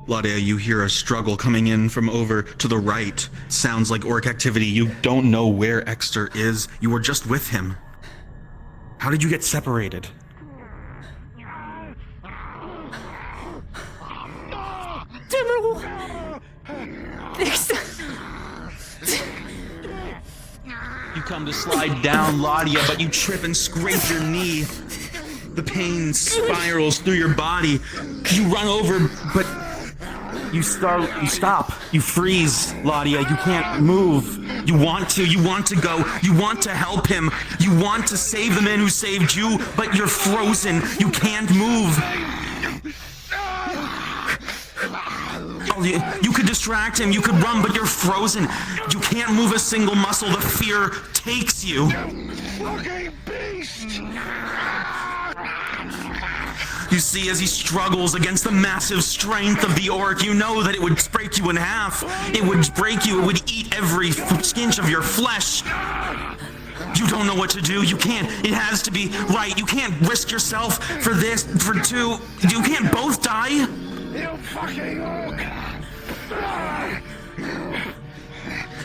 Ladia, you hear a struggle coming in from over to the right. Sounds like orc activity. You don't know where Exter is. You were just with him. How did you get separated? You come to slide down, Ladia, but you trip and scrape your knee. The pain spirals through your body. You run over, but you stop. You freeze, Ladia. You can't move. You want to go. You want to help him. You want to save the man who saved you, but you're frozen. You can't move. You could distract him, you could run, but you're frozen. You can't move a single muscle. The fear takes you. You see as he struggles against the massive strength of the orc, you know that it would break you in half. It would break you, it would eat every inch of your flesh. You don't know what to do. You can't. It has to be right. You can't risk yourself for this, for two. You can't both die. You fucking orc!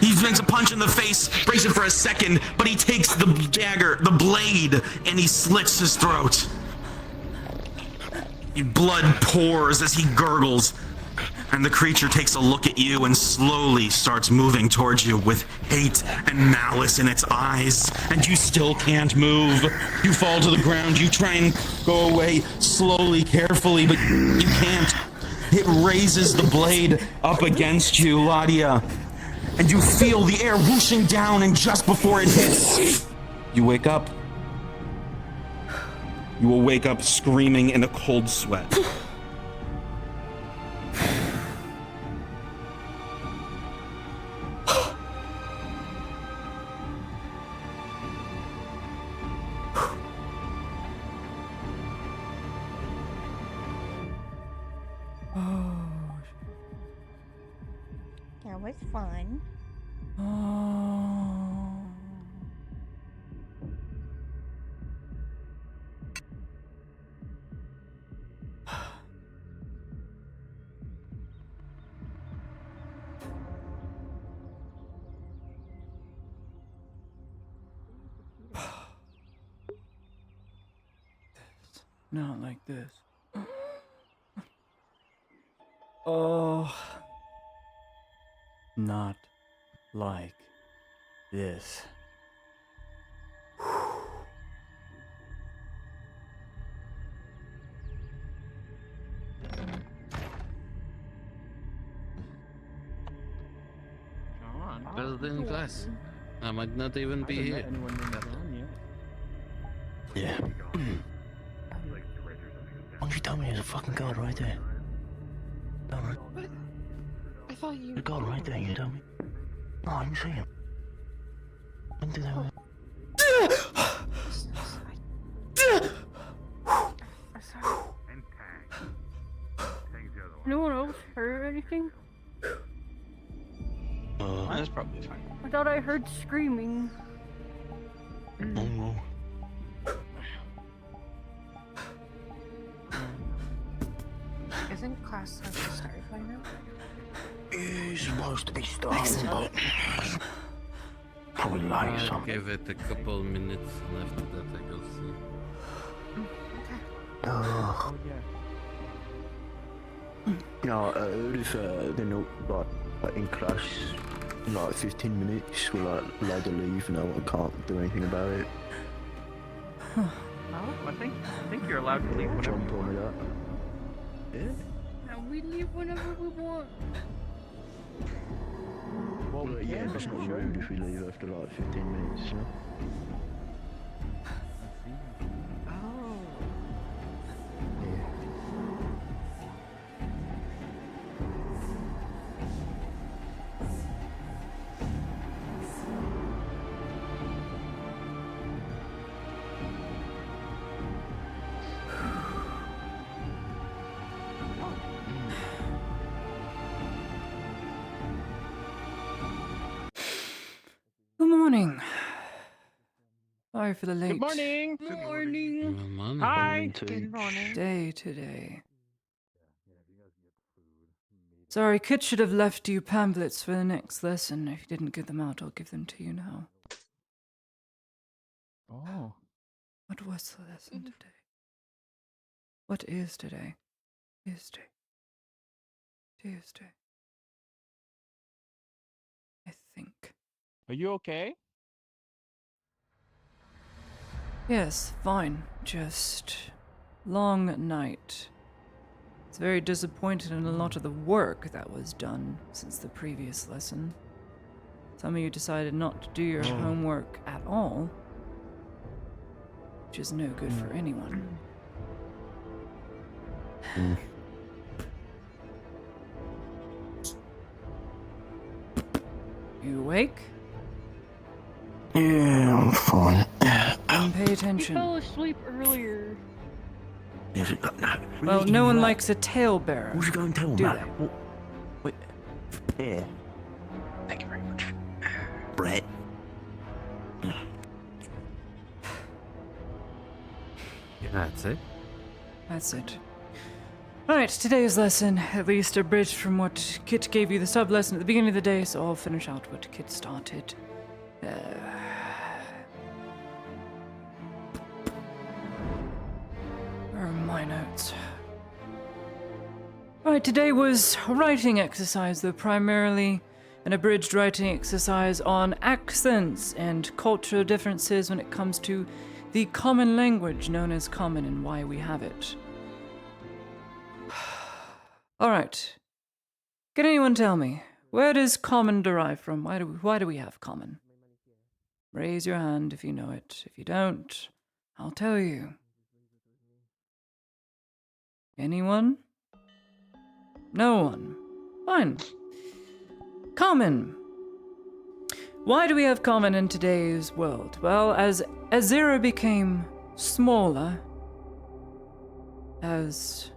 He makes a punch in the face, breaks it for a second, but he takes the dagger, the blade, and he slits his throat. Blood pours as he gurgles, and the creature takes a look at you and slowly starts moving towards you with hate and malice in its eyes, and you still can't move. You fall to the ground, you try and go away slowly, carefully, but you can't. It raises the blade up against you, Ladia, and you feel the air whooshing down, and just before it hits, you wake up. You will wake up screaming in a cold sweat. That was fun. Not like this. Oh. Not like this. Better than class. I might not even be here. Yeah. Why don't you tell me there's a fucking guard right there? Alright. I thought you... The guard right there, you tell me? No, I didn't see him. When did I... No one else heard anything? That's probably fine. I thought I heard screaming. No. Isn't class supposed to start by now? It's supposed to be starting, but... Probably like I'll something. give it a couple minutes and after that I go see. Oh, yeah, if they're not like in class in like 15 minutes, we're like allowed to leave and I can't do anything about it. No, I think you're allowed to leave whenever John you told me want. that. Yeah? Now we leave whenever we want. Well, yeah, it's not rude if we leave after like 15 minutes, you know? Oh. Yeah. Good morning. Sorry for the late Good morning. Good morning. Hi. Good morning. day today. Sorry, Kit should have left you pamphlets for the next lesson. If you didn't get them out, I'll give them to you now. Oh. What was the lesson today? What is today? Tuesday. Tuesday. I think. Are you okay? Yes, fine. Just long night. It's very disappointed in a lot of the work that was done since the previous lesson. Some of you decided not to do your homework at all, which is no good for anyone. You awake? Yeah, I'm fine. Then pay He attention. fell asleep earlier. Is it, Well, no one likes a talebearer. What's you going to tell Do me? they? What? Wait. Yeah. Thank you very much. Brett. That's it. That's it. Alright, today's lesson, at least abridged from what Kit gave you the sub-lesson at the beginning of the day, so I'll finish out what Kit started. Where are my notes? Alright, today was a writing exercise, though primarily an abridged writing exercise on accents and cultural differences when it comes to the common language known as common and why we have it. Alright. Can anyone tell me, where does common derive from? Why do we have common? Raise your hand if you know it. If you don't, I'll tell you. Anyone? No one. Fine. Common. Why do we have common in today's world? Well, as Azera became smaller, as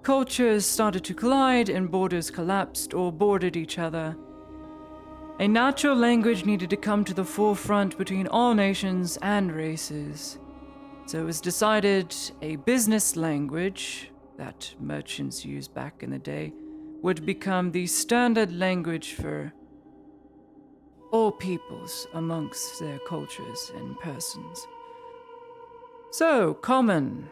cultures started to collide and borders collapsed or bordered each other, a natural language needed to come to the forefront between all nations and races. So it was decided a business language that merchants used back in the day would become the standard language for all peoples amongst their cultures and persons. So, common.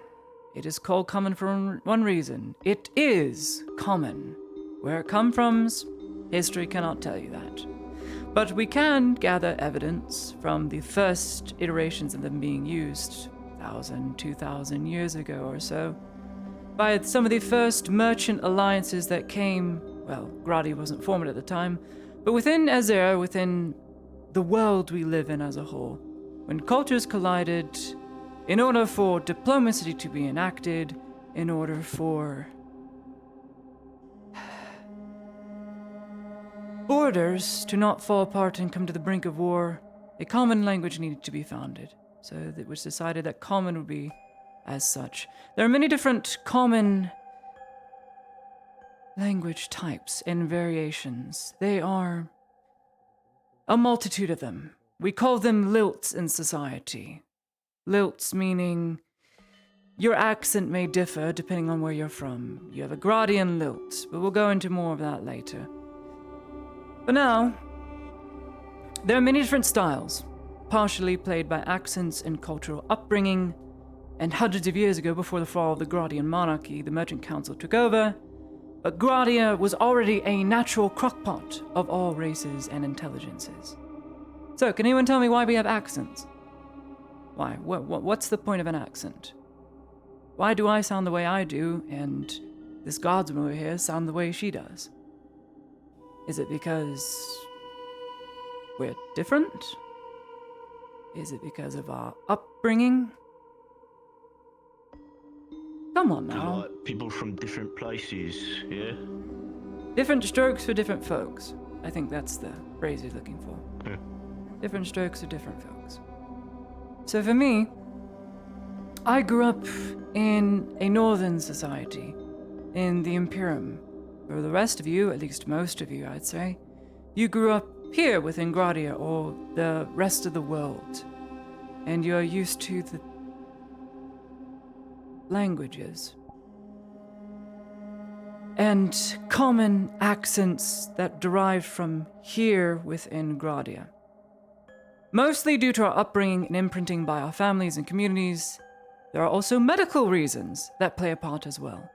It is called common for one reason. It is common. Where it comes from, history cannot tell you that. But we can gather evidence from the first iterations of them being used 1,000, 2,000 years ago or so, by some of the first merchant alliances that came, well, Gradi wasn't formed at the time, but within Azera, within the world we live in as a whole, when cultures collided, in order for diplomacy to be enacted, in order for borders to not fall apart and come to the brink of war, a common language needed to be founded. So it was decided that common would be as such. There are many different common language types and variations. They are a multitude of them. We call them lilts in society. Lilts meaning your accent may differ depending on where you're from. You have a Gradian lilt, but we'll go into more of that later. But now, there are many different styles, partially played by accents and cultural upbringing, and hundreds of years ago, before the fall of the Gradian monarchy, the Merchant Council took over, but Gradia was already a natural crockpot of all races and intelligences. So, can anyone tell me why we have accents? Why? What's the point of an accent? Why do I sound the way I do, and this guardsman over here sound the way she does? Is it because we're different? Is it because of our upbringing? Come on now. Like people from different places, yeah? Different strokes for different folks. I think that's the phrase you're looking for. Yeah. Different strokes for different folks. So for me, I grew up in a northern society, in the Imperium. For the rest of you, at least most of you, I'd say, you grew up here within Gradia, or the rest of the world, and you're used to the languages. and common accents that derived from here within Gradia. Mostly due to our upbringing and imprinting by our families and communities, there are also medical reasons that play a part as well.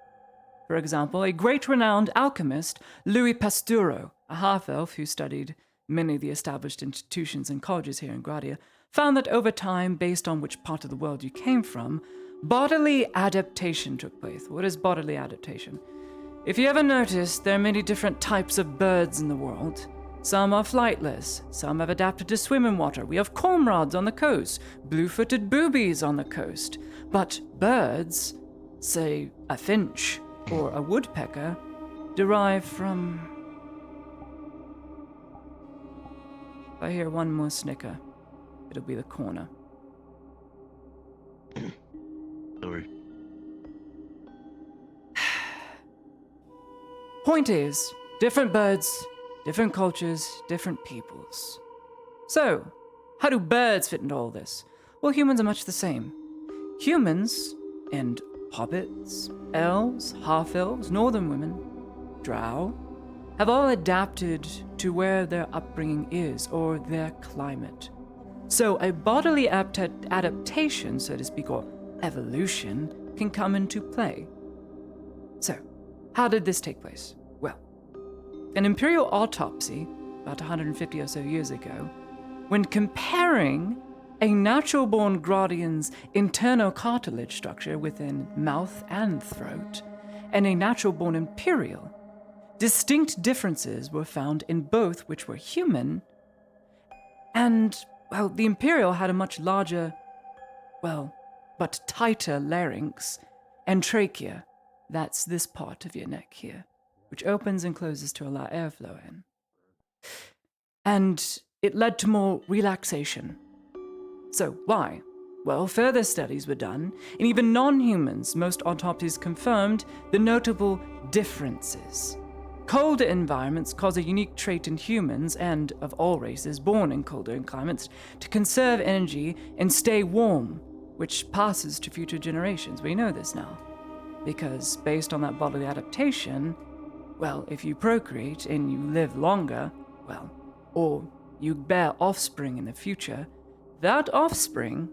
For example, a great renowned alchemist, Louis Pasturo, a half-elf who studied many of the established institutions and colleges here in Gradia, found that over time, based on which part of the world you came from, bodily adaptation took place. What is bodily adaptation? If you ever noticed, there are many different types of birds in the world. Some are flightless, some have adapted to swim in water. We have cormorants on the coast, blue-footed boobies on the coast. But birds, say a finch or a woodpecker, derive from... If I hear one more snicker, it'll be the corner. Sorry. Point is, different birds, different cultures, different peoples. So, how do birds fit into all this? Well, humans are much the same. Humans and hobbits, elves, half-elves, northern women, drow, have all adapted to where their upbringing is or their climate. So a bodily adaptation, so to speak, or evolution, can come into play. So, how did this take place? Well, an imperial autopsy, about 150 or so years ago, when comparing a natural-born Gradian's internal cartilage structure within mouth and throat, and a natural-born imperial, distinct differences were found in both, which were human, and, well, the imperial had a much larger, well, but tighter larynx and trachea. That's this part of your neck here, which opens and closes to allow airflow in. And it led to more relaxation. So why? Well, further studies were done, and even non-humans, most autopsies confirmed the notable differences. Colder environments cause a unique trait in humans and of all races born in colder climates to conserve energy and stay warm, which passes to future generations. We know this now. Because based on that bodily adaptation, well, if you procreate and you live longer, well, or you bear offspring in the future, that offspring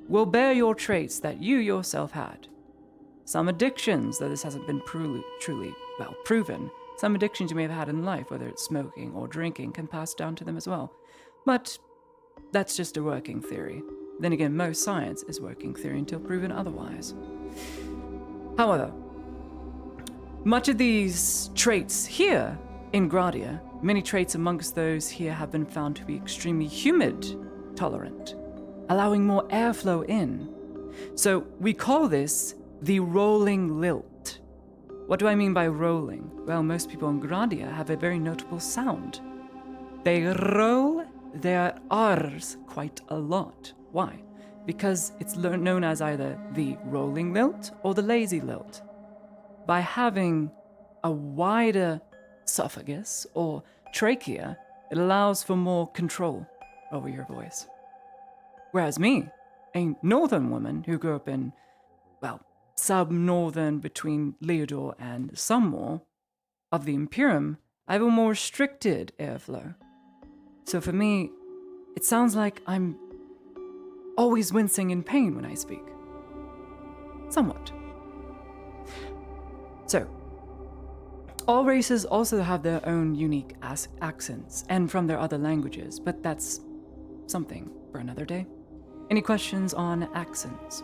will bear your traits that you yourself had. Some addictions, though this hasn't been truly proven, some addictions you may have had in life, whether it's smoking or drinking, can pass down to them as well. But that's just a working theory. Then again, most science is working theory until proven otherwise. However, much of these traits here in Gradia, many traits amongst those here have been found to be extremely humid tolerant, allowing more airflow in. So we call this the rolling lilt. What do I mean by rolling? Well, most people in Gradia have a very notable sound. They roll their R's quite a lot. Why? Because it's known as either the rolling lilt or the lazy lilt. By having a wider esophagus or trachea, it allows for more control over your voice. Whereas me, a northern woman who grew up in, well, sub-northern between Leodor and Summor of the Imperium, I have a more restricted airflow. So for me, it sounds like I'm always wincing in pain when I speak. Somewhat. So, all races also have their own unique accents, and from their other languages, but that's something for another day. Any questions on accents?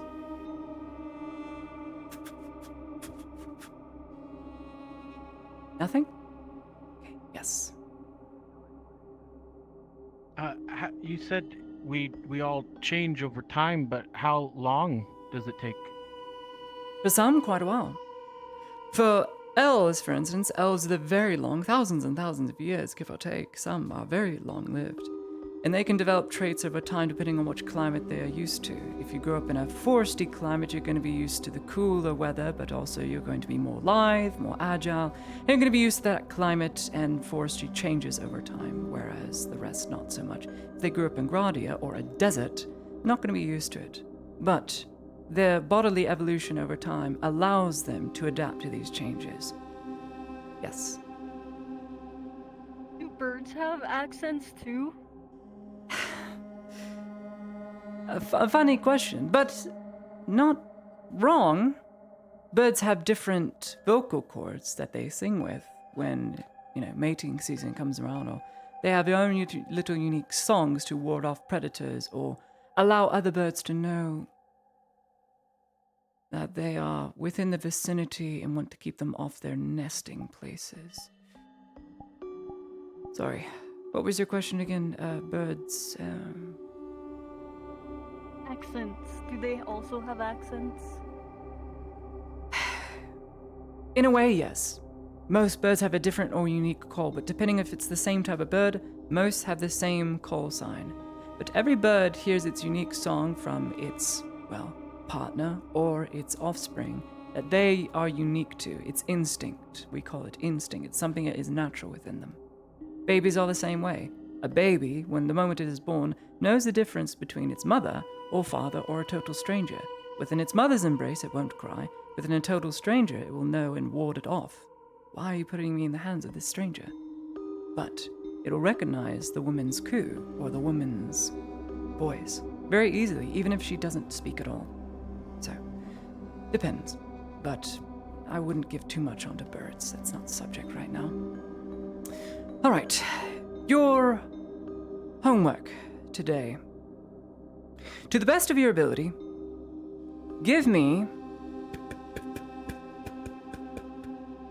Nothing? Okay, yes. You said we all change over time, but how long does it take? For some, quite a while. For elves, for instance, elves live very long, thousands and thousands of years, give or take. Some are very long-lived. And they can develop traits over time depending on which climate they are used to. If you grow up in a foresty climate, you're going to be used to the cooler weather, but also you're going to be more lithe, more agile, and you're going to be used to that climate, and forestry changes over time, whereas the rest not so much. If they grew up in Gradia or a desert, not going to be used to it. But their bodily evolution over time allows them to adapt to these changes. Yes. Do birds have accents too? A funny question, but not wrong. Birds have different vocal cords that they sing with when, mating season comes around, or they have their own little unique songs to ward off predators or allow other birds to know that they are within the vicinity and want to keep them off their nesting places. Sorry, what was your question again? Birds, Accents. Do they also have accents? In a way, yes. Most birds have a different or unique call, but depending if it's the same type of bird, most have the same call sign. But every bird hears its unique song from its, partner or its offspring that they are unique to. It's instinct. We call it instinct. It's something that is natural within them. Babies are the same way. A baby, when the moment it is born, knows the difference between its mother or father or a total stranger. Within its mother's embrace, it won't cry. Within a total stranger, it will know and ward it off. Why are you putting me in the hands of this stranger? But it'll recognize the woman's coo or the woman's voice very easily, even if she doesn't speak at all. So, depends. But I wouldn't give too much onto birds. That's not the subject right now. All right, your homework today. To the best of your ability, give me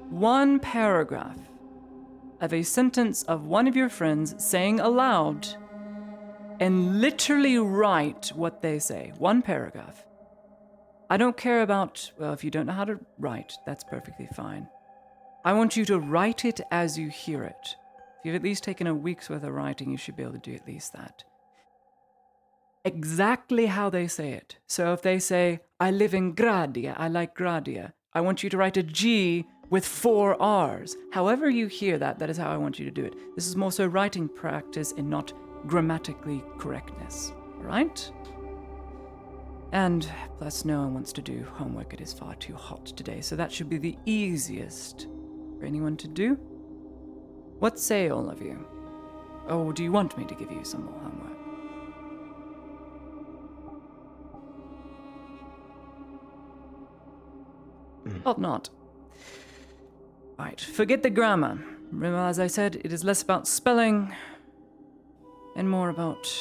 one paragraph of a sentence of one of your friends saying aloud and literally write what they say. One paragraph. I don't care about, if you don't know how to write, that's perfectly fine. I want you to write it as you hear it. If you've at least taken a week's worth of writing, you should be able to do at least that. Exactly how they say it. So if they say, I live in Gradia, I like Gradia, I want you to write a G with 4 R's. However you hear that, that is how I want you to do it. This is more so writing practice and not grammatically correctness. All right? And plus, no one wants to do homework. It is far too hot today, so that should be the easiest for anyone to do. What say all of you? Oh, do you want me to give you some more homework? Thought not. Right, forget the grammar. Remember, as I said, it is less about spelling and more about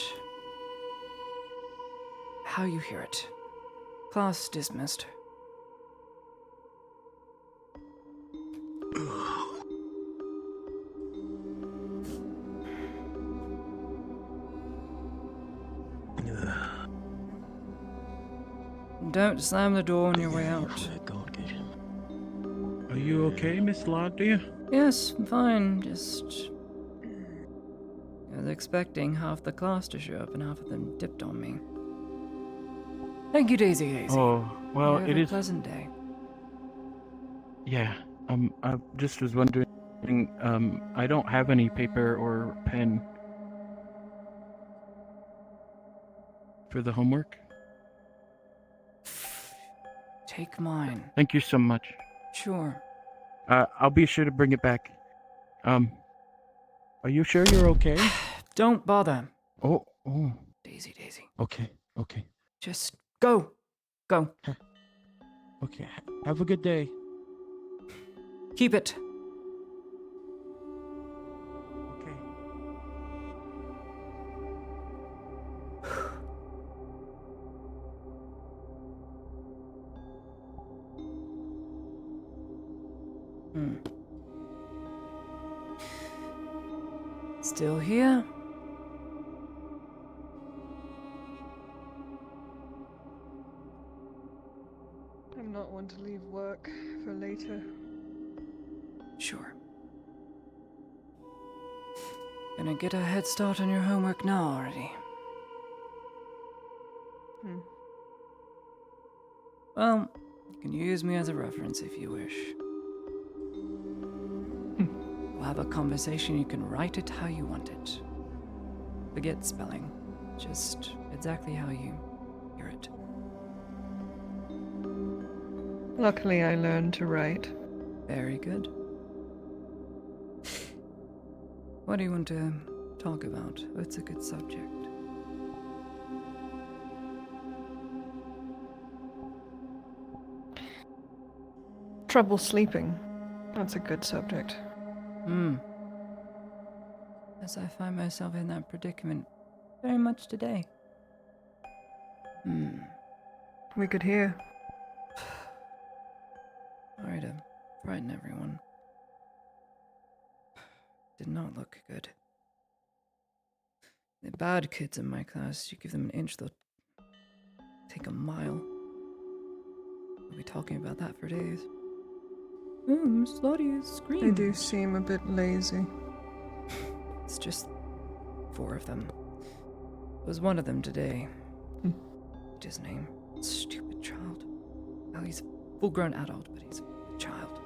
how you hear it. Class dismissed. Don't slam the door on your way out. Are you okay, Miss Ladia? Yes, I'm fine. Just I was expecting half the class to show up and half of them dipped on me. Thank you, Daisy. Oh, well, You have it a is. pleasant day. Yeah. I just was wondering. I don't have any paper or pen for the homework. Take mine. Thank you so much. Sure. I'll be sure to bring it back. Are you sure you're okay? Don't bother. Oh. Daisy. Okay. Just go. Go. Okay. Have a good day. Keep it. Okay. Still here? I'm not one to leave work for later. Sure. Gonna get a head start on your homework now already. Well, you can use me as a reference if you wish. We'll have a conversation, you can write it how you want it. Forget spelling. Just exactly how you hear it. Luckily, I learned to write. Very good. What do you want to talk about? What's a good subject? Trouble sleeping. That's a good subject. As I find myself in that predicament very much today. We could hear. Sorry to frighten everyone. Did not look good. The bad kids in my class, you give them an inch, they'll take a mile. We'll be talking about that for days. Miss Lottie is screaming. They do seem a bit lazy. It's just 4 of them. It was one of them today. What's his name? Stupid child. Oh, he's a full-grown adult, but he's a child.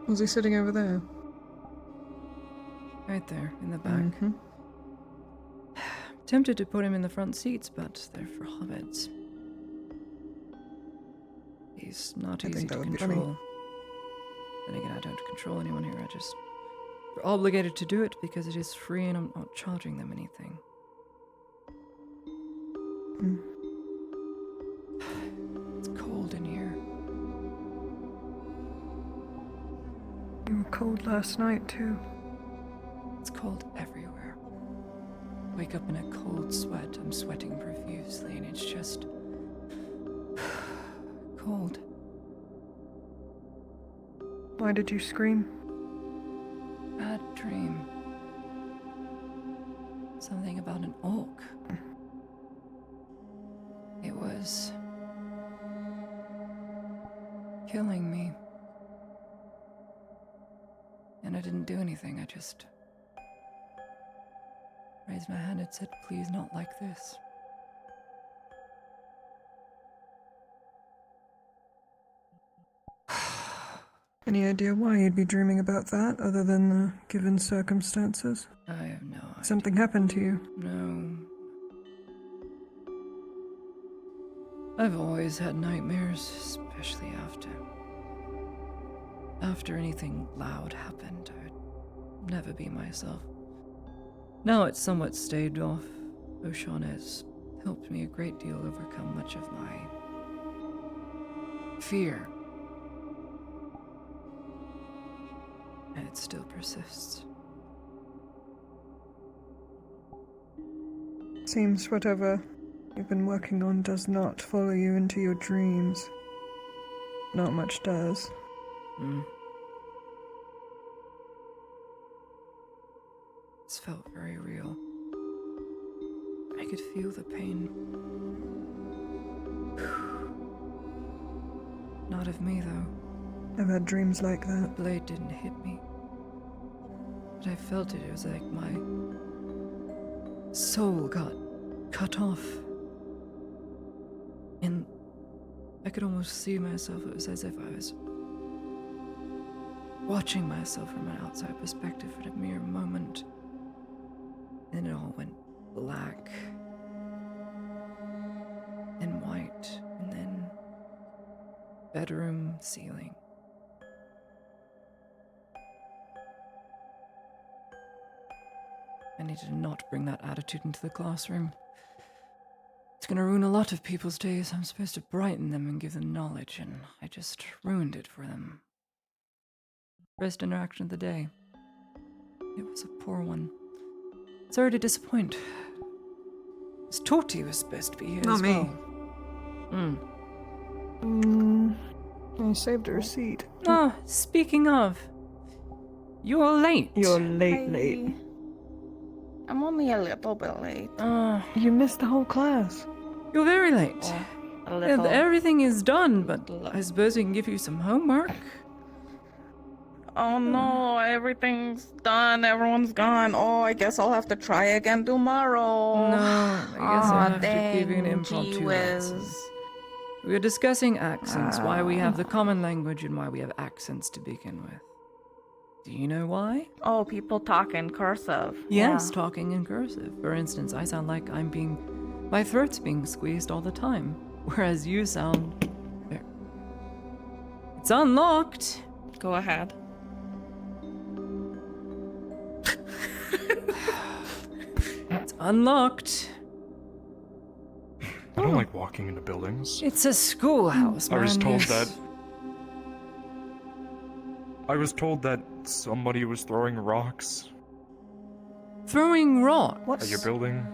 Was he sitting over there? Right there, in the back. Tempted to put him in the front seats, but they're for hobbits. He's not I easy think that to would be funny. control. Then again, I don't control anyone here. We're obligated to do it because it is free and I'm not charging them anything. It's cold in here. You were cold last night, too. It's cold everywhere. Wake up in a cold sweat. I'm sweating profusely and it's just cold. Why did you scream? Bad dream. Something about an orc. It was killing me. And I didn't do anything. I just raised my hand and said, please not like this. Any idea why you'd be dreaming about that, other than the given circumstances? I have no idea. Something happened to you. No. I've always had nightmares, especially after anything loud happened. I'd never be myself. Now it's somewhat staved off. O'Shawn has helped me a great deal overcome much of my fear. And it still persists. Seems whatever you've been working on does not follow you into your dreams. Not much does. This felt very real. I could feel the pain. Not of me, though. I've had dreams like The that. blade didn't hit me. But I felt it. It was like my soul got cut off. And I could almost see myself. It was as if I was watching myself from an outside perspective for a mere moment. Then it all went black and white, and then bedroom ceiling. I needed to not bring that attitude into the classroom. It's gonna ruin a lot of people's days. I'm supposed to brighten them and give them knowledge, and I just ruined it for them. First interaction of the day. It was a poor one. Sorry to disappoint. Miss Torty was supposed to be here Not as me. well. I saved her a seat. Oh, speaking of, you're late. You're late. I'm only a little bit late. You missed the whole class. You're very late. A little. Everything is done, but I suppose we can give you some homework. Oh no, everything's done. Everyone's gone. Oh, I guess I'll have to try again tomorrow. No, I guess I'll have to give you an dang, impromptu gee whiz. lesson. We are discussing accents, why we have the common language and why we have accents to begin with. Do you know why? Oh, people talk in cursive. Yes, Yeah. talking in cursive. For instance, I sound like my throat's being squeezed all the time, whereas you sound... There. It's unlocked! Go ahead. unlocked. I don't like walking into buildings. It's a schoolhouse, man. I was told yes. that. I was told that somebody was throwing rocks Throwing rocks? at your building.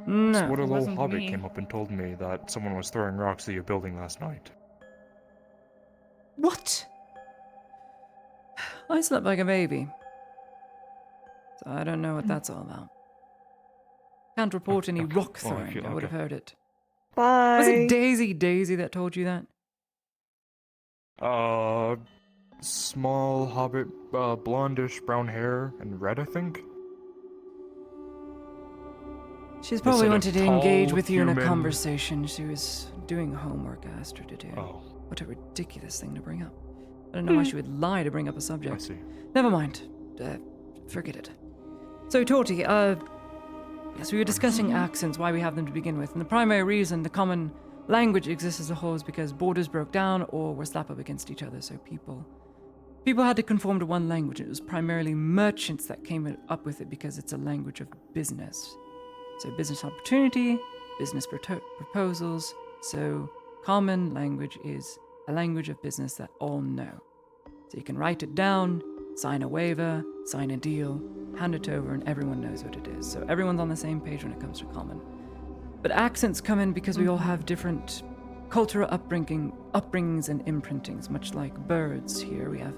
No. What a little wasn't hobbit me. came up and told me that someone was throwing rocks at your building last night. What? I slept like a baby. So I don't know what that's all about. Can't report any Okay. rock Well, throwing. I would have heard it. Bye. Was it Daisy that told you that? Small hobbit, blondish brown hair and red, I think. She's The probably sort of wanted to engage tall with you in a human- conversation. She was doing homework I asked her to do. Oh, What a ridiculous thing to bring up. I don't know why she would lie to bring up a I subject. see. Never mind. Forget it. So, Torty, yes, we were discussing accents, why we have them to begin with, and the primary reason the common language exists as a whole is because borders broke down or were slapped up against each other, so people had to conform to one language. It was primarily merchants that came up with it because it's a language of business. So business opportunity, business proposals, so common language is a language of business that all know. So you can write it down, sign a waiver, sign a deal, hand it over, and everyone knows what it is. So everyone's on the same page when it comes to common. But accents come in because we all have different cultural upbringings and imprintings, much like birds here. We have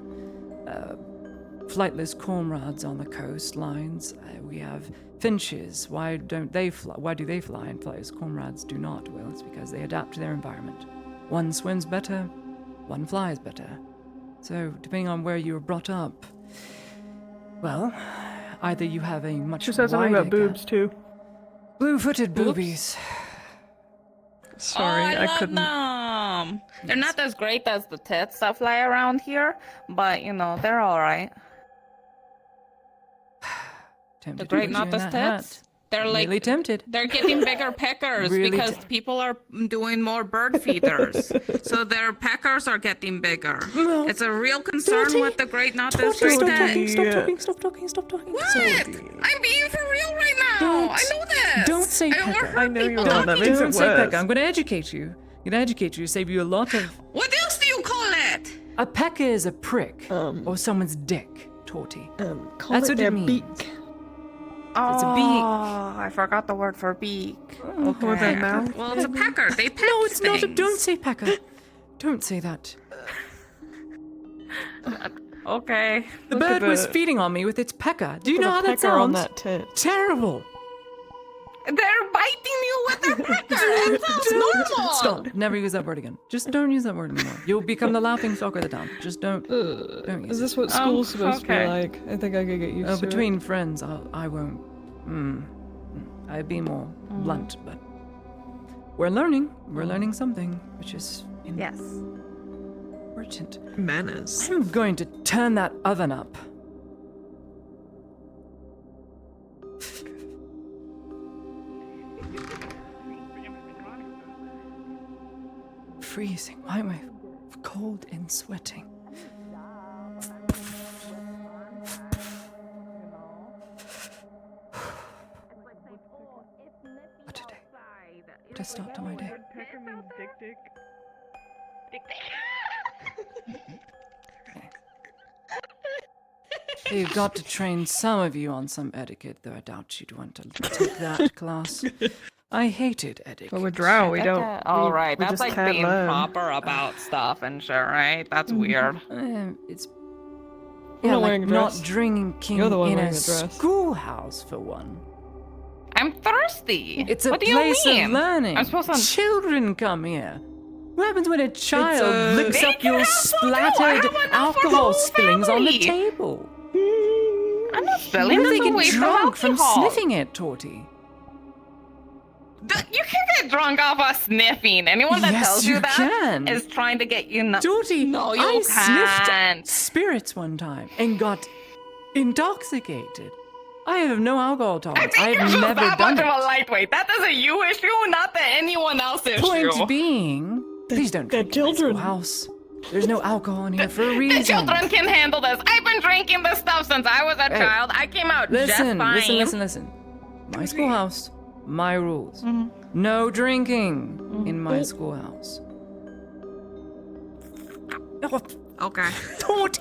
flightless cormorants on the coastlines. We have finches. Why do they fly and flightless cormorants do not? Well, it's because they adapt to their environment. One swims better, one flies better. So, depending on where you were brought up, well, either you have a much She said something about wider boobs too. blue-footed boobies. Sorry, I love couldn't. them. They're not as great as the tits that fly around here, but you know they're all right. Tempted The to great put you in Nauta's that tits. hat. They're like Really tempted. they're getting bigger peckers Really because people are doing more bird feeders. So their peckers are getting bigger. No. It's a real concern Torty, with the great Nauta's Torty, great stop tits. talking, stop talking. What? I'm being for real right now. Don't- I know this. don't say I pecker. overheard I know you people are, that talking. makes it Don't say worse. pecker. I'm going to educate you. Save you a lot of... What else do you call it? A pecker is a prick. Um. Or someone's dick, Torty. Call That's it what their it means. beak. It's a beak. Oh, I forgot the word for beak. Or their mouth. Well, it's a pecker. They peck No, it's not. things. Don't say pecker. Don't say that. Okay. The Look at bird was the- feeding on me with its pecker. Do you Put know a how that pecker on sounds? that tit. Terrible. They're biting you with their pecker. That sounds normal. Stop. Never use that word again. Just don't use that word anymore. You'll become the laughing stock of the town. Just don't use Is it. this what school's supposed to okay. be like? I think I could get used to Between friends, I won't. I'd be more blunt, but we're learning. We're learning something, which is Yes. important. it. Manners. I'm going to turn that oven up. Freezing. Why am I cold and sweating? What a day. What a start to my day. You've got to train some of you on some etiquette, though I doubt you'd want to take that class. I hated etiquette. Well, we're drow. We don't. All we- right, we that's just like can't being learn. proper about stuff and shit, right? That's weird. It's I'm yeah, not like wearing a not dress. drinking You're the one in a wearing the dress. schoolhouse for one. I'm thirsty. It's a what do place you mean? of learning. I'm supposed to. Children come here. What happens when a child a- licks They up can your have some too. I splattered have enough for the alcohol whole spillings on the family. table? I'm not spilling. What if they That's a get waste of drunk from alcohol. sniffing it, Torty? You can get drunk off of sniffing. Anyone that Yes, tells you you that can. is trying to get you nuts. Torty, No, you I can't. sniffed spirits one time and got intoxicated. I have no alcohol I tolerance. think I you're have just never that done much it. of a lightweight. That is a you issue, not the anyone else issue. Point being, please don't they're drink in my children. schoolhouse. There's no alcohol in here for a The reason. children can handle this. I've been drinking this stuff since I was a child. I came out just Listen, fine. listen. My schoolhouse, my rules. Mhm. No drinking in my schoolhouse. Okay. Don't.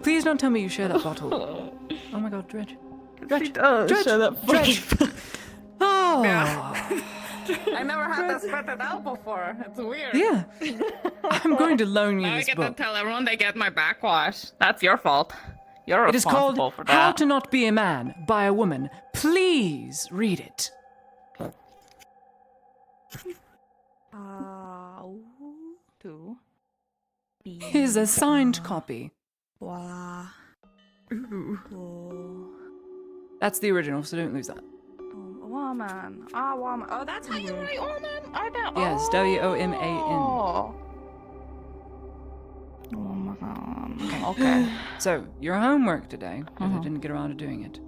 Please don't tell me you share that bottle. Oh my god, Dredge. Dredge. She does. Dredge. Shut up. Dredge. Oh. I never had to spit it out before. It's weird. Yeah. I'm going to loan you Now I this get book. to tell everyone they get my backwash. That's your fault. You're It is responsible called for How that. to Not Be a Man by a Woman. Please read it. Two. Here's a signed copy. Wow. That's the original, so don't lose that. Woman. Woman. Oh, that's how you write woman? I don't. Yes, W-O-M-A-N. Oh. Woman. Okay. So, your homework today, because I didn't get around to doing it.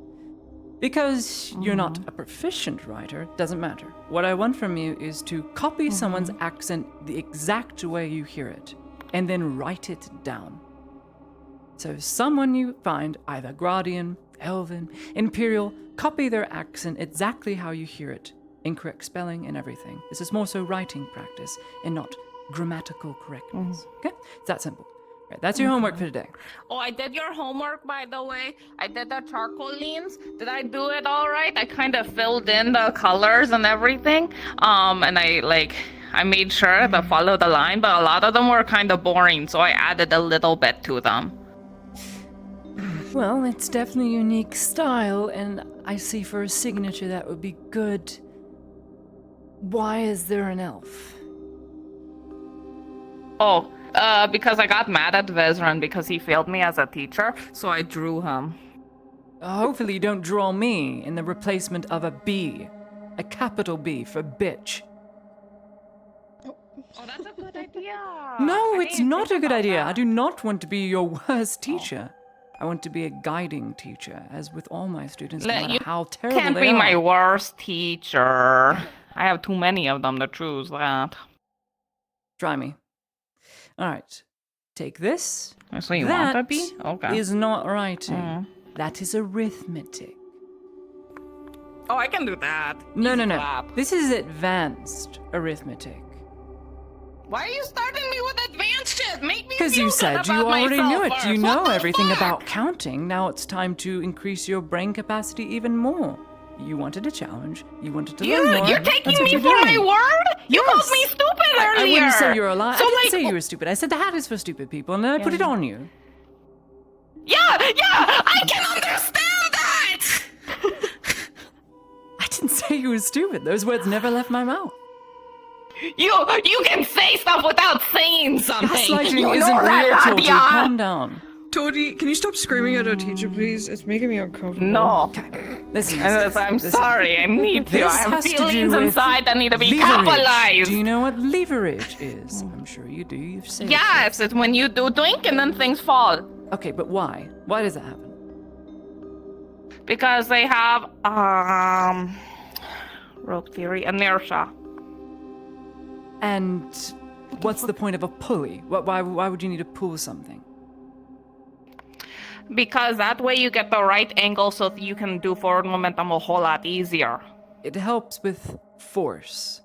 Because you're not a proficient writer, doesn't matter. What I want from you is to copy someone's accent the exact way you hear it, and then write it down. So someone you find, either Gradian, Elven, Imperial, copy their accent exactly how you hear it. Incorrect spelling and everything. This is more so writing practice and not grammatical correctness. Okay? It's that simple. Right, that's your homework for today. Oh, I did your homework, by the way. I did the charcoal leans. Did I do it all right? I kind of filled in the colors and everything. And I made sure to follow the line, but a lot of them were kind of boring, so I added a little bit to them. Well, it's definitely a unique style, and I see for a signature that would be good. Why is there an elf? Oh, because I got mad at Vezran because he failed me as a teacher, so I drew him. Hopefully you don't draw me in the replacement of a B. A capital B for bitch. Oh, that's a good idea. No, it's not a good idea. I do not want to be your worst teacher. I want to be a guiding teacher, as with all my students, no matter how terrible Can't they be are. my worst teacher. I have too many of them to choose that. Try me. All right. Take this. So you want to That be? Okay. is not writing. That is arithmetic. Oh, I can do that. No, Easy no, no. clap. This is advanced arithmetic. Why are you starting me with advanced shit? Make me Because feel you good said you about already knew myself it. first. You What know the everything fuck? about counting. Now it's time to increase your brain capacity even more. You wanted a challenge. You wanted to learn more. You're That's taking what me you're for my doing. word? You Yes. called me stupid I earlier. wouldn't say you're a liar. So I didn't like, say you were stupid. I said the hat is for stupid people, and then I put it on you. Yeah, I can understand that. I didn't say you were stupid. Those words never left my mouth. You can say stuff without saying something. Gaslighting You isn't know real, that, Georgie. Nadia. Calm down. Toddy, can you stop screaming at our teacher, please? It's making me uncomfortable. No. Listen. I'm sorry. I need to. This I have has to do feelings with inside that need to be leverage. capitalized. Do you know what leverage is? I'm sure you do. You've said Yes, it's when you do drink and then things fall. Okay, but why? Why does that happen? Because they have rope theory, inertia. And what's the point of a pulley? Why would you need to pull something? Because that way you get the right angle so that you can do forward momentum a whole lot easier. It helps with force.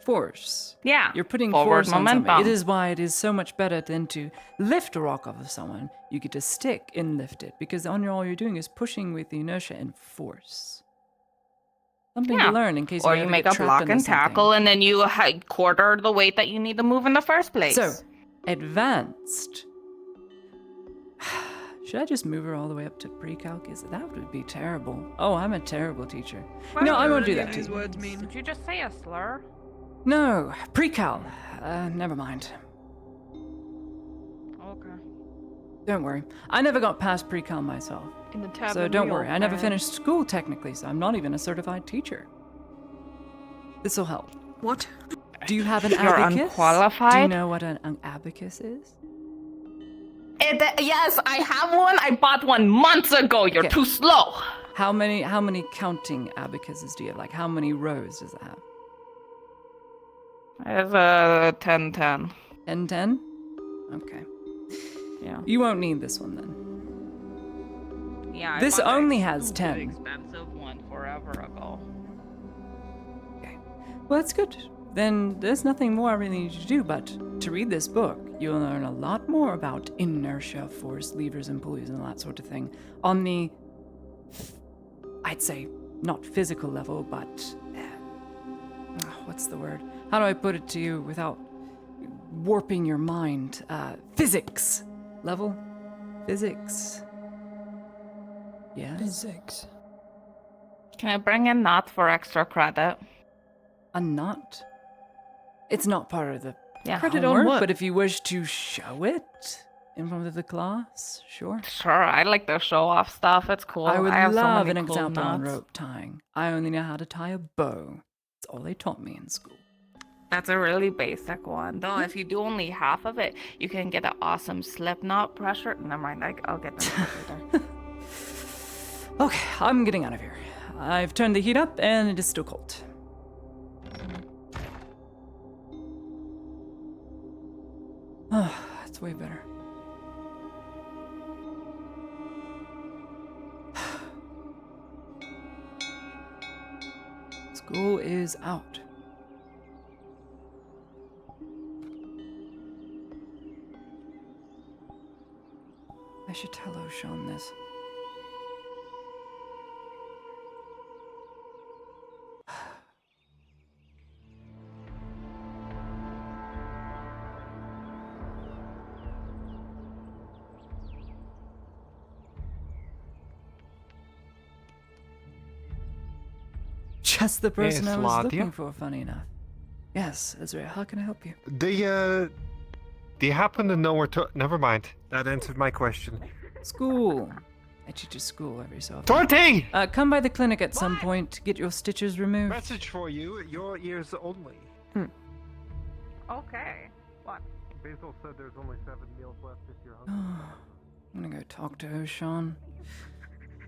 Force. Yeah. You're putting forward force on momentum. something. It is why it is so much better than to lift a rock off of someone. You get to stick and lift it, because all you're doing is pushing with the inertia and force. Something to learn in case or you you ever make get a trapped block into and something. tackle, and then you quarter the weight that you need to move in the first place. So, advanced. Should I just move her all the way up to pre-calc? That would be terrible. Oh, I'm a terrible teacher. No, I won't do that to These you. words mean. Did you just say a slur? No, pre-cal. Never mind. Okay. Don't worry. I never got past pre-cal myself. In the tab So and don't wheel, worry. I never man. finished school technically, so I'm not even a certified teacher. This'll help. What? Do you have an You're abacus? unqualified? Do you know what an abacus is? Yes, I have one. I bought one months ago. You're Okay. too slow. How many counting abacuses do you have? Like, how many rows does it have? It's a 10-10. 10? Okay. Yeah. You won't need this one then. Yeah. I This bought the only has stupid 10. expensive one forever ago. Okay. Well, that's good. Then there's nothing more I really need you to do, but to read this book, you'll learn a lot more about inertia, force, levers and pulleys and all that sort of thing. On the, I'd say, not physical level, but what's the word? How do I put it to you without warping your mind? Physics level? Physics. Yes. Physics. Can I bring in that for extra credit? A knot? It's not part of the Yeah. credit on homework, what? but if you wish to show it in front of the class, sure. Sure, I like to show off stuff. It's cool. I would have so love many an cool example on knots. rope tying. I only know how to tie a bow. That's all they taught me in school. That's a really basic one. Though, if you do only half of it, you can get an awesome slip knot pressure. Never mind, I'll get them later. Okay, I'm getting out of here. I've turned the heat up and it is still cold. Oh, that's way better. School is out. I should tell O'Shawn this. Just the person Yes, I was Ladia? looking for, funny enough. Yes, Ezra, how can I help you? Do you happen to know where to... Never mind. That answered my question. School. I teach at school every so often. 20! Come by the clinic at some point, get your stitches removed. Message for you, your ears only. Okay. What? Basil said there's only 7 meals left if you're Oh, hungry. I'm gonna go talk to O'Shawn.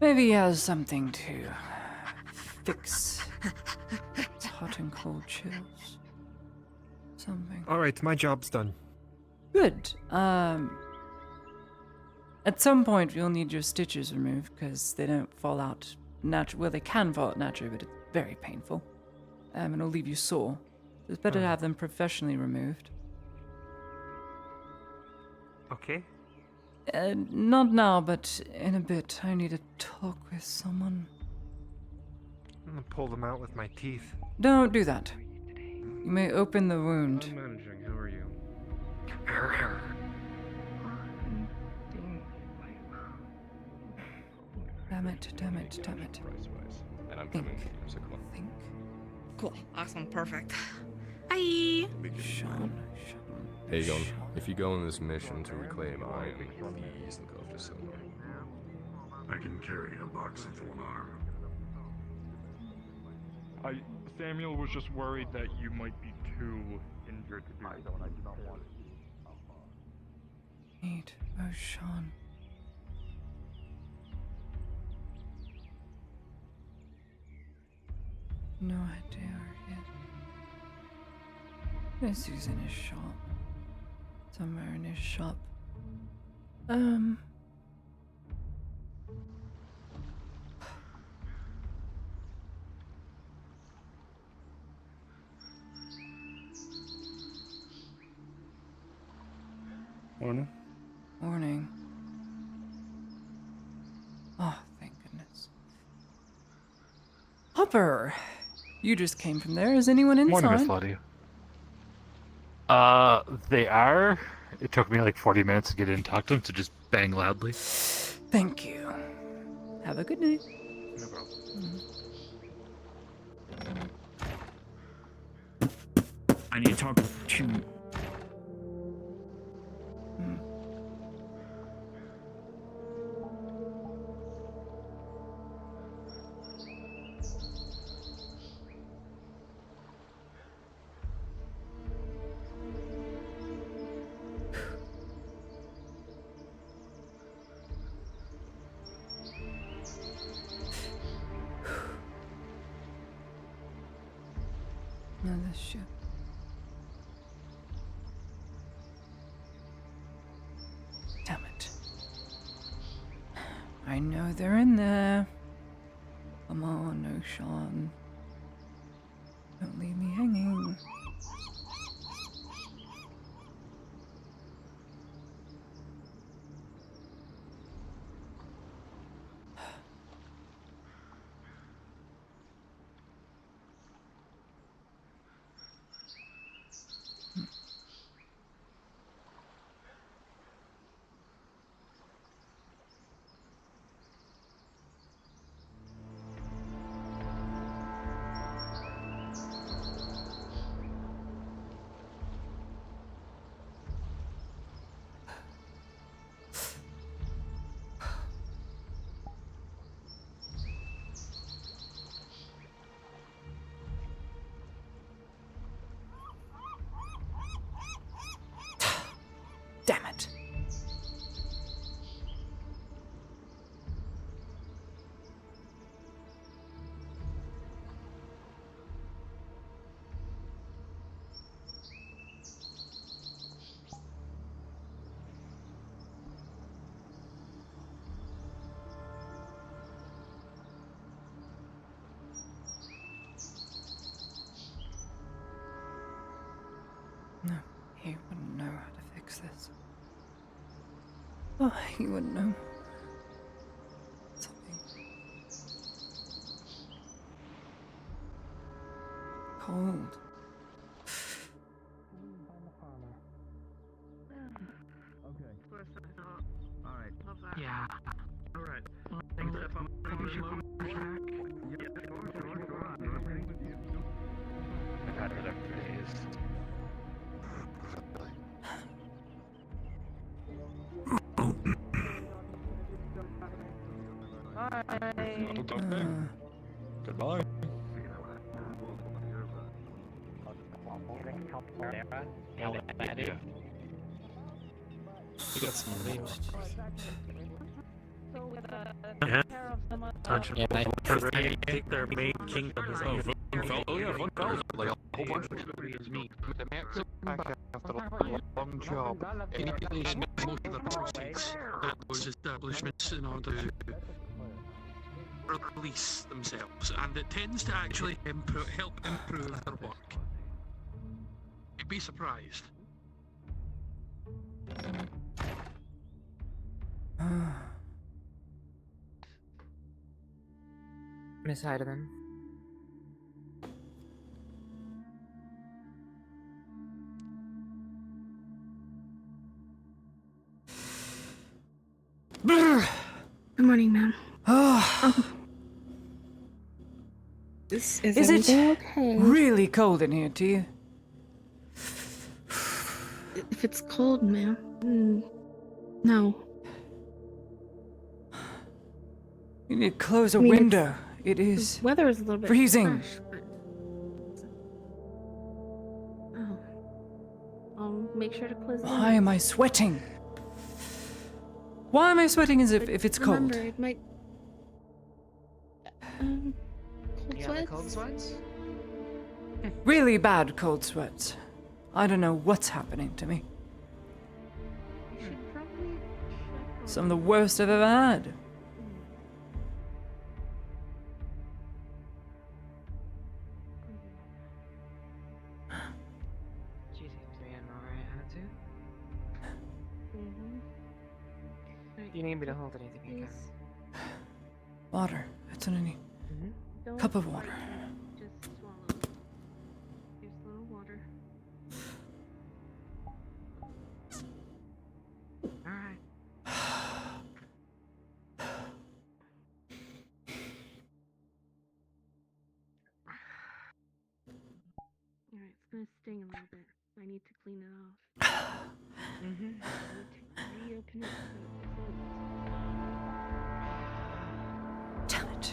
Maybe he has something to fix. It's hot and cold chills. Something. Alright, my job's done. Good. At some point, you'll need your stitches removed because they don't fall out naturally. Well, they can fall out naturally, but it's very painful. And it'll leave you sore. It's better to have them professionally removed. Okay. Not now, but in a bit. I need to talk with someone. I'm gonna pull them out with my teeth. Don't do that. You may open the wound. I'm managing. How are you? Damn it, damn it, damn it. And I'm Think. coming for you, so come on. Think. Cool. Awesome. Perfect. Bye. Sean. Hey, Gon, if you go on this mission to reclaim Ion, please look after someone. I can carry a box with one arm. Samuel was just worried that you might be too injured to do so, and I do not want it. Need O'Shawn. No idea where he is. Yes, he's in his shop. Somewhere in his shop. Morning. Morning. Oh, thank goodness. Hopper! You just came from there. Is anyone inside? Morning, Miss Lottie. They are. It took me like 40 minutes to get in and talk to them, so just bang loudly. Thank you. Have a good night. No problem. I need to talk to... Another ship. Damn it. I know they're in there. Come on, Ocean. Don't leave me hanging. Damn it. No, he wouldn't know how to fix this. Oh, he wouldn't know. Something cold. Yeah. Alright. Goodbye. We got some leaves. Yeah. Take their main kingdom as Oh yeah, Von Fal's like a whole bunch of After a long job. He spent most of the proceeds at those establishments in order to release themselves, and it tends to actually help improve their work. You'd be surprised. Miss Heidemann. Good morning, ma'am. Is everything it okay? really cold in here to you? If it's cold, ma'am. No. You need to close a window. It is The weather is a little bit freezing. harsh, but... Oh. I'll make sure to close the Why am I sweating? Why am I sweating as if it's cold? Remember, it might... cold sweats? Really bad cold sweats. I don't know what's happening to me. You should probably check Some of the worst I've ever had. She seems to be in an alright attitude. Do you need me to hold anything again? Water. That's what I need. Don't Cup of water. Just swallow. Here's a little water. Alright. Alright, it's gonna sting a little bit. I need to clean it off. I need to reopen it. Damn it.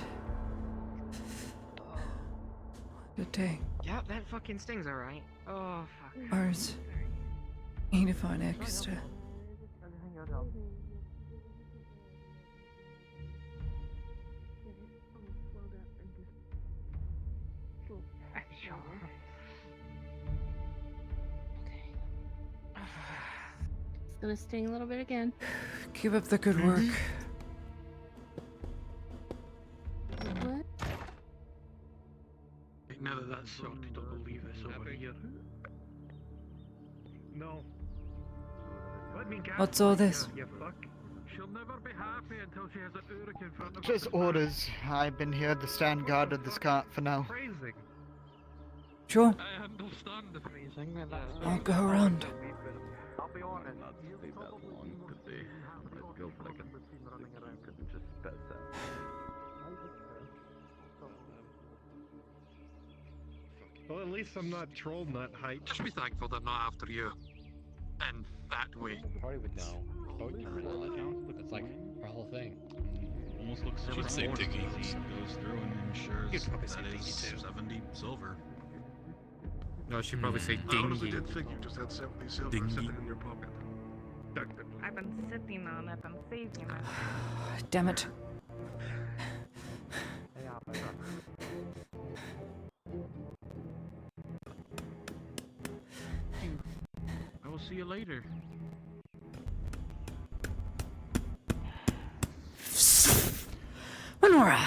Good day. Yeah, that fucking stings alright. Oh, fuck. Ours. Need to find extra. It's gonna sting a little bit again. Keep up the good work. No. Let me guess. What's all this? You fuck. She'll never be happy until she has an Uruk in front of her. Just orders. I've been here to stand guard of this cart for now. Phrasing. Sure. I understand the phrasing. I'll go around. I'll be honest. Well, at least I'm not troll nut height. Just be thankful they're not after you. And that way. Probably would know. Look, it's like our whole thing. Almost looks She'd say Diggy. Goes through and ensures You'd probably say that Diggy is too. 70 silver. No, she'd probably say I honestly dingy. did think you just had 70 silver Dingy. sitting in your pocket. I've been sitting on it and saving it. Damn it. I will see you later. Lenora.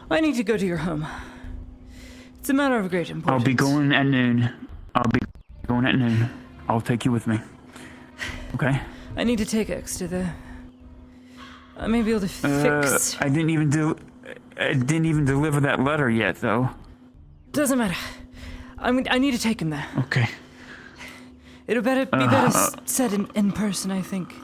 I need to go to your home. It's a matter of great importance. I'll be going at noon. I'll take you with me. Okay? I need to take X to the... I may be able to fix... I didn't even deliver that letter yet, though. Doesn't matter. I need to take him there. Okay. It'll be better said in person, I think.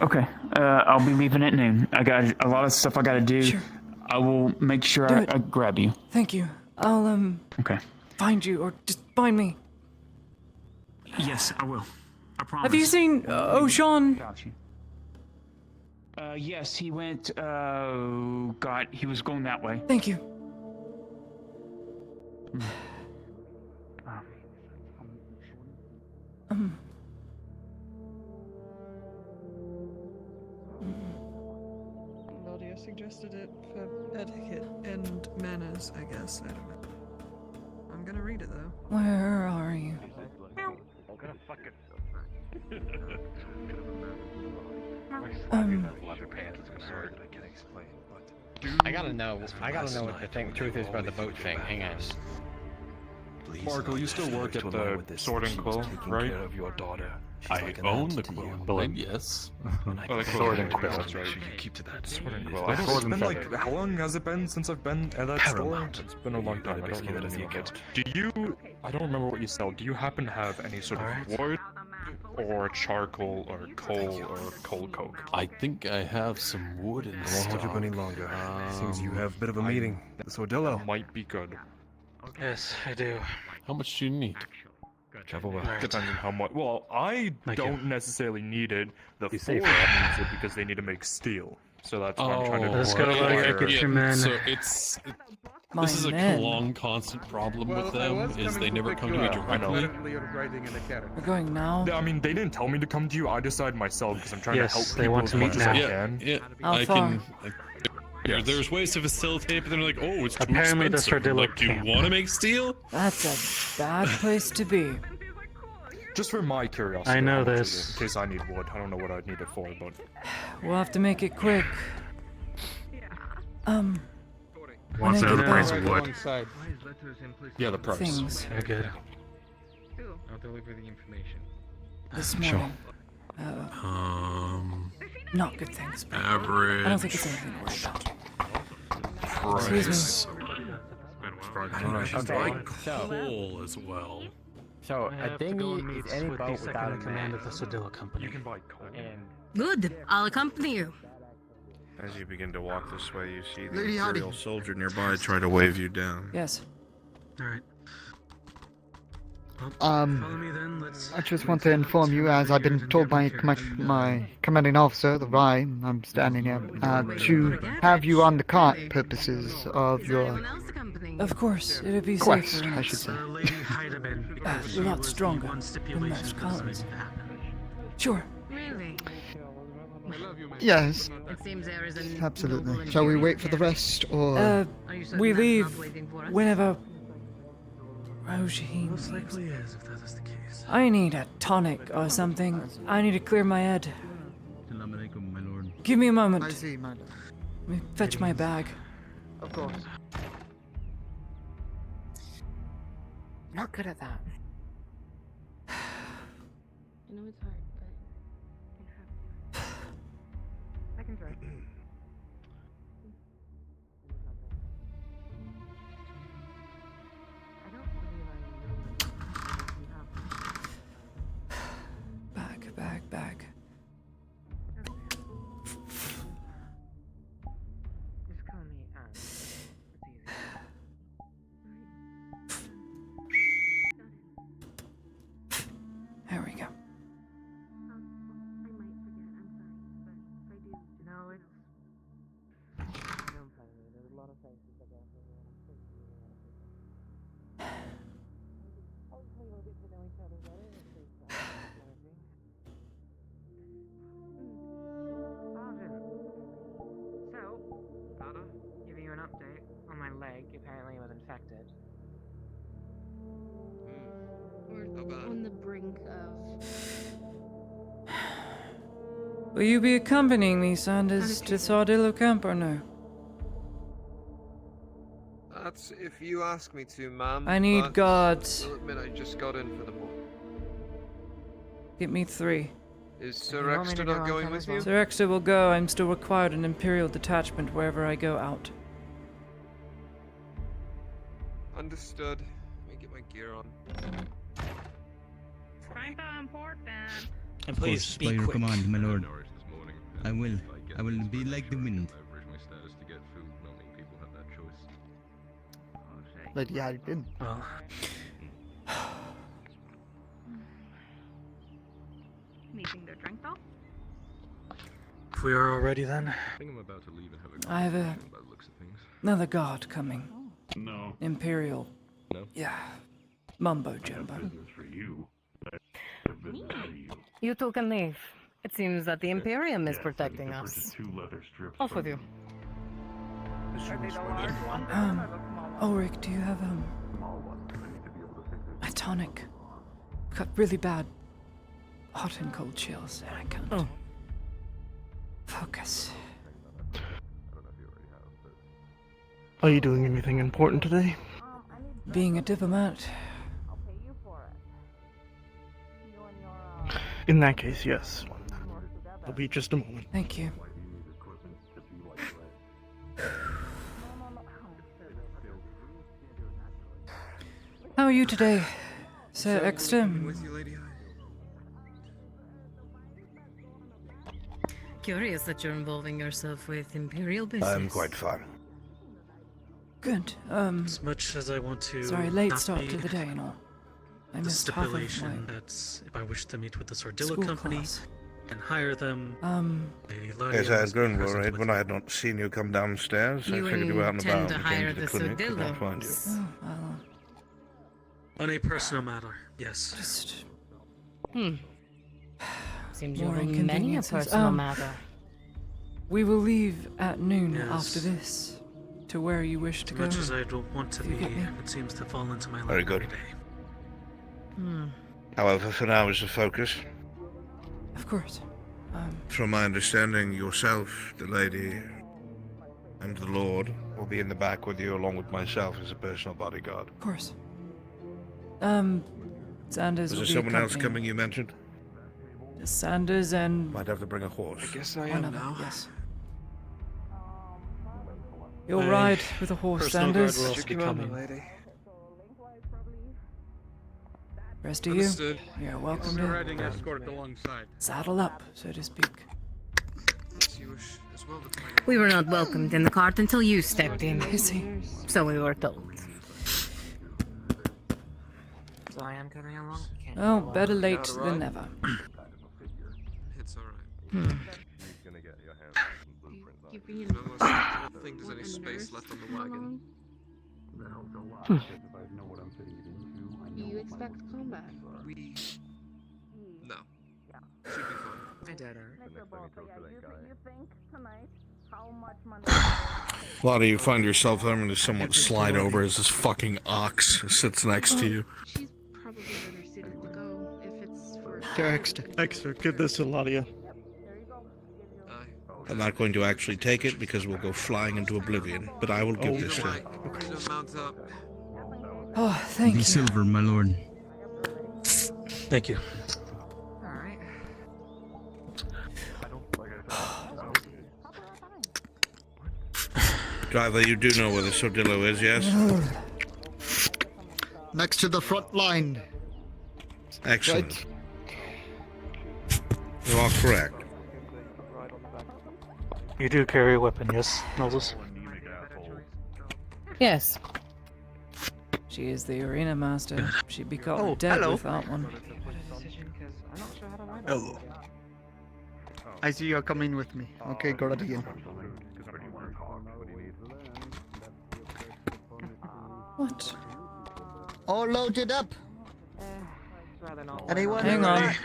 Okay. I'll be leaving at noon. I got a lot of stuff I gotta do. Sure. I will make sure I grab you. Thank you. I'll, Okay. find you, or just find me. Yes, I will. I promise. Have you seen O'Shawn? Got you. Yes, he went, he was going that way. Thank you. Nadia suggested it for etiquette and manners, I guess. I don't know. I'm gonna read it though. Where are you? I gotta know what the truth is about the boat thing. Hang on. Marco, you still work at the Sword and Quill, right? Of your daughter. I own the Quill. Well, yes. Oh, the Sword and Quill, that's right. you can keep to that. Sword and Quill. I don't- It's been like, how long has it been since I've been at that store? Paramount. It's been a long time. I don't know Basically, what it is. Do you, I don't remember what you sell. Do you happen to have any sort of wood or charcoal or coal or coal coke? I think I have some wood in I won't hold you stock. any longer. Seems you have a bit of a meeting. The Sordillo. Might be good. Yes, I do. How much do you need? Travel well. Depends on how much. Well, I don't necessarily need it. The Be Ford safe. needs it because they need to make steel. So that's what I'm trying to do. Let's go, get your men. So it's this is a long, constant problem with them. Is they never come to me directly. We're going now? I mean, they didn't tell me to come to you. I decided myself because I'm trying Yes, to help they people want as to much meet as now. I Yeah, can. yeah. How I far? can. There's ways to facilitate, but they're like, oh, it's too Apparently the expensive. Sordillo Like, do you camp. want to make steel? That's a bad place to be. Just for my curiosity. I know how much this. is it? In case I need wood. I don't know what I'd need it for, but We'll have to make it quick. When What's I the get price back, of wood? yeah, the price. things Very good. I'll deliver the information. this Sure. morning. Not good things, but Average. I don't think it's anything to worry about. Excuse me. I don't know. She'd like coal as well. So, a dinghy is any boat with the second in command of the Sordillo Company. You can buy coal. Good. I'll accompany you. As you begin to walk this way, you see the Lady Howdy. Imperial soldier nearby try to wave you down. Yes. Alright. Follow me then. I just want to inform you, as I've been told by my commanding officer, the Rye, I'm standing here, to have you on the cart purposes of your Of course, it'd be quest, safer. I should say. Lady Heidemann. A lot stronger than most Collins. Sure. Really? Yes, It seems there is a absolutely. Shall we wait for the rest, or...? We leave whenever Rojaheen Most leaves. likely is, if that is the case. I need a tonic or something. I need to clear my head. My lord. Give me a moment. I see, my lord. Let me fetch my bag. Of course. not good at that. I know it's hard, but you have to. I can try. Back. Just call me Anne. It's easy. There we go. No, it's. Don't blame me. There's a lot of faces I got here, and I'm pretty sure hopefully we'll get to know each other better if there's anything. So, Dada, giving you an update on my leg. Apparently it was infected. We're on the brink of. Will you be accompanying me, Sanders, to Sardillo Camp or no? That's if you ask me to, ma'am. I need but guards. I'll admit I just got in for the morning. Get me 3. Is Sir Exeter not going with you? Sir Exeter will go. I'm still required an Imperial detachment wherever I go out. Understood. Let me get my gear on. Kinda important. And please, by your command, my lord. I will be like the wind. Lady Harrington. Well. Anything to drink though? If we are already then. I think I'm about to leave and have a I have conversation by the looks of things. another guard coming. No. Imperial. No? Yeah. Mumbo jumbo. You two can leave. It seems that the Imperium is protecting us. Off with you. Ulrich, do you have a tonic? I've got really bad hot and cold chills, and I can't focus. Are you doing anything important today? Being a diplomat. In that case, yes. I'll be just a moment. Thank you. How are you today, Sir Exeter? With you, Lady Curious that you're involving yourself with Imperial business. I'm quite fine. Good. As much as I want to. Sorry, late not start be to the day and all. I the missed half of stipulation my that's if I wish to meet with the Sardillo school company class. and hire them. Lady Yes, Ladia I had must be grown present worried with when I had not seen you come downstairs. I You figured you were out and intend about. to You hire came to the the clinic, could not find you. Sardillos? On a personal matter, yes. Just. Seems More you're in many a inconveniences. personal matter. We will leave at noon Yes. after this. To where you wish to As go. much as I don't want to You be, get me? it seems to fall into my lap Very every good. day. However, for now is the focus. Of course. From my understanding, yourself, the lady, and the lord will be in the back with you, along with myself as a personal bodyguard. Of course. Sanders Was will there be someone else accompanying. coming you mentioned? Sanders and Might have to bring a horse. I guess I one am other, now. yes. You'll My ride with a horse, personal guard Sanders. will also be coming. lady. Rest of you, Understood. you're welcome We're to riding escort alongside. saddle up, so to speak. Yes, you wish as well to find We were not welcomed in the cart until you stepped in. I see. So we were told. So I am coming along. Can't Oh, go better along. late Gotta than ride. never. It's alright. He's gonna get your hands on some blueprints on You it. bring in. Unless I don't think there's any space left on the How wagon. long? Do you expect combat? We. No. Should be fine. I did her. Why do you find yourself having to somewhat slide over as this fucking ox sits next to you? She's probably better suited to go if it's for. Extra, give this to Ladia. I'm not going to actually take it because we'll go flying into oblivion, but I will give this to Either way, her. we don't mount up. Oh, thank the you. silver, my lord. Thank you. Alright. Driver, you do know where the Sodillo is, yes? Next to the front line. Excellent. You are correct. You do carry a weapon, yes, Moses? Yes. She is the arena master. She'd be caught dead with that one. Hello. I see you're coming with me. Okay, go right again. What? All loaded up. Anyone? Hang on. ready?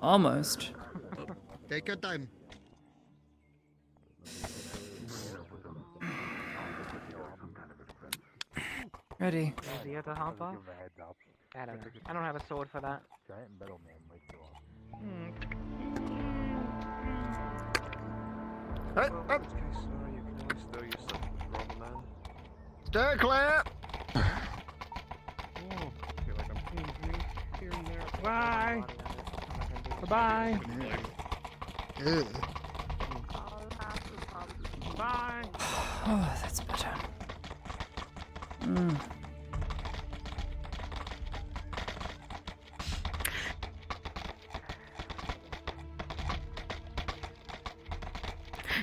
Almost. Take your time. Ready. Do you have to hop off? I don't know. I don't have a sword for that. Stay clear. Bye. Bye. Bye. Oh, that's better. Mm.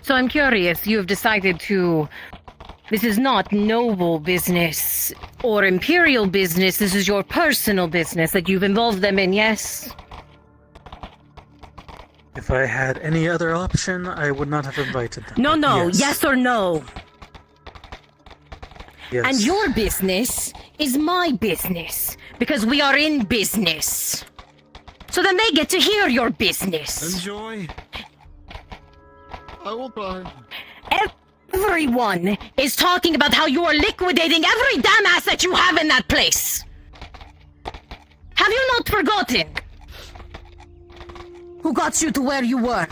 So I'm curious, you have decided to... This is not noble business or imperial business, this is your personal business that you've involved them in, yes? If I had any other option, I would not have invited them. No, yes or no? Yes. And your business is my business, because we are in business. So then they get to hear your business. Enjoy. I will try. Everyone is talking about how you are liquidating every damn asset you have in that place. Have you not forgotten? Who got you to where you were?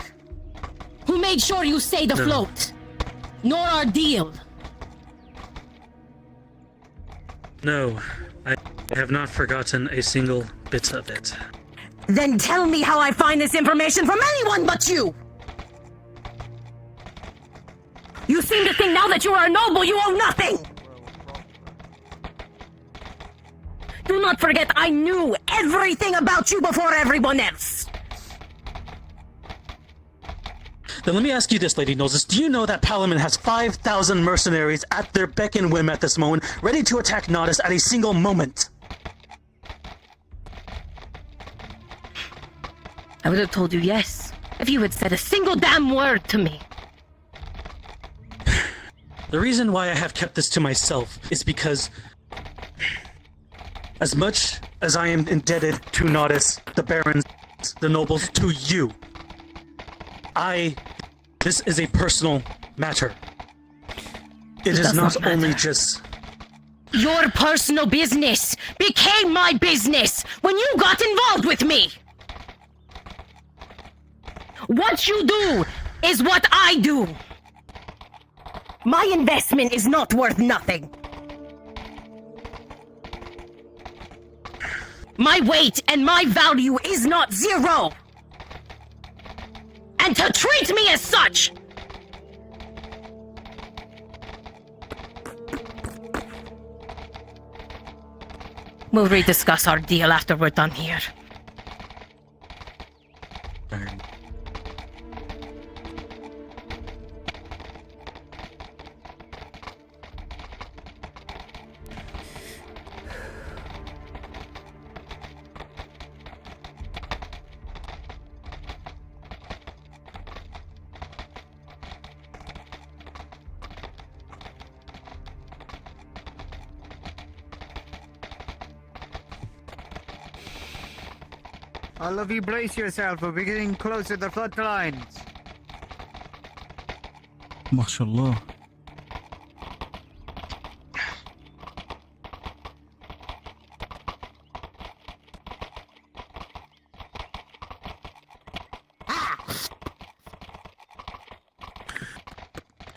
Who made sure you stayed afloat? Nor our deal. No, I have not forgotten a single bit of it. Then tell me how I find this information from anyone but you! You seem to think now that you are a noble, you owe nothing! Do not forget, I knew everything about you before everyone else! Then let me ask you this, Lady Noses. Do you know that Palamon has 5,000 mercenaries at their beck and whim at this moment, ready to attack Nodus at a single moment? I would have told you yes, if you had said a single damn word to me. The reason why I have kept this to myself is because, as much as I am indebted to Nodus, the barons, the nobles, to you, this is a personal matter. It is not only just... Your personal business became my business when you got involved with me! What you do is what I do! My investment is not worth nothing. My weight and my value is not zero! And to treat me as such! We'll rediscuss our deal after we're done here. All of you brace yourself, we're getting close to the front lines. MashaAllah.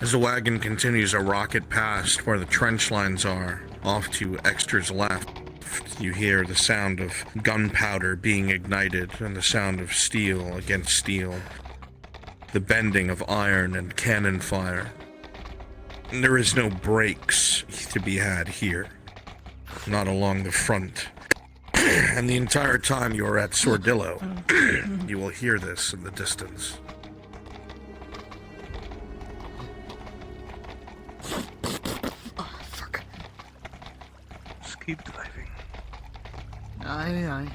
As the wagon continues to rocket past where the trench lines are, Off to Extra's left, you hear the sound of gunpowder being ignited and the sound of steel against steel. The bending of iron and cannon fire. There is no breaks to be had here. Not along the front. And the entire time you are at Sordillo, you will hear this in the distance. Just keep driving. Aye, aye.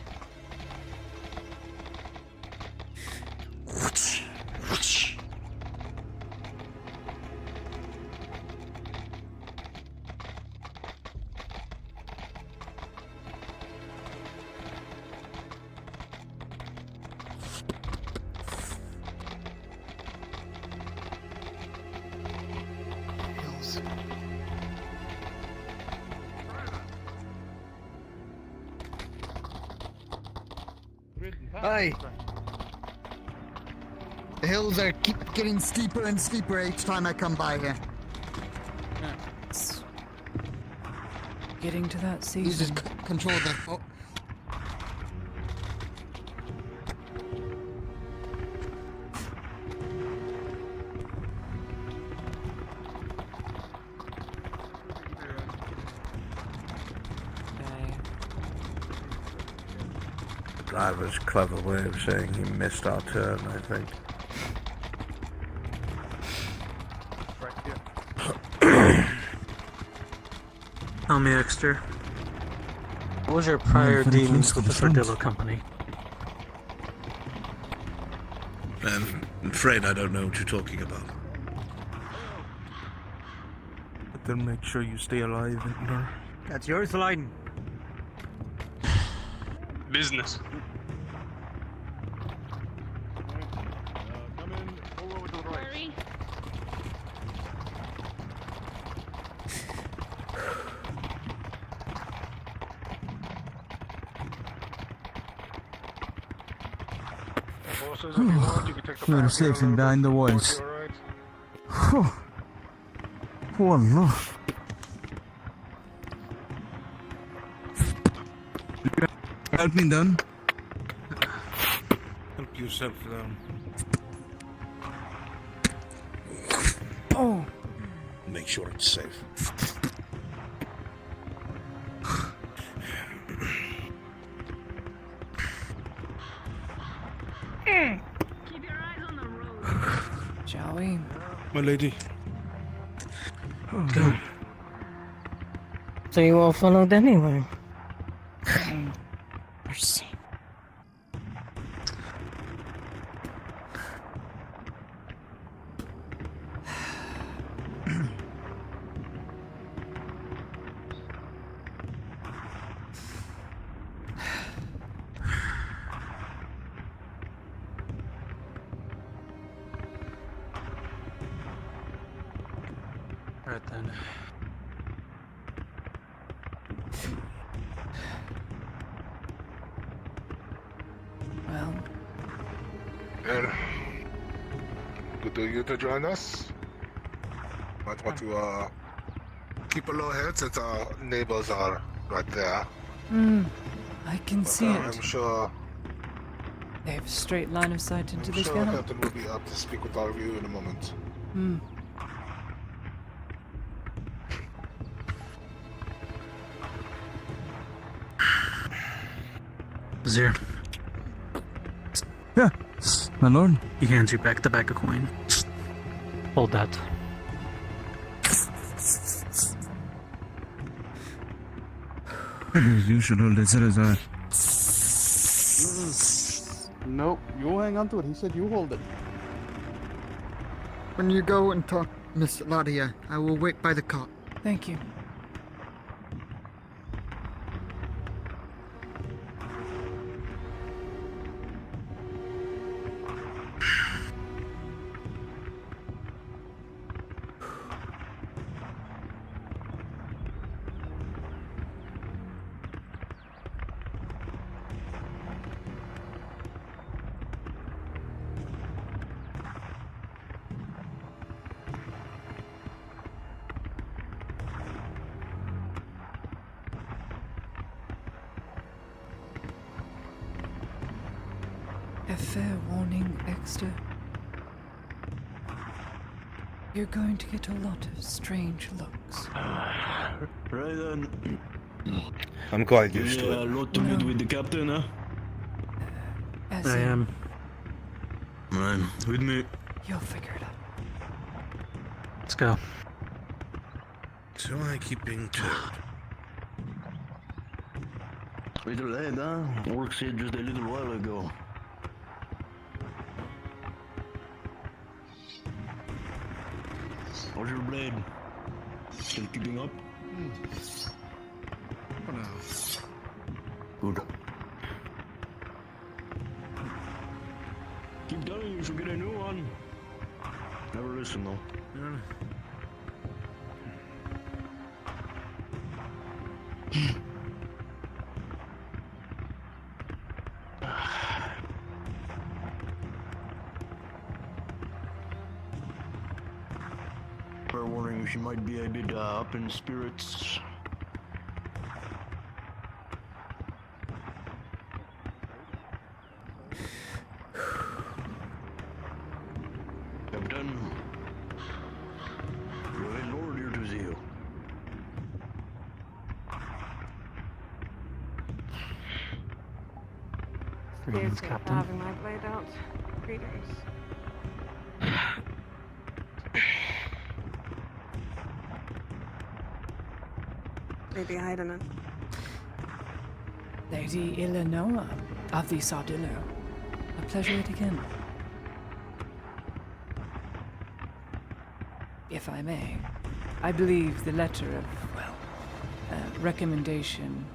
Aye. The hills are keep getting steeper and steeper each time I come by here. It's getting to that You just season. control the. Oh. Driver's clever way of saying he missed our turn, I think. Tell me, Exter. What was your prior dealings with the Sordillo company? I'm afraid I don't know what you're talking about. But then make sure you stay alive, Intner. That's yours, line. Business. Sorry. You're safe and behind the walls. Oh, no. Help me down. Help yourself down. Oh. Make sure it's safe. Keep your eyes on the road. Shall we? My lady. Go. So you all followed anyway. Mercy. Alright then. Well, Well, good of you to join us. Might want to keep a low head since our neighbors are right there. I can see I'm it. sure. They have a straight line of sight into I'm this sure camp. Captain will be up to speak with all of you in a moment. Zir, Yeah, my lord. he hands you back the bag of coin. Hold that. You should hold it as Nope, you hang on to it. He said you hold it. When you go and talk, Miss Ladia, I will wait by the cot. Thank you. A fair warning, Exter. You're going to get a lot of strange looks. Right then. I'm quite used to Yeah, a it. lot to meet with the captain, huh? As I in, am. Right, with me. You'll figure it out. Let's go. So I keep being told. Little late, huh? Work said just a little while ago. How's your blade? Still keeping up? For now. Good. Keep telling you should get a new one. Never listen though. Fair warning, she might be a bit up in spirits. Captain. Good Lord, here to see you. Greetings, Captain. for having my blade out. Greetings. Lady Heidemann. Lady Illinoa of the Sardillo. A pleasure yet again. If I may, I believe the letter of, well, recommendation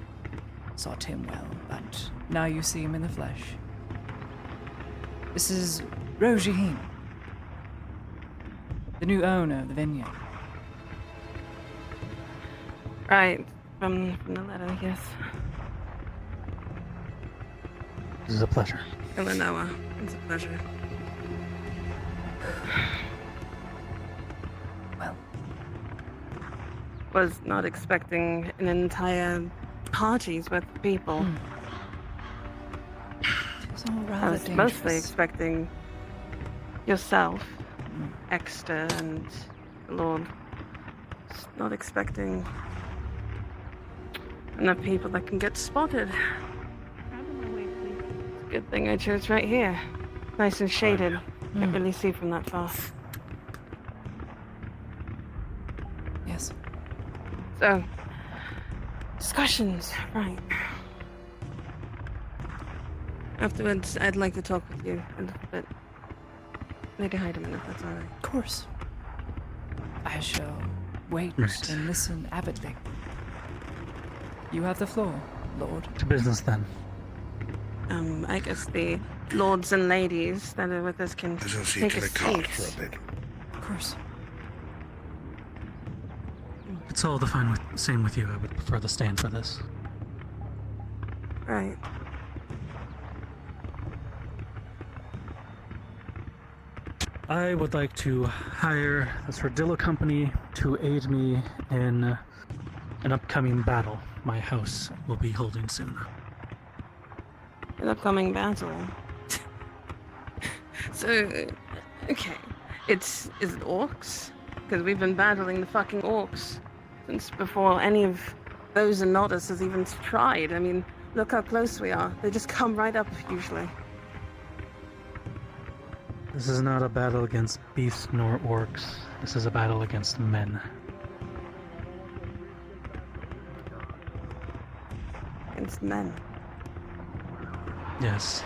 sought him well, but now you see him in the flesh. This is Rojihin, the new owner of the vineyard. Right, from the letter, yes. This is a pleasure. Illinoa, it's a pleasure. Well. Was not expecting an entire parties with people. It was all rather I was dangerous. mostly expecting yourself, Exter, and the Lord. Just not expecting enough people that can get spotted. It's a good thing I chose right here. Nice and shaded. Can't really see from that far. Yes. So, discussions, right. Afterwards, I'd like to talk with you a little bit. Lady Heidemann, if that's alright. Of course. I shall wait Right. and listen avidly. You have the floor, Lord. To business then. I guess the lords and ladies that are with us can Let's go see take to a the cart seat. for a bit. Of course. It's all the fine with same with you. I would prefer the stand for this. Right. I would like to hire the Sordillo Company to aid me in an upcoming battle my house will be holding soon. An upcoming battle. So, okay. Is it orcs? Because we've been battling the fucking orcs since before any of those and not us has even tried. I mean, look how close we are. They just come right up usually. This is not a battle against beasts nor orcs. This is a battle against men. Against men. Yes.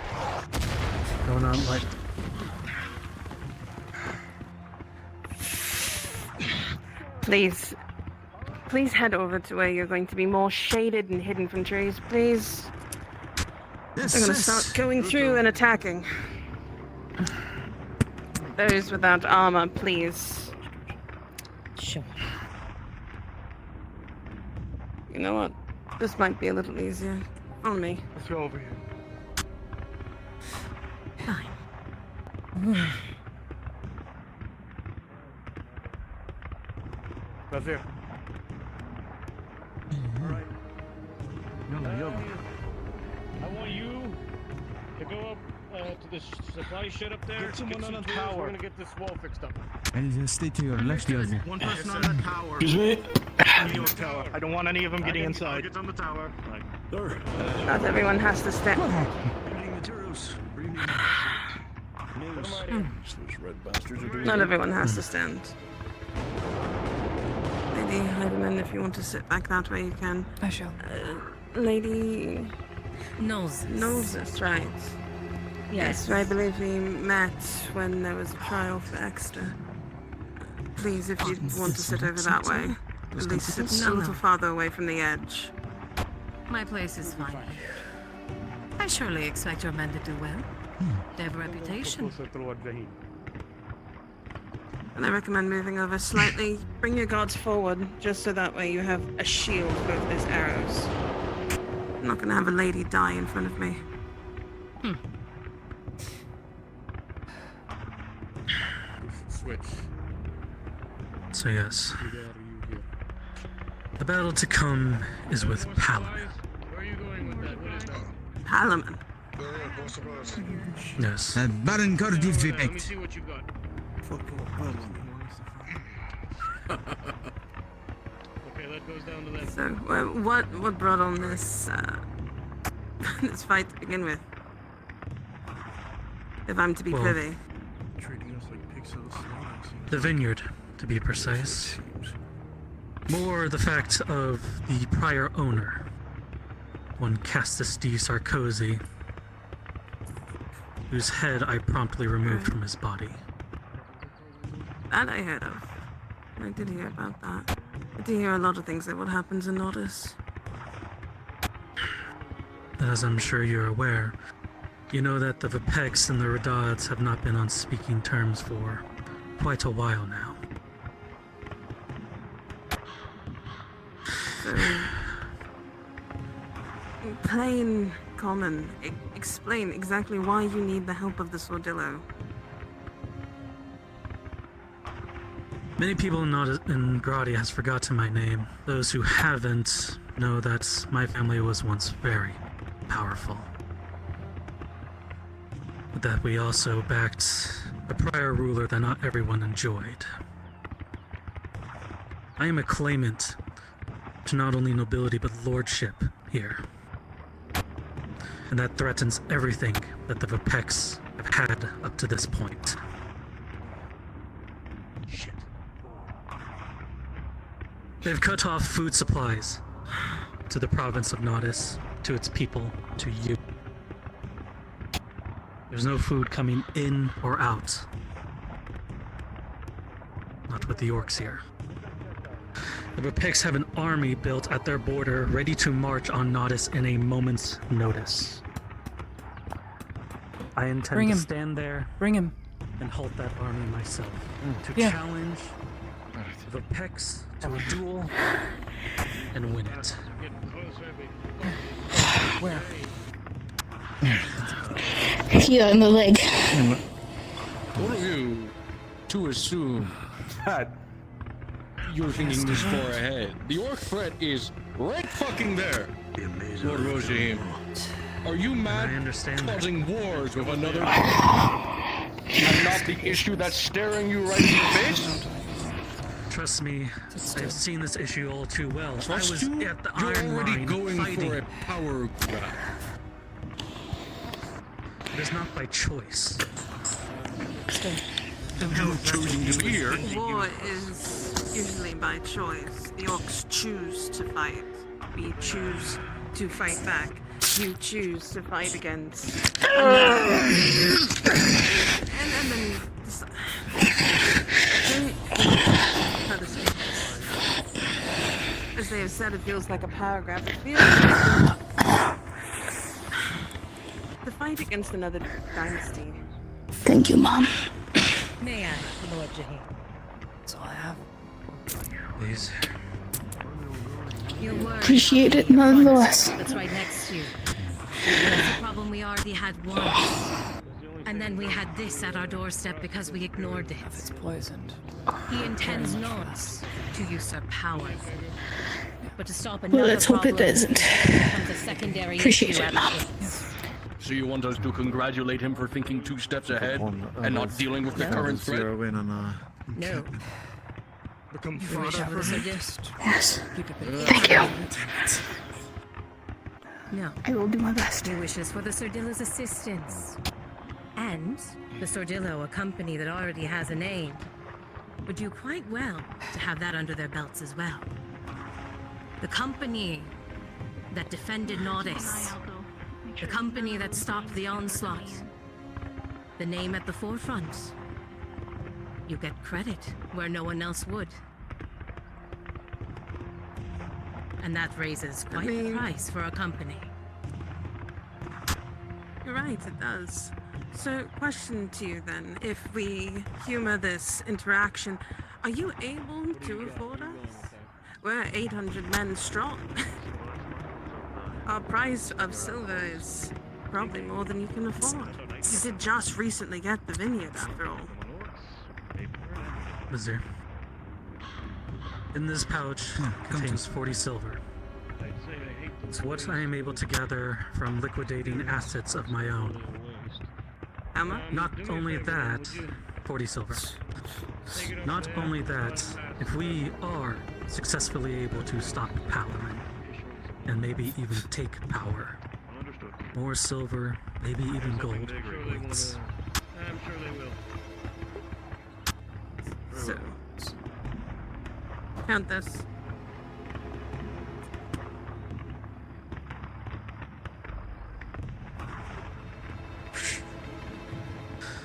Going on like... Please head over to where you're going to be more shaded and hidden from trees, please. Yes, They're gonna sis. start going through and attacking. Those without armor, please. Sure. You know what? This might be a little easier. On me. Let's go over here. That's it. I want you to go up to the supply shed up there. Get someone on the tools, tower. We're gonna get this wall fixed up. I'll stay to your left, Yogi. One person on the tower. Excuse me? On your tower. I don't want any of them getting inside. Get on the tower. Right. There. Not everyone has to stand. Materials. Those red bastards are doing Not it. everyone has to stand. Lady Heidemann, if you want to sit back that way, you can. I shall. Lady... Noses. Right. Yes. I believe we met when there was a trial for Exeter. Please, if you want to sit over that way, at least sit a little farther away from the edge. My place is fine. I surely expect your men to do well. They have a reputation. And I recommend moving over slightly. Bring your guards forward, just so that way you have a shield for if there's arrows. I'm not gonna have a lady die in front of me. Switch. So yes, the battle to come is with Palamon. Where are you going with that? What is that? Palamon. Yes. Baron Cardiff Let me Vipect. see what you got. Okay, that goes down to that. So, what brought on this, this fight to begin with? If I'm to be Well, privy. Treating us like pigs of the slaughter. The vineyard, to be precise. More the fact of the prior owner, one Castus D. Sarkozy, whose head I promptly removed from his body. That I heard of. I did hear about that. I did hear a lot of things that what happens in Nordis. As I'm sure you're aware, you know that the Vipex and the Redads have not been on speaking terms for quite a while now. So, plain, common, explain exactly why you need the help of the Sordillo. Many people in Gradi has forgotten my name. Those who haven't know that my family was once very powerful. But that we also backed a prior ruler that not everyone enjoyed. I am a claimant to not only nobility but lordship here. And that threatens everything that the Vipex have had up to this point. They've cut off food supplies to the province of Nodis, to its people, to you. There's no food coming in or out. Not with the orcs here. The Vipex have an army built at their border, ready to march on Nodis in a moment's notice. I intend Bring to him. stand there Bring him. and halt that army myself. To Yeah. challenge the Vipex to a duel and win it. Where? Yeah, in the leg. What are you to assume that you're thinking this far ahead? The orc threat is right fucking there, Lord Rojahim. Are you mad? I understand that. Causing wars with another and not the issue that's staring you right in the face? Trust me, I've seen this issue all too well. Trust I was you? at the You're Iron already Mine going fighting. for a power grab. It is not by choice. Then you're choosing to be here. War is usually by choice. The orcs choose to fight. We choose to fight back. You choose to fight against. And then. How to say this? As they have said, it feels like a power grab. It feels like the fight against another dynasty. Thank you, Mom. May I, Lord Jahim? That's all I have. Please. Your word Appreciate it, your nonetheless. front That's right next to you. That's the problem we already had once. And then we had this at our doorstep because we ignored it. It's poisoned. He intends not to usurp power, but to stop Well, another let's hope it problem doesn't. becomes a secondary Appreciate issue it, at Mom. once. So you want us to congratulate him for thinking 2 steps ahead and not dealing with the current threat? Zero in on No. Become You wish I was a guest. Yes. Thank you. No. I will do my best. He wishes for the Sordillo's assistance. And the Sordillo, a company that already has a name, would do quite well to have that under their belts as well. The company that defended Nordis. The company that stopped the onslaught. The name at the forefront. You get credit where no one else would. And that raises quite the price for a company. You're right, it does. So, question to you then. If we humor this interaction, are you able to afford us? We're 800 men strong. Our price of silver is probably more than you can afford. You did just recently get the vineyard, after all. Wizard. In this pouch contains 40 silver. It's what I am able to gather from liquidating assets of my own. How much? Not only that, 40 silver. Not only that, if we are successfully able to stop Paladin, and maybe even take power, more silver, maybe even gold awaits. I'm sure they will. So, count this.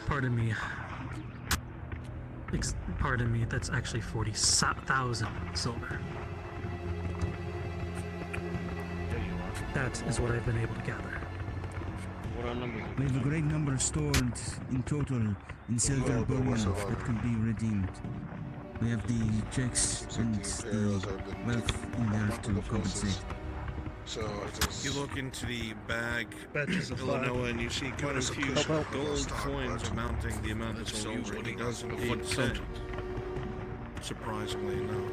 Pardon me. Pardon me, that's actually 40,000 silver. That is what I've been able to gather. What our numbers? We have a great number stored in total in silver bullion that can be redeemed. We have the checks and the wealth in there to compensate. So you look into the bag, Batches of Illinois, and you see quite a few gold coins amounting the amount of silver. He does indeed say, surprisingly enough.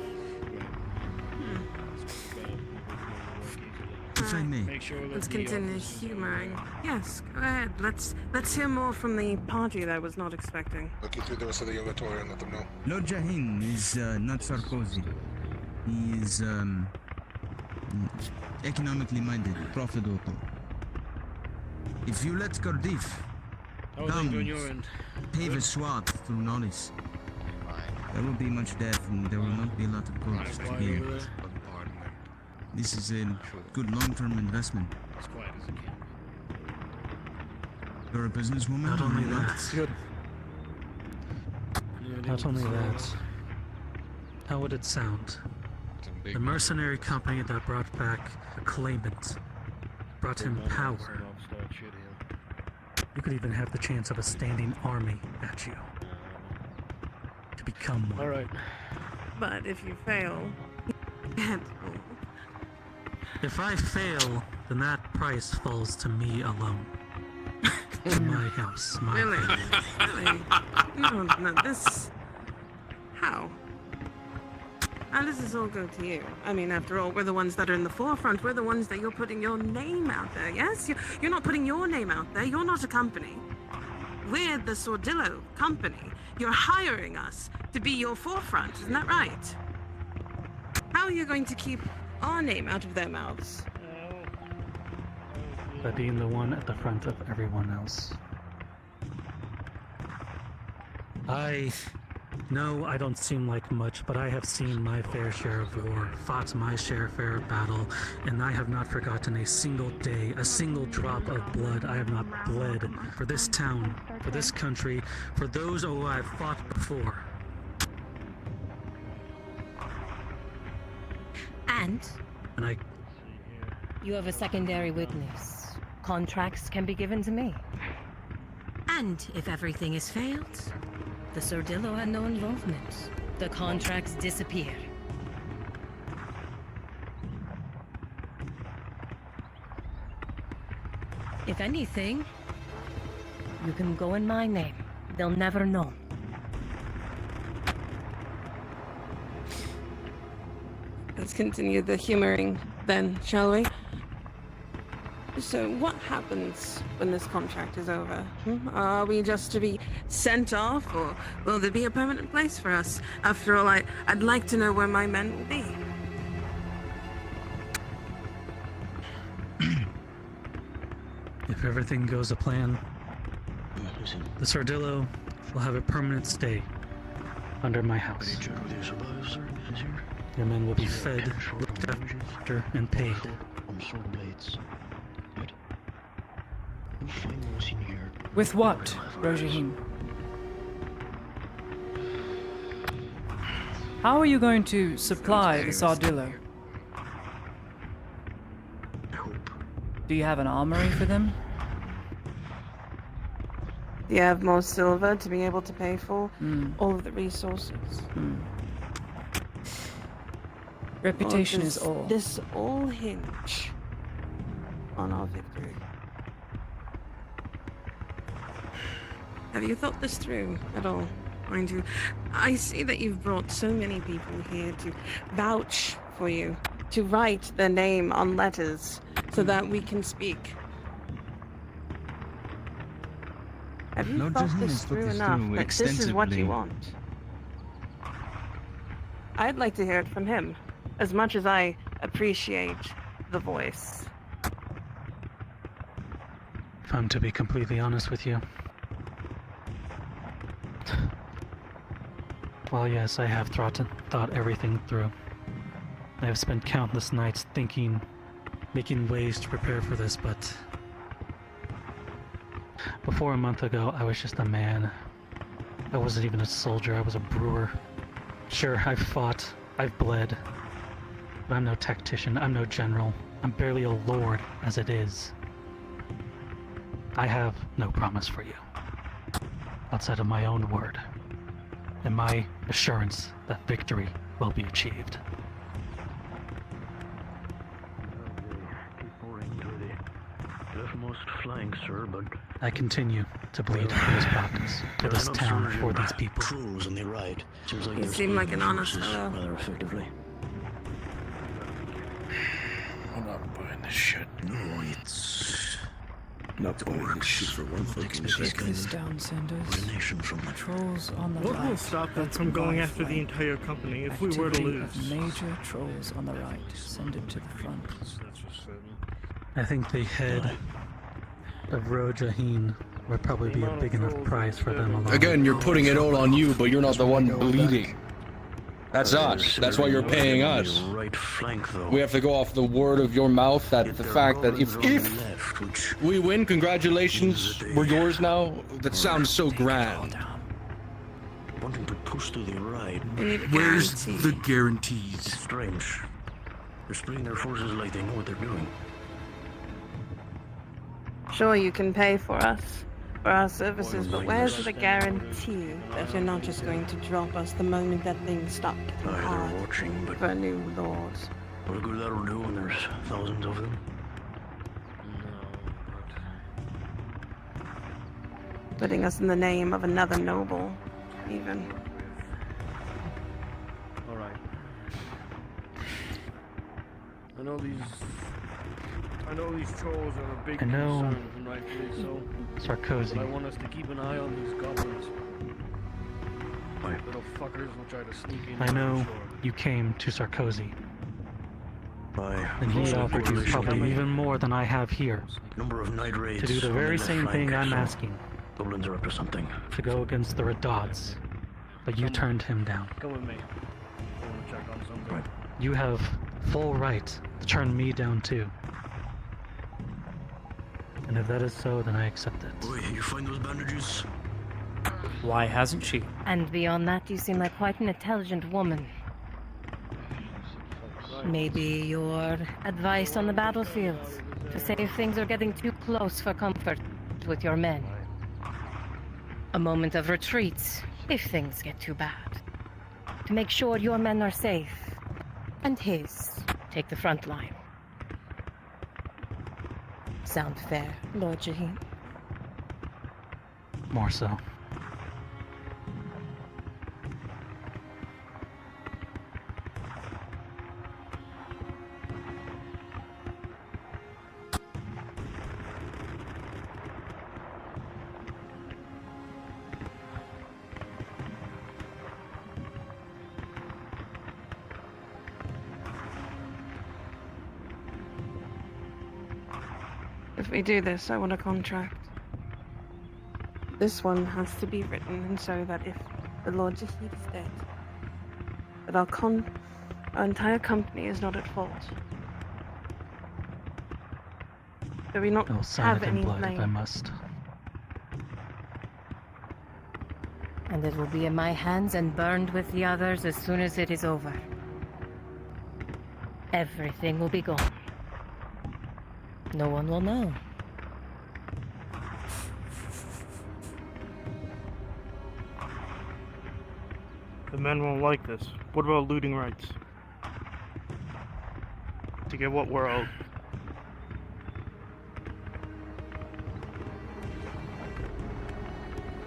If I may. Let's continue humoring. Yes, go ahead. Let's hear more from the party that I was not expecting. Look you through the rest of the inventory and let them know. Lord Jahin is not Sarkozy. He is economically minded, profitable. If you let Cardiff come pave a swath through Nodis, there will be much death and there will not be a lot of goods to gain. This is a good long-term investment. You're a businesswoman? Not only or that. Good. Not only that. How would it sound? The mercenary company that brought back a claimant, brought him power. You could even have the chance of a standing army at you. To become one. Alright. But if you fail, if I fail, then that price falls to me alone. To my house, my really? family. Really? No, this... How? How does this all go to you? I mean, after all, we're the ones that are in the forefront. We're the ones that you're putting your name out there, yes? You're not putting your name out there. You're not a company. We're the Sordillo company. You're hiring us to be your forefront, isn't that right? How are you going to keep our name out of their mouths? By being the one at the front of everyone else. No, I don't seem like much, but I have seen my fair share of war, fought my fair of battle, and I have not forgotten a single day, a single drop of blood I have not bled for this town, for this country, for those who I've fought before. And I... You have a secondary witness. Contracts can be given to me. And if everything is failed, the Sordillo had no involvement. The contracts disappear. If anything, you can go in my name. They'll never know. Let's continue the humoring then, shall we? So what happens when this contract is over? Are we just to be sent off, or will there be a permanent place for us? After all, I'd like to know where my men will be. If everything goes to plan, the Sardillo will have a permanent stay under my house. Your men will be fed, looked after, and paid. With what, Rojahim? How are you going to supply the Sardillo? Do you have an armory for them? Do you have more silver to be able to pay for all of the resources? Reputation Or is does all. This all hinge on our victory. Have you thought this through at all? Mind you, I see that you've brought so many people here to vouch for you, to write their name on letters so that we can speak. Have you Lord thought Jahim this has thought through this enough through that this is what you extensively. want? I'd like to hear it from him, as much as I appreciate the voice. If I'm to be completely honest with you, well, yes, I have thought everything through. I have spent countless nights thinking, making ways to prepare for this, but before a month ago, I was just a man. I wasn't even a soldier, I was a brewer. Sure, I've fought, I've bled, but I'm no tactician, I'm no general. I'm barely a lord as it is. I have no promise for you, outside of my own word, and my assurance that victory will be achieved. Flank, sir, but I continue to bleed for this province, for this town, for these people. trolls on the right. Seems like You they're seem like an splitting honest forces fellow. rather effectively. I'm not buying this shit. No, it's Not buying this shit for one fucking Take second. this down, Sanders. nation from the Trolls on the What right. will stop them from going after the entire company if we were to Activity lose? of major trolls on the right. Send it to the front. I think the head of Rojaheen would probably be a big enough prize for them alone. Again, you're putting it all on you, but you're not the one bleeding. That's us. That's why you're paying us. right flank, though. We have to go off the word of your mouth that the fact that if we win, congratulations, we're yours now. That sounds so grand. Wanting to push to the right. Where's the guarantees? Strange. They're splitting their forces like they know what they're doing. Sure, you can pay for us, for our services, but where's the guarantee that you're not just going to drop us the moment that things stop getting They're hard watching, but for a new lord? what good that'll do when there's thousands of them? Putting us in the name of another noble, even. Alright. I know these trolls are a big I know concern, and rightfully so. Sarkozy. But I want us to keep an eye on these goblins. Little fuckers will try to sneak in. I know you came to Sarkozy, and he Close offered you correlation. probably even more than I have here, Number of night raids to do the on very left same flank, thing I'm so asking, Goblins are up to something. to go against the Radods, but you turned him down. Come with me. I want to check on something. You have full right to turn me down too. And if that is so, then I accept it. Boy, you find those bandages? Why hasn't she? And beyond that, you seem like quite an intelligent woman. Maybe your advice on the battlefield to say if things are getting too close for comfort with your men. A moment of retreat if things get too bad. To make sure your men are safe. And his take the front line. Sound fair, Lord Jahim? More so. If we do this, I want a contract. This one has to be written, and so that if the Lord Jahid is dead, that our entire company is not at fault. Do we not I'll sign have it in any blood if I blame? must. And it will be in my hands and burned with the others as soon as it is over. Everything will be gone. No one will know. The men won't like this. What about looting rights? To get what we're owed.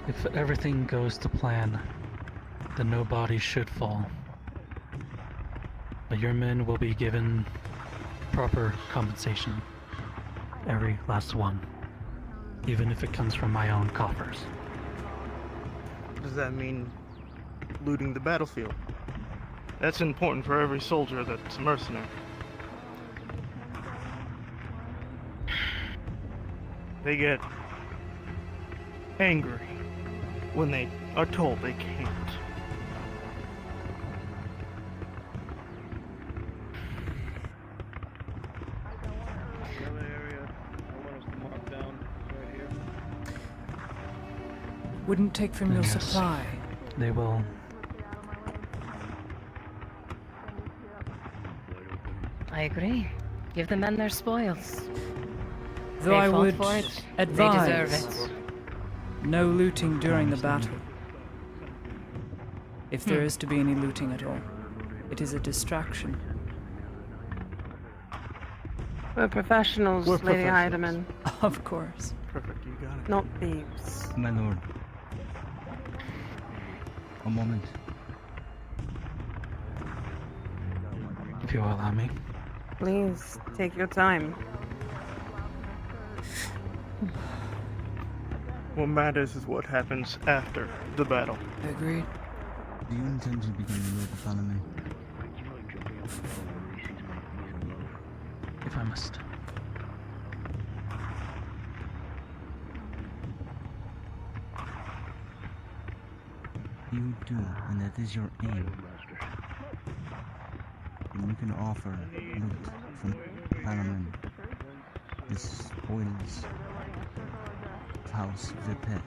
If everything goes to plan, then no body should fall. But your men will be given proper compensation. Every last one. Even if it comes from my own coffers. Does that mean looting the battlefield? That's important for every soldier that's a mercenary. They get angry when they are told they can't. Wouldn't take from your Yes. supply. They will. I agree. Give the men their spoils. Though They I fought would for it. advise They deserve it. no looting during the battle. If there is to be any looting at all, it is a distraction. We're professionals, We're Lady professionals. Heidemann. Of course. Perfect, you got it. Not thieves. My lord. A moment. If you will allow me. Please, take your time. What matters is what happens after the battle. Agreed. Do you intend to become the Lord of Parliament? If I must. You do, and that is your aim. And you can offer loot from Parliament. The spoils of House VRChat.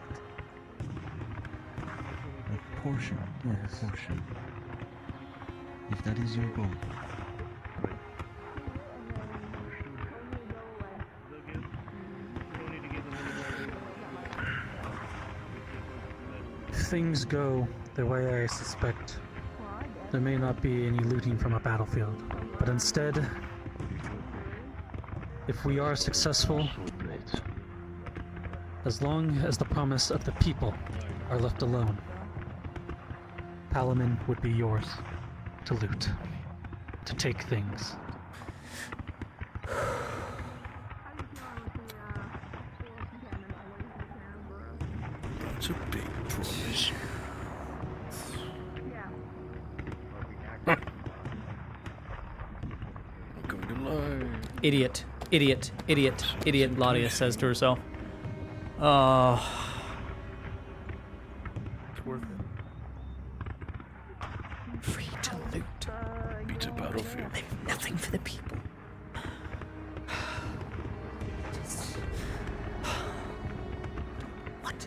A portion, yes. A portion. If that is your goal. If things go the way I suspect, there may not be any looting from a battlefield, but instead, if we are successful, as long as the promise of the people are left alone, Palamon would be yours to loot, to take things. It's a big promise. Not going to lie. Idiot, idiot, idiot, idiot, Ladia says to herself. Oh. It's worth it. Free to loot. Beats a battlefield. Leave nothing for the people. What?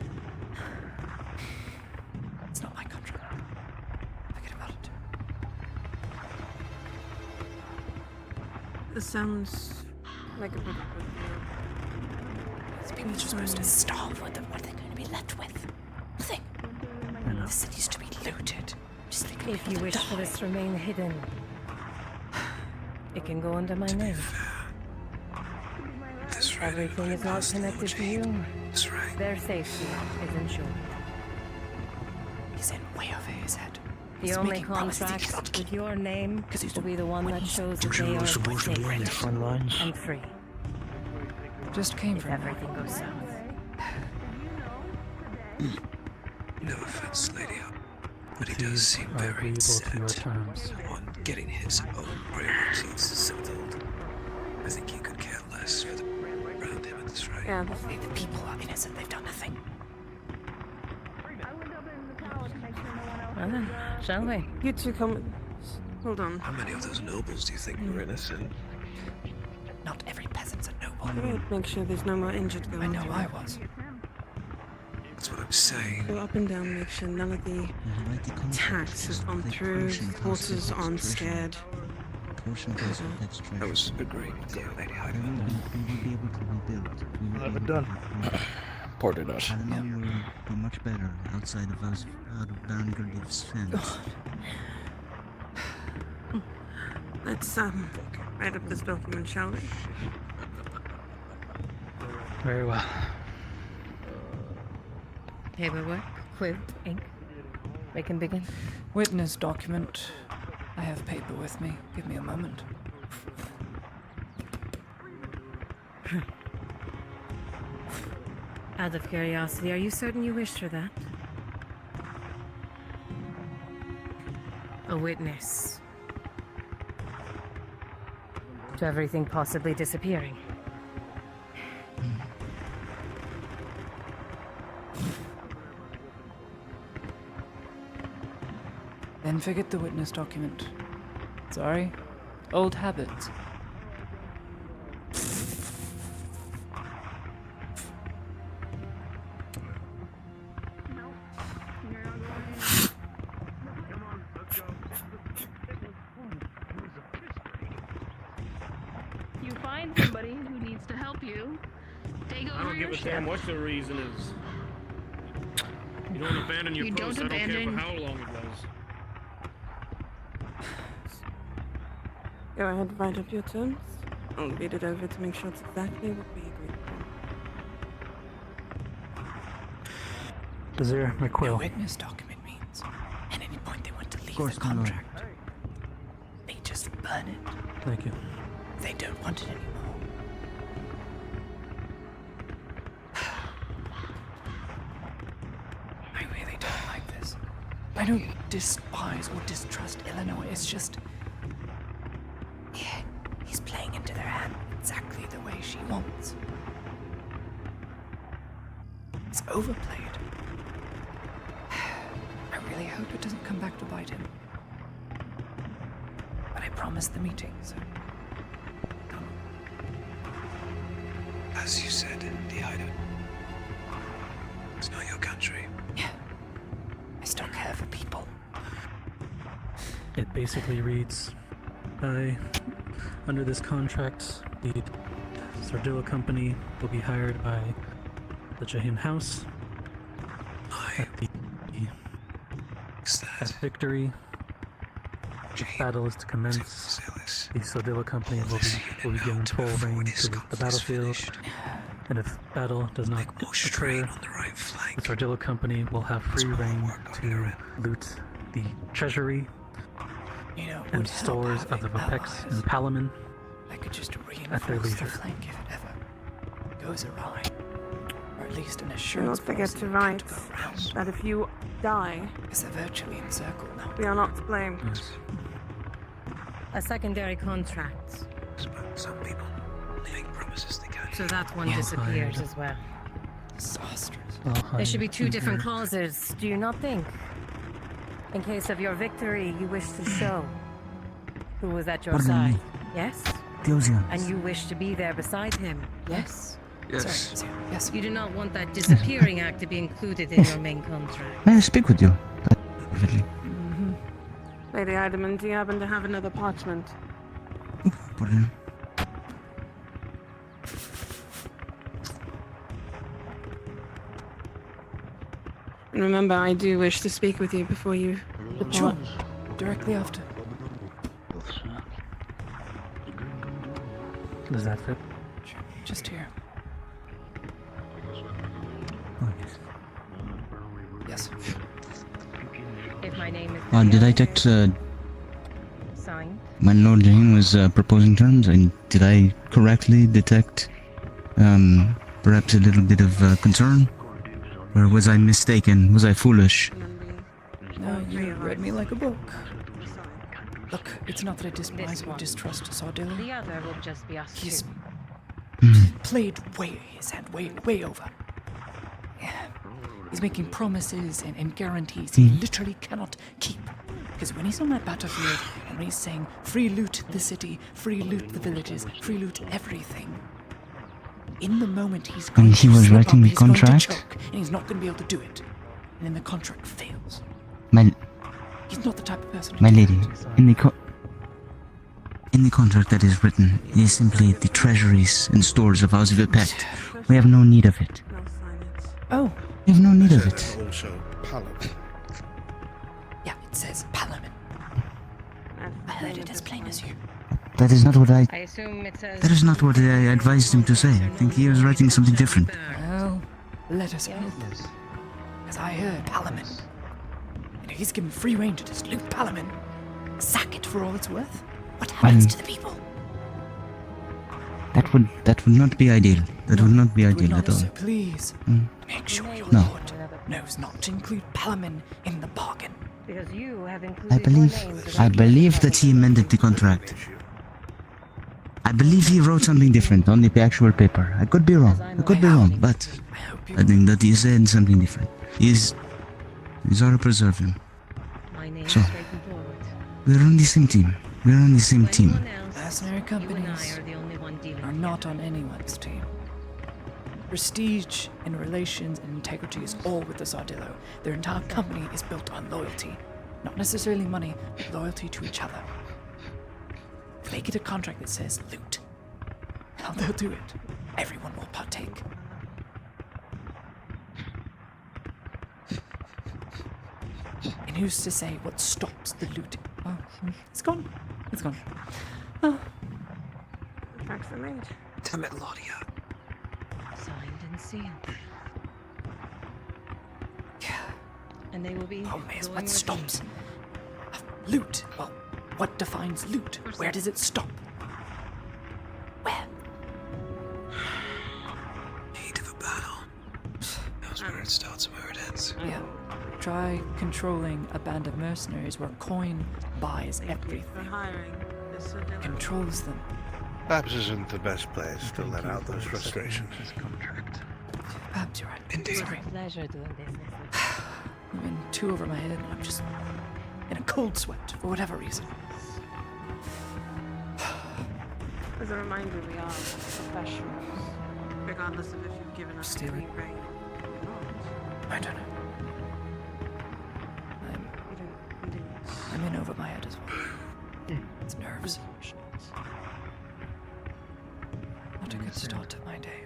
It's not my country. Forget about it. This sounds like a pretty good deal. These people are supposed to starve. What are they going to be left with? Nothing. The city's to be looted. Just think of If people you to wish for die. this to remain hidden, it can go under my name. Everything is not connected to you. That's right. Their safety is ensured. He's in way over his head. The He's only making promises he contract cannot keep. with your name will be the one that shows that Don't you they know are we're supposed to be on the safe front lines? and free. Just came If from everything goes south. No offense, Lady, but he does seem Are very agreeable to your set terms. on getting his own priorities settled. I think he could care less for the around him at this Yeah. The people are innocent. They've done nothing. Well then, shall we? You two come. Hold on. How many of those nobles do you think were innocent? Not every peasant's a noble. Let me make sure there's no more injured girls. I know I was. That's what I'm saying. Go up and down, make sure none of the attacks have gone through. Horses aren't scared. That was a great idea, Lady Heidemann. I'll have it done. Porter does. We're much better outside of us, out of Vanguard's fence. Let's write up this document, shall we? Very well. Paperwork, quill, ink. We can begin. Witness document. I have paper with me. Give me a moment. Out of curiosity, are you certain you wish for that? A witness to everything possibly disappearing. Then forget the witness document. Sorry. Old habits. You find somebody who needs to help you. Take I over don't your give a ship. damn what the reason is. You don't abandon your You post. don't I don't care abandon- for how long it was. Go ahead, write up your terms. I'll read it over to make sure it's exactly what we agreed upon. Vizier No McQuill. witness document means at any point they want to leave course, the my lord. contract. They just burn it. Thank you. They don't want it anymore. I really don't like this. I don't despise or distrust Illinois. It's just... Yeah, he's playing into their hand exactly the way she wants. It's overplayed. I really hope it doesn't come back to bite him. But I promised the meeting, so... As you said, the Heidemann. It's not your country. Yeah. I still care for people. It basically reads, under this contract, the Sardilla Company will be hired by the Jahin House. At victory, the battle is to commence. The Sardilla Company will be given full reign to the battlefield. And if battle does not occur, the Sardilla Company will have free reign to loot the treasury and stores of the Rapex and Palaman I could just at their reinforce the leisure. flank if it ever goes awry. Or at least an Do assurance not forget to write that if you die, because they're virtually encircled now. we are not to blame. A secondary contract. Some people make promises they can't. So that one disappears as well. Disastrous. There should be two different clauses, do you not think? In case of your victory, you wish to show who was at your What about side. me? Yes? Diosians. And you wish to be there beside him. Yes. Yes. Sorry, yes. You do not want that disappearing act to be included in your main contract. May I speak with you? Privately. Lady Heidemann, do you happen to have another parchment? Put it in. And remember, I do wish to speak with you before you depart. Sure. Directly after. Does that fit? Just here. Yes. If my name is Did I detect signed, when Lord Jahin was proposing terms? And did I correctly detect perhaps a little bit of concern? Or was I mistaken? Was I foolish? No, you read me like a book. Look, it's not that I despise or distrust Sardilla. the other will just be us He's two. played his hand way over. Yeah. He's making promises and guarantees he literally cannot keep. Because when he's on that battlefield and when he's saying free loot the city, free loot the villages, free loot everything, in the moment he's going And he to was slip writing up, the he's going to contract? choke, and he's not going to be able to do it. And then the contract fails. He's not the type of person. My lady, in the contract that is written, it is simply the treasuries and stores of House of the Pact. We have no need of it. Oh. We have no need of it. Also, Paladin. Yeah, it says Parliament. I heard it as plain as you. That is not what I... I assume it says... That is not what I advised him to say. I think he was writing something different. Well, let us hope. As I heard, Parliament. And if he's given free rein to just loot Parliament, sack it for all it's worth, what happens to the people? That would not be ideal. That would not be ideal at all. So please, make sure your No. lord knows not to include Palamon in the bargain. Because you have I included believe that he amended the contract. I believe he wrote something different on the actual paper. I could be wrong. But I think that he said something different. He's ought to preserve him. So, we're on the same team. Mercenary companies are not on anyone's team. Prestige and relations and integrity is all with the Sardillo. Their entire company is built on loyalty. Not necessarily money, but loyalty to each other. If they get a contract that says loot, well, they'll do it. Everyone will partake. And who's to say what stops the looting? Oh, it's gone. It's gone. Oh. Contracts are made. Damn it, Claudia. Signed and sealed. And they will be. Oh, man, what stops? Loot. Well, what defines loot? Where does it stop? Where? Heat of a battle. Knows where it starts and where it ends. Yeah. Try controlling a band of mercenaries where coin buys everything. Controls them. Perhaps isn't the best place to let out those frustrations. Perhaps you're right. Indeed. Sorry. Pleasure doing business. I'm in two over my head and I'm just in a cold sweat for whatever reason. As a reminder, we are professionals, regardless of if you've given us free rein or not. I don't know. I'm in over my head as well. It's nerves. Not a good start to my day.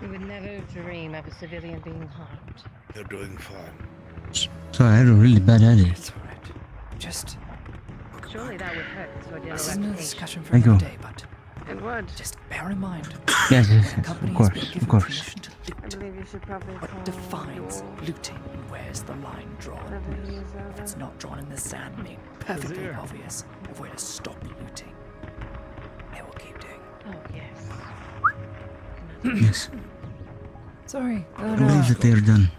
We would never dream of a civilian being harmed. You're doing fine. So I had a really bad headache. It's alright. Just. Surely that would hurt the Sordillo This isn't a reputation. discussion for Thank another you. day, but. It would. Just bear in mind. Yes, when a company of has course, been given of course. permission to loot, I believe you should probably what call defines your- looting and where's the line drawn? If it's not drawn in the sand, made perfectly obvious of where to stop looting, they will keep doing. Oh, yes. Yes. Sorry. Oh, I no. believe that they are done.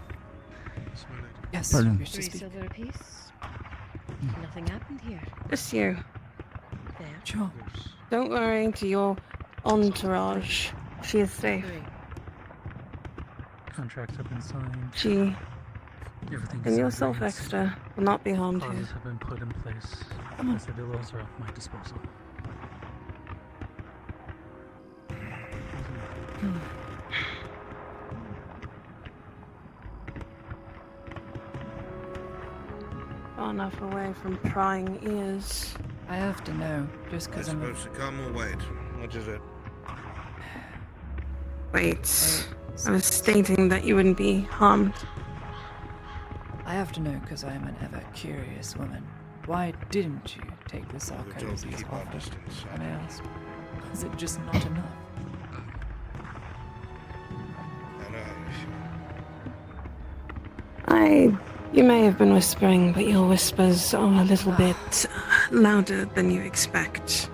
Yes, Pardon. wish to 3 speak. silver apiece. Nothing happened here. Just you. There. Sure. Don't worry to your entourage. She is safe. Contracts have been signed. She Everything and is yourself, agreed. Extra, will not be harmed here. Clauses have been put in place. The Sordillos are at my disposal. Far enough away from prying ears. I have to know, just I'm because I'm. supposed to come or wait? What is it? Wait. I was stating that you wouldn't be harmed. I have to know because I am an ever curious woman. Why didn't you take the Sarkozy's keep our offer? distance. And I asked, was it just not enough? You may have been whispering, but your whispers are a little bit louder than you expect.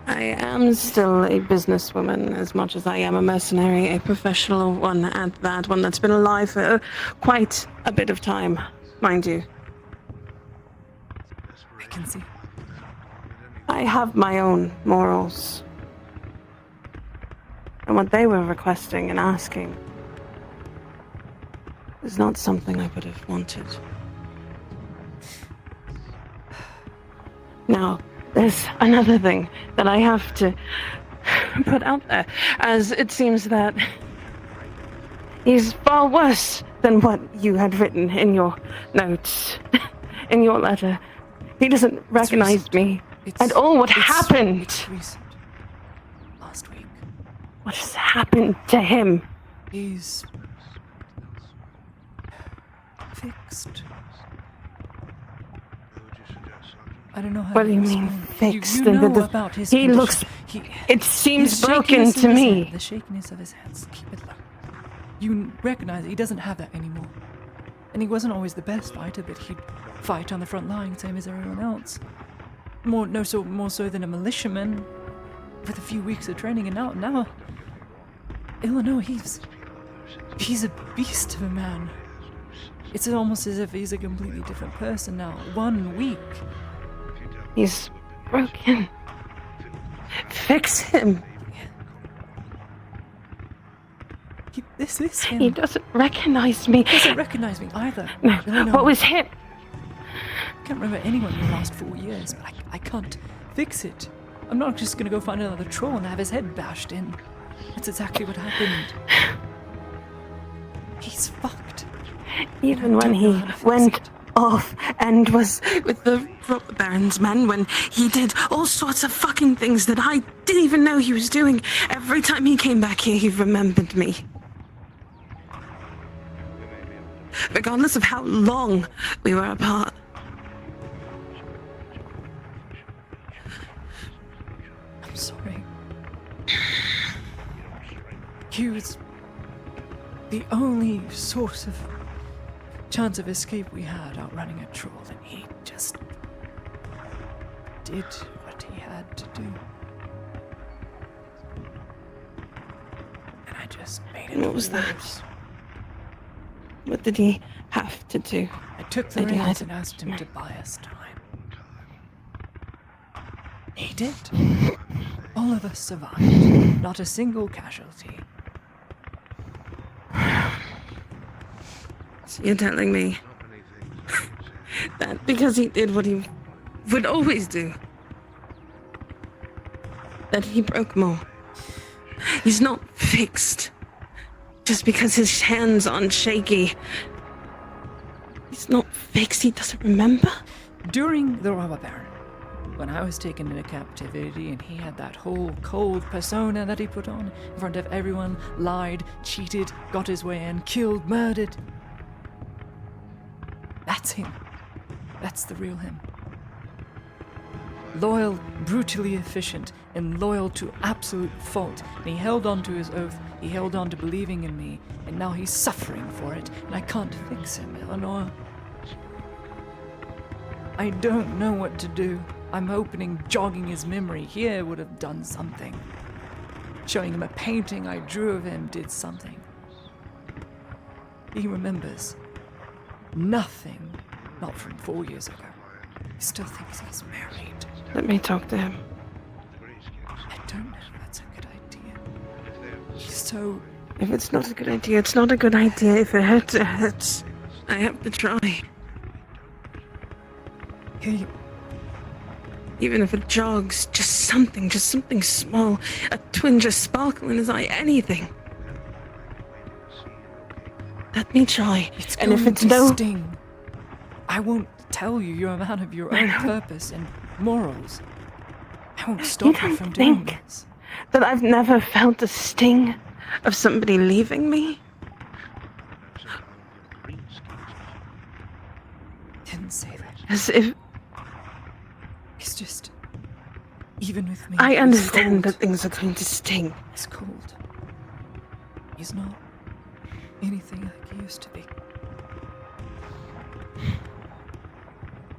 I am still a businesswoman as much as I am a mercenary, a professional one at that, one that's been alive for quite a bit of time, mind you. I can see. I have my own morals. and what they were requesting and asking is not something I would have wanted. Now, there's another thing that I have to put out there, as it seems that he's far worse than what you had written in your notes, in your letter. He doesn't recognize me at all. What happened? It's recent. Last week. What has happened to him? He's fixed. I don't know how What to do you mean explain. fixed? You know about his he condition. looks. It seems his broken shakiness to of his me. hand, the shakiness of his hands. Keep it low. You recognize he doesn't have that anymore. And he wasn't always the best fighter, but he'd fight on the front line, same as everyone else. More so than a militiaman, with a few weeks of training. And now, Illinois, he's a beast of a man. It's almost as if he's a completely different person now. 1 week. He's broken. Fix him. This is him. He doesn't recognize me. He doesn't recognize me either. No. Illinois. What was him? I can't remember anyone in the last 4 years, but I can't fix it. I'm not just gonna go find another troll and have his head bashed in. That's exactly what happened. He's fucked. Even when he went off and was with the robber baron's men, when he did all sorts of fucking things that I didn't even know he was doing, every time he came back here, he remembered me. Regardless of how long we were apart. I'm sorry. He was the only source of chance of escape we had, outrunning a troll, and he just did what he had to do. And I just made it What was that? What did he have to do? I took the reins and asked him to buy us time. He did. All of us survived. Not a single casualty. So you're telling me that because he did what he would always do, that he broke more? He's not fixed just because his hands aren't shaky. He's not fixed. He doesn't remember. During the robber baron, when I was taken into captivity and he had that whole cold persona that he put on in front of everyone, lied, cheated, got his way in, killed, murdered. That's him. That's the real him. Loyal, brutally efficient, and loyal to absolute fault. And he held on to his oath, he held on to believing in me, and now he's suffering for it, and I can't fix him, Eleanor. I don't know what to do. I'm hoping jogging his memory here would have done something. Showing him a painting I drew of him did something. He remembers nothing, not from 4 years ago. He still thinks he's married. Let me talk to him. I don't know if that's a good idea. He's so... If it's not a good idea, it's not a good idea. If it hurts, it hurts. I have to try. He... Even if it jogs, just something small, a twinge, a sparkle in his eye, anything. Let me try. It's and if going it's to no sting. I won't tell you you're a man of your own purpose and morals. I won't stop you from doing this. That I've never felt the sting of somebody leaving me? Didn't say that. As if... It's just... Even with me, I he's understand cold. that things are going to sting. He's cold. He's not anything like he used to be.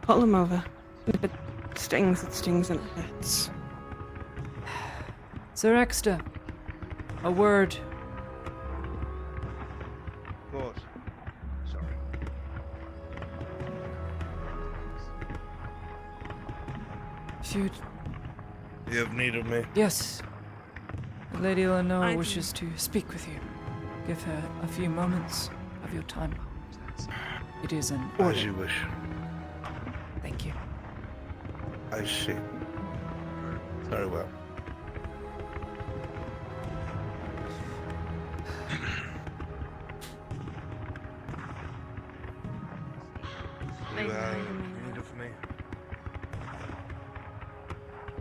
Pull him over. If it stings, it stings and it hurts. Sir Exeter, a word. What? Sorry. If you'd... You have need of me? Yes. Lady Lenore wishes to speak with you. Give her a few moments of your time. It is an order. As you wish. Thank you. I see. Very well. Lady You Heidemann. need of me?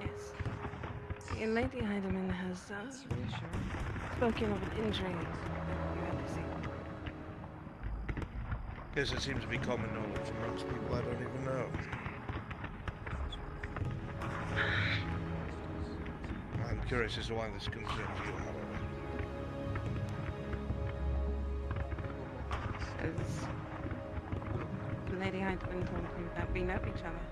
Yes. Lady Heidemann has spoken of an injury that you had to see. Yes, it seems to be common knowledge amongst people I don't even know. I'm curious as to why this concerns you, however. As Lady Heidemann told you that we know each other.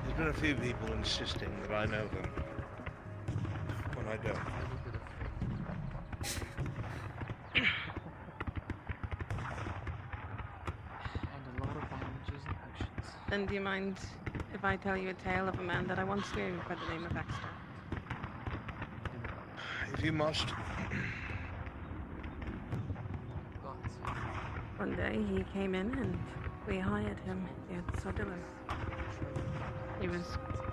There's been a few people insisting that I know them, when I don't. Then do you mind if I tell you a tale of a man that I once knew by the name of Baxter? If you must. One day he came in and we hired him here at Sodillo. He was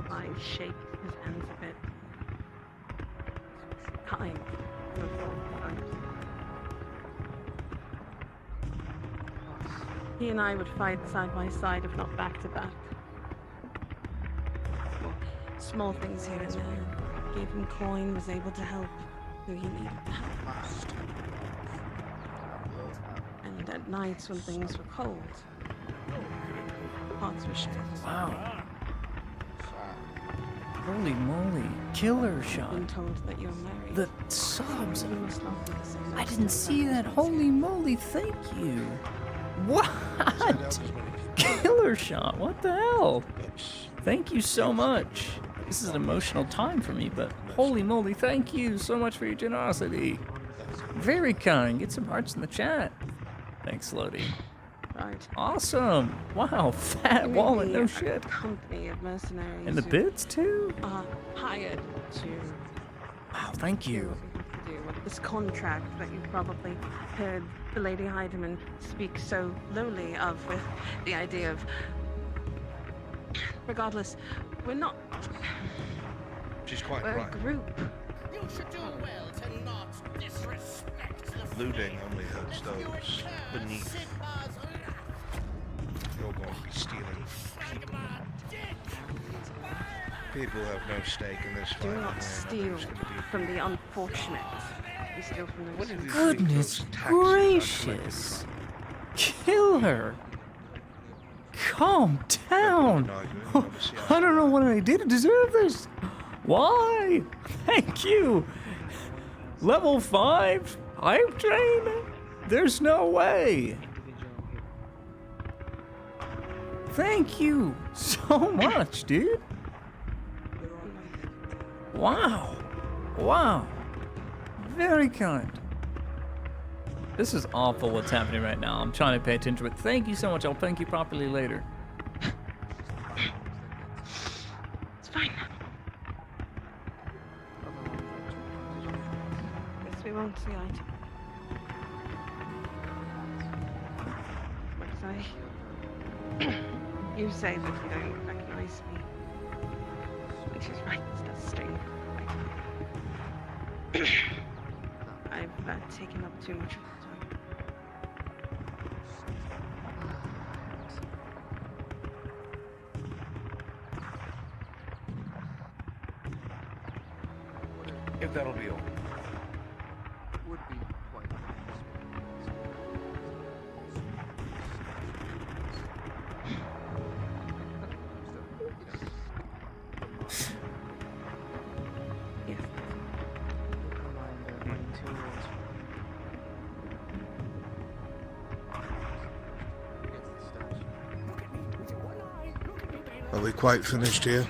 quite shaky, his hands a bit kind. He and I would fight side by side, if not back to back. Small things here and there. Gave him coin, was able to help who he needed to help most. And at nights when things were cold, hearts were shared. Wow. Holy moly. Killer shot. Been told that you're married. The sobs. You must not be the same. I didn't see that. Holy moly, thank you. What? Killer shot. What the hell? Thank you so much. This is an emotional time for me, but holy moly, thank you so much for your generosity. Very kind. Get some hearts in the chat. Thanks, Lodi. Right. Awesome. Wow, fat wallet, no shit. Company of mercenaries. And the bits too? Hired to. Wow, thank you. Do with this contract that you probably heard the Lady Heidemann speak so lowly of, with the idea of. Regardless, we're not. She's quite we're right. A group. You should do well to not disrespect the Looting only hurts those beneath. You're going to be stealing people. People have no stake in this fight. Do not steal from the unfortunate. You steal from those. Goodness gracious. Killer. Calm down. I don't know what I did to deserve this. Why? Thank you. Level 5? Hype train? There's no way. Thank you so much, dude. Wow. Wow. Very kind. This is awful what's happening right now. I'm trying to pay attention, but thank you so much. I'll thank you properly later. It's fine. Guess we won't see eye to eye. You say that you don't recognize me, which is right. It does sting. I've taken up too much of your time. If that'll be all. Would be quite Yes. Are we quite finished here?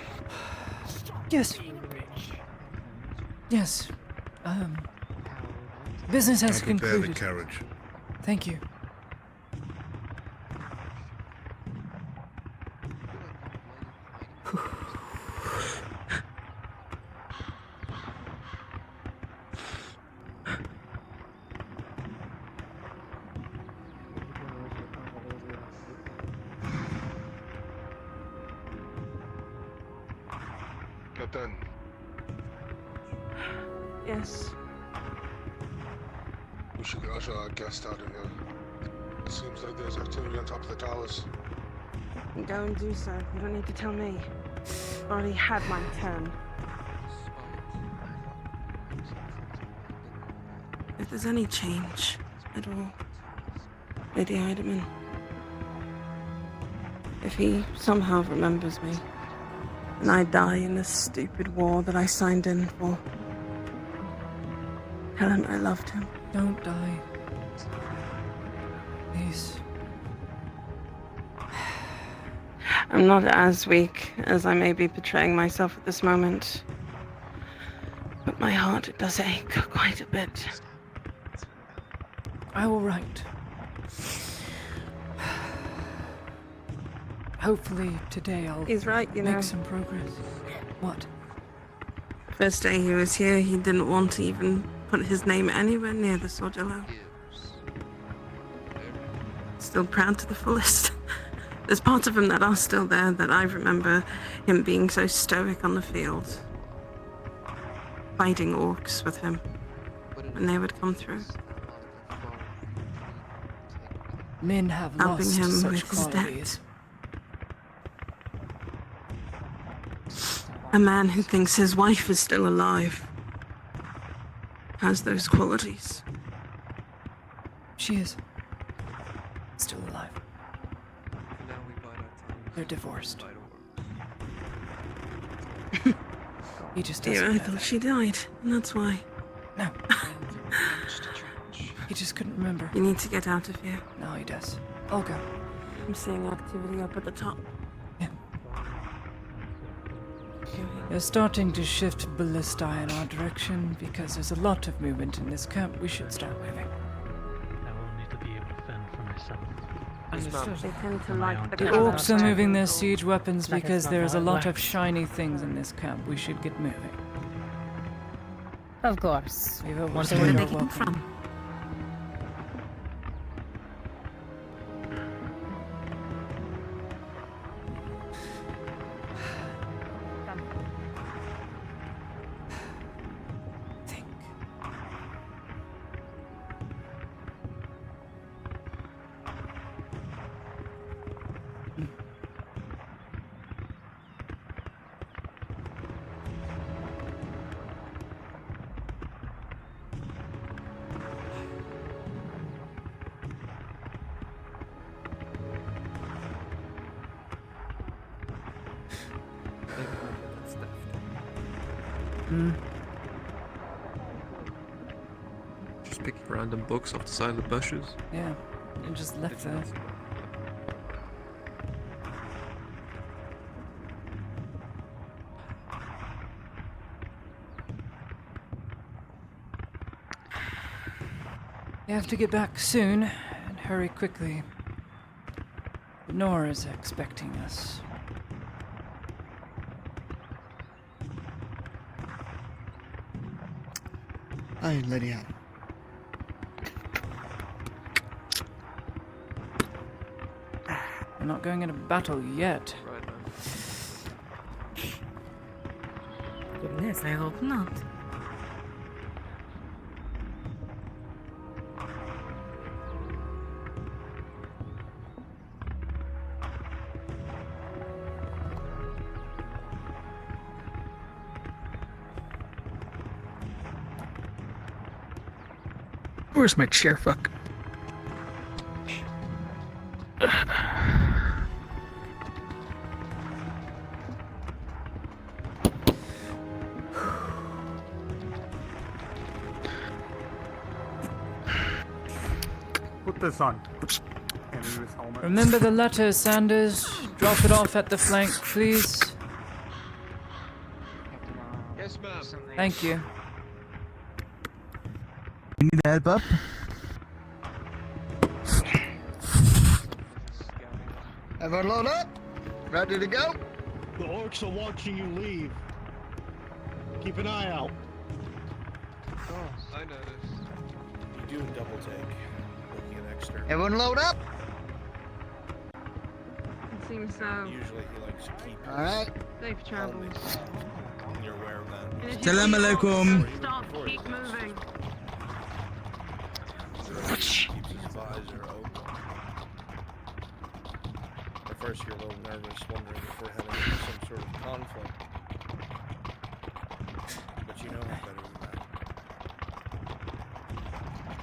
Yes. Yes. Business has I'll prepare concluded. the carriage. Thank you. it then. Yes. We should get our guest out of here. It seems like there's activity on top of the towers. Go and do so. You don't need to tell me. I've already had my turn. If there's any change at all, Lady Eiderman, if he somehow remembers me, and I die in this stupid war that I signed in for, tell him I loved him. Don't die. Please. I'm not as weak as I may be portraying myself at this moment, but my heart does ache quite a bit. I will write. Hopefully today I'll He's right, you make know. some progress. What? First day he was here, he didn't want to even put his name anywhere near the Sordillo. Still proud to the fullest. There's parts of him that are still there that I remember him being so stoic on the field. Fighting orcs with him when they would come through. Men have Helping lost him such with his qualities. A man who thinks his wife is still alive has those qualities. She is still alive. They're divorced. He just doesn't Yeah, I know thought that. she died, and that's why. No. He just couldn't remember. You need to get out of here. No, he does. I'll go. I'm seeing activity up at the top. They're starting to shift ballista in our direction because there's a lot of movement in this camp. We should start moving. I will need to be able to fend for myself. They tend to like The cover. orcs are moving their siege weapons Like it's because not there's a how it lot of works. shiny things in this camp. We should get moving. Of course. We've always So been where more did they come welcome. Just picking random books off the side of the bushes. Yeah, and just left there. You have to get back soon, and hurry quickly. Nora's expecting us. Aye, Lydia. We're not going into battle yet. Goodness, I hope not. Where's my chair? Fuck. Put this on. Can you use helmet? Remember the letter, Sanders. Drop it off at the flank, please. Yes, ma'am. Thank you. You need help up? Everyone load up? Ready to go? The orcs are watching you leave. Keep an eye out. I noticed. You do a double take. Looking at extra. Everyone load up? It seems so. Usually he likes to keep. Alright. Safe travels. Salam alaikum. Stop, keep moving. Keeps his visor open. At first you're a little nervous, wondering if we're heading into some sort of conflict. But you know him better than that.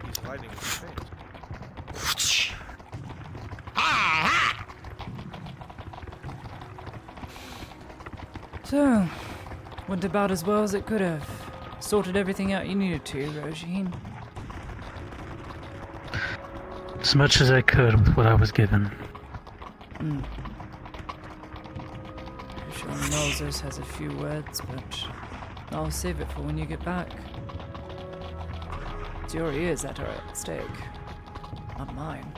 He's hiding his face. So, went about as well as it could have. Sorted everything out you needed to, Rogine. As much as I could with what I was given. I'm sure Moses has a few words, but I'll save it for when you get back. It's your ears that are at stake, not mine.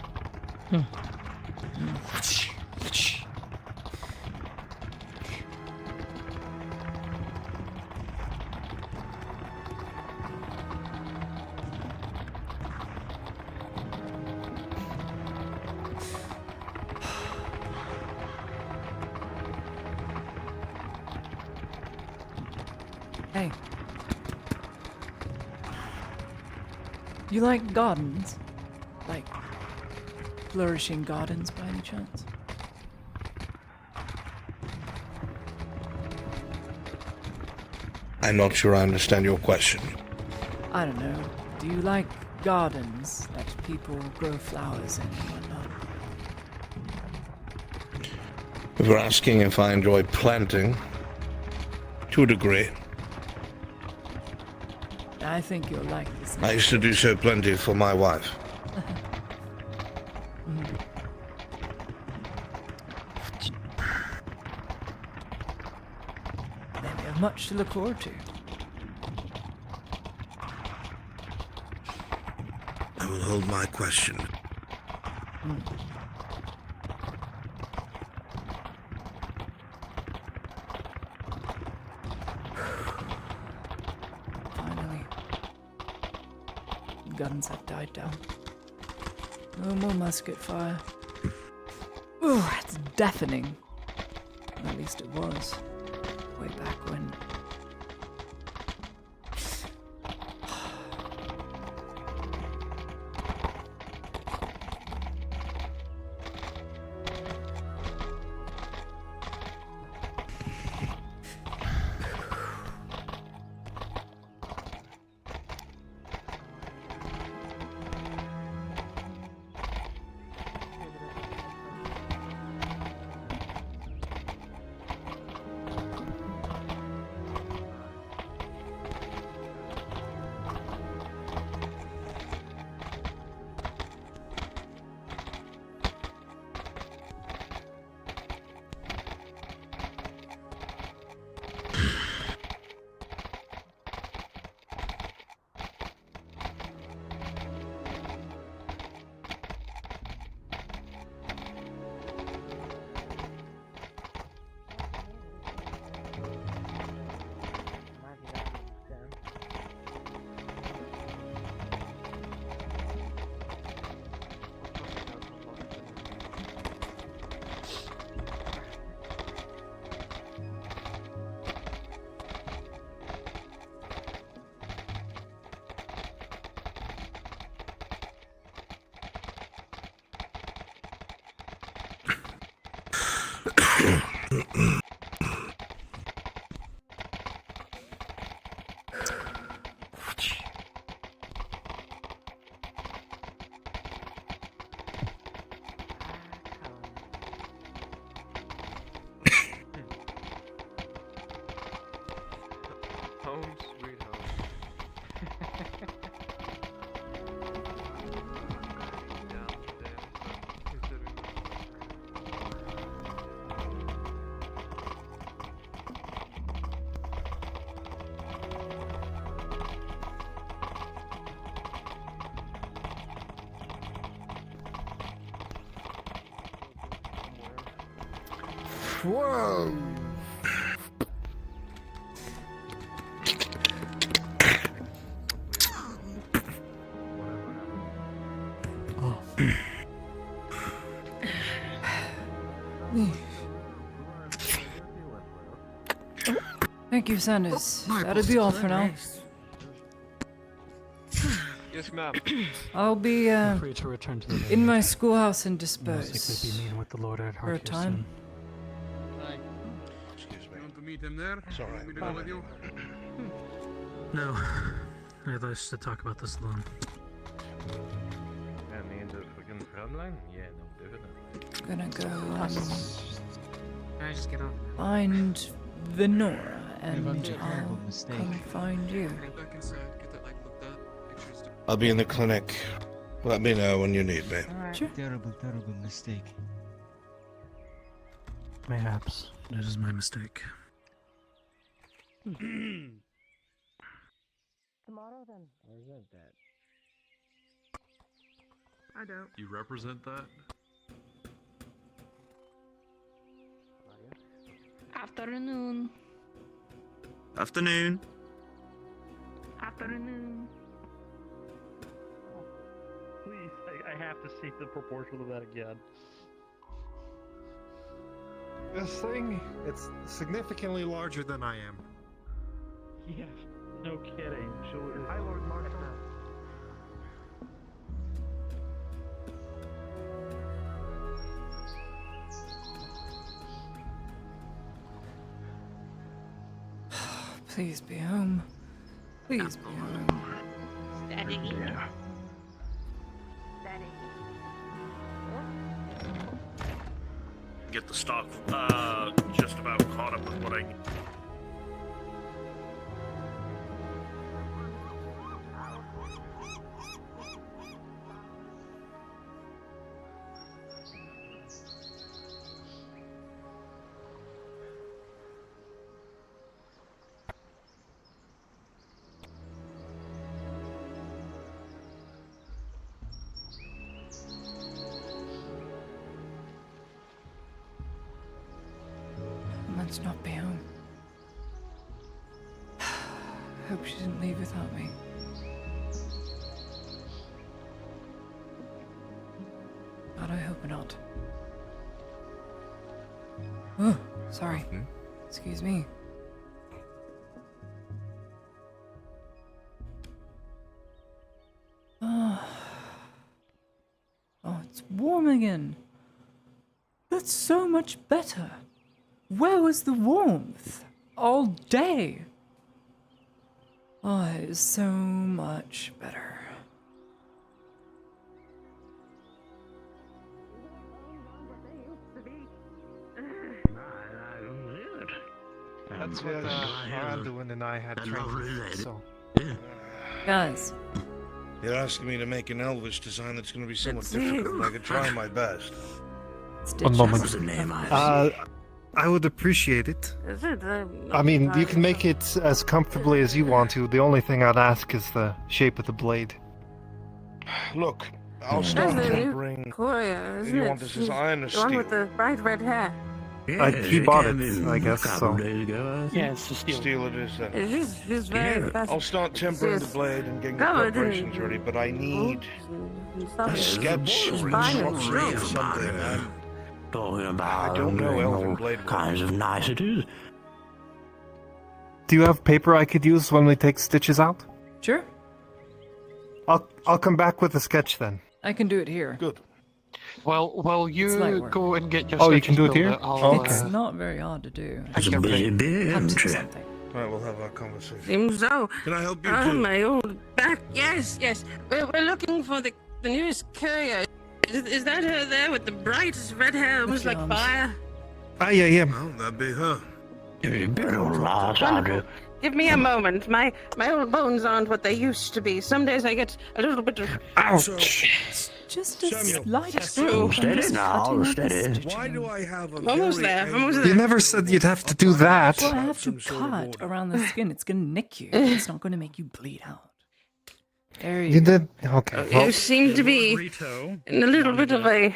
Hey. You like gardens? Like flourishing gardens by any chance? I'm not sure I understand your question. I don't know. Do you like gardens that people grow flowers in and whatnot? If you're asking if I enjoy planting, to a degree. I think you'll like this. I used to do so plenty for my wife. Then we have much to look forward to. I will hold my question. Finally. Guns have died down. No more musket fire. Ooh, it's deafening. At least it was. Way back when. Home sweet home. Whoa! Thank you, Sanders. That'll be all for now. Yes, ma'am. I'll be Feel free to return to the in my village. schoolhouse and Most likely dispose be meeting with the Lord at for a Heart here time. Excuse me. You want to meet him there? It's all right. Want me to go with you? No, I'd like to talk about this alone. Gonna go Just get on. find Venora and I'll come find you. Back inside, get that like looked at. Pictures. I'll be in the clinic. Let me know when you need me. Sure. Terrible, terrible mistake. Mayhaps. It is my mistake. Tomorrow then. Where's that? I don't. You represent that? Afternoon. Afternoon. Afternoon. Please, I have to see the proportion of that again. This thing, it's significantly larger than I am. Yeah, no kidding. Hi, Lord Marshall. Please be home. Please be home. Daddy. Yeah. Daddy. Get the stock just about caught up with what I need. Must not be home. Hope she didn't leave without me. God, I hope not. Oh, sorry. Excuse me. Oh, it's warm again. That's so much better. Where was the warmth? All day. Oh, it is so much better. That's what Anduin and I had trained. So, Guys. You're asking me to make an Elvis design that's going to be somewhat difficult. I could try my best. One moment. What's the name? I would appreciate it. Is it? I mean, you can make it as comfortably as you want to. The only thing I'd ask is the shape of the blade. Look, I'll start That's the new tempering. courier, If isn't you it? want this as iron or The one steel. with the bright red hair. He bought it, I guess, so. Yeah, it's the steel. Steel it is then. She's very fast. I'll start tempering the She's blade and getting the covered in preparations ready, but I need stuff. a sketch or fine and instruction or strong. something. Talking about I don't know elven blade work. kinds of niceties. Do you have paper I could use when we take stitches out? Sure. I'll come back with a sketch then. I can do it here. Good. Well, It's light you work. go and get your Oh, you can sketches do it built. here? I'll, It's not very hard to do. It's a busy day, Cut isn't it? something. Alright, we'll have our conversation. Seems so. Can I help you Oh, too? my old back. Yes, yes. We're looking for the newest courier. Is that her there with the bright red hair, almost like arms. fire? Ah, yeah. Well, that'd be her. You better laugh, Andrew. Give me a moment. My old bones aren't what they used to be. Some days I get a little bit of. Ouch! Just a Samuel, slight Steady screw. now, steady. Why do I have a Almost very there. Almost You there. never said you'd have to do that. Well, I have to Some sort of cut order. around the skin. It's gonna nick you. It's not gonna make you bleed out. There you You go. did? Okay. You seem to be Rito, in a little bit of a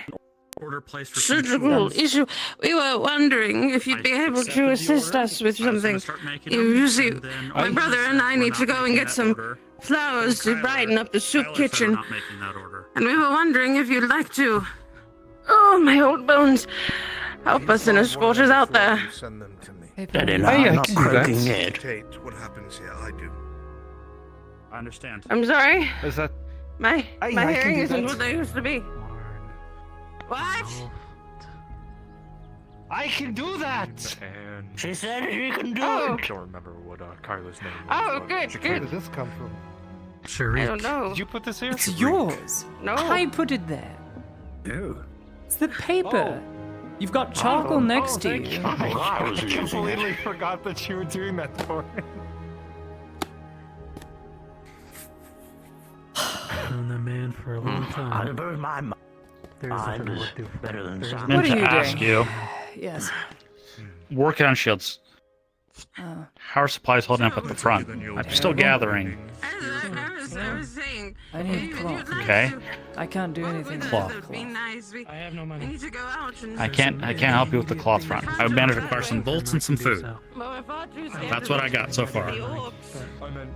order placed for some surgical tools. issue. We were wondering if you'd be I able accepted to the assist order. us with I was gonna something. start making You them, see, and then my all brother of a and sudden I we're need not to go and making get that some order. flowers to Kyler- brighten up the soup Kyler said we're kitchen. not making that order. And we were wondering if you'd like to. Oh, my old bones. Help us in a squatters out there. Send them to me. Then I'm not croaking yet. Dictate what happens here. I do. I understand. I'm sorry. Is that? My I my can hearing do isn't that. what they used to be. What? I can do that. And She said she can do Oh. it. I don't remember what Kyla's name was. Oh, but good, she Where good. did this come from? Sharik. I don't know. Did you put this here? It's yours. No. I put it there. Oh. It's the paper. You've got charcoal next to you. I was I using completely it. forgot that you were doing that for me. Known that man for a long I time. burned my There's mind a is what do better than there's a- sound. What are Meant you to ask doing? you, Yes. working on shields. Uh, How are supplies holding up at the front? I'm still gathering. I was saying. I need cloth. Okay. I can't do anything with Cloth. Be nice. I have no We money. need to go out and. I can't help you with the cloth front. I would manage to acquire some bolts and some food. Well, if I do stand That's what I got so far. the orcs.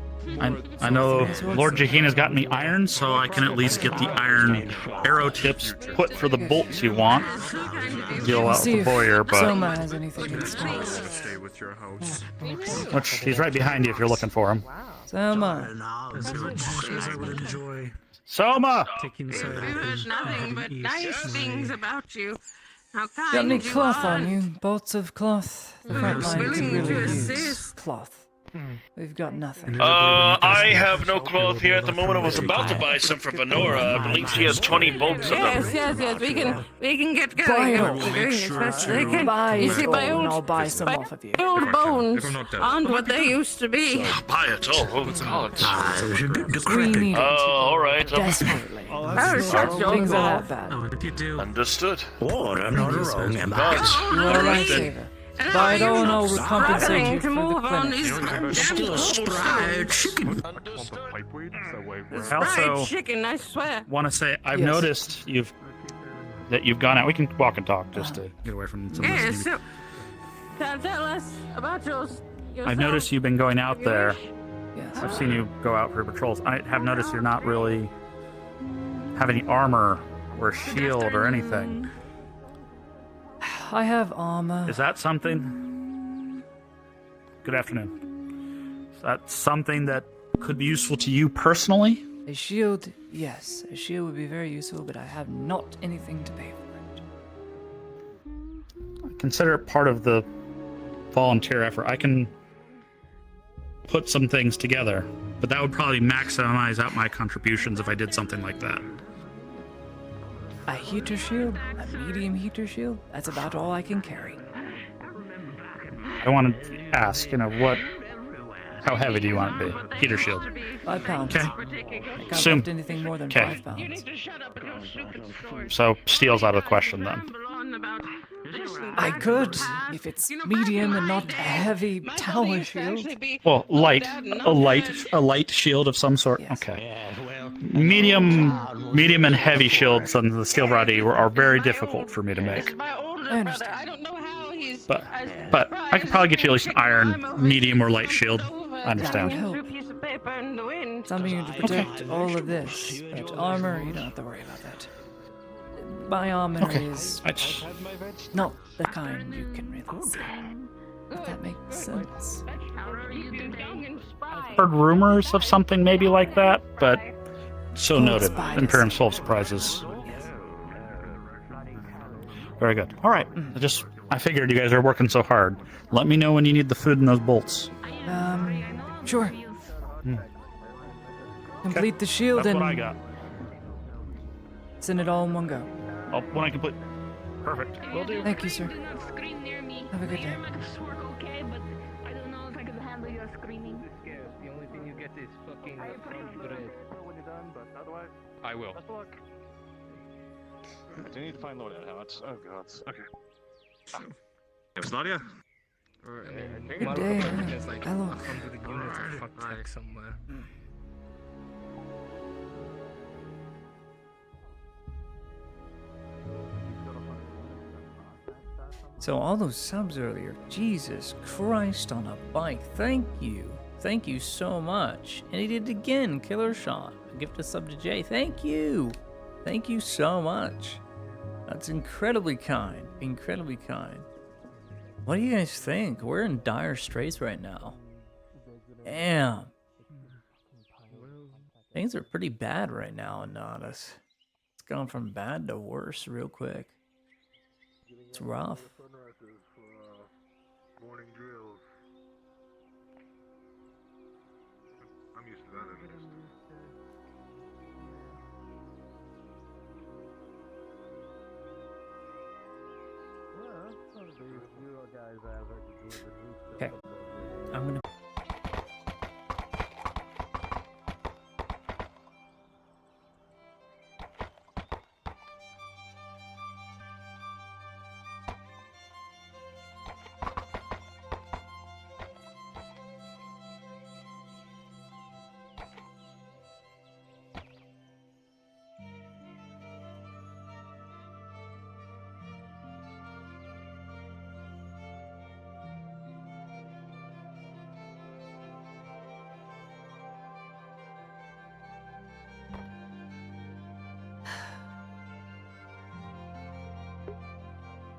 I know Lord Jahina's got me iron, so I can at least get the iron arrow tips put for the bolts you want. Deal out see with the if Boyer, but Soma has anything in stock. Stay with your house. which he's right behind you if you're looking for him. Soma. As much as I would enjoy Soma! taking the side We've of heard things, nothing but east nice my- things about you. How kind Got any you cloth are. on you? Bolts of cloth? The front line could willing really to use assist. cloth. We've got nothing. I have no cloth here at the moment. I was about to buy some for Venora. I believe she has 20 bolts of them. Yes. We can get Buy going. it Get all. going as fast as they can. Buy You it see, all, my and old, I'll buy some my off of you. old bones If I'm not dead. aren't what they used to be. Buy it all. What would you call it? We need it. All right. Desperately. Oh, shut your Things are mouth. that bad. Oh, and if you do, Understood. What? I'm not wrong, am I? But You're a lifesaver. Buy it all and I'll compensate you for the move on clinic. these Still a fried chicken. I also fried chicken, I swear. want to say I've Yes. noticed that you've gone out. We can walk and talk just to get away from some of Yes, this. so, tell us about yourself. I've noticed you've been going out there. Yes. I've seen you go out for patrols. I have noticed you're not really have any armor or shield or anything. I have armor. Is that something? Good afternoon. Is that something that could be useful to you personally? A shield, yes. A shield would be very useful, but I have not anything to pay for it. Consider it part of the volunteer effort. I can put some things together, but that would probably maximize out my contributions if I did something like that. A heater shield? A medium heater shield? That's about all I can carry. I want to ask, how heavy do you want it to be? Heater shield. 5 pounds. Okay. I can't Assume. lift anything more than Okay. 5 pounds. So steel's out of the question then. I could, if it's medium and not a heavy tower shield. Well, a light shield of some sort. Okay. Medium and heavy shields on the steel body are very difficult for me to make. I understand. I don't know how he's. But I could probably get you at least an iron medium or light shield. I understand. Piece of paper in the wind. Something to protect all of this. But armor, you don't have to worry about that. My armor is not the kind you can really see. If that makes sense. Heard rumors of something maybe like that, but so Gold noted. spiders. Imperium's full of surprises. Very good. All right. I figured you guys are working so hard. Let me know when you need the food and those bolts. Sure. Complete the shield That's and what I got. send it all in one go. Oh, when I complete. Perfect. Will do. Thank you, sir. Have a good day. The only thing you get is fucking bread. I will. Do you need to find loadout helmets? Oh god. Okay. It was Nadia? Good day. Hello. 100 units of fuck tech somewhere. So all those subs earlier, Jesus Christ on a bike. Thank you. Thank you so much. And he did it again, Killer Shot. A gift of sub to Jay. Thank you. Thank you so much. That's incredibly kind. Incredibly kind. What do you guys think? We're in dire straits right now. Damn. Things are pretty bad right now in Nodus. It's gone from bad to worse real quick. It's rough. Morning drills. I'm used to that at least. Okay. I'm gonna.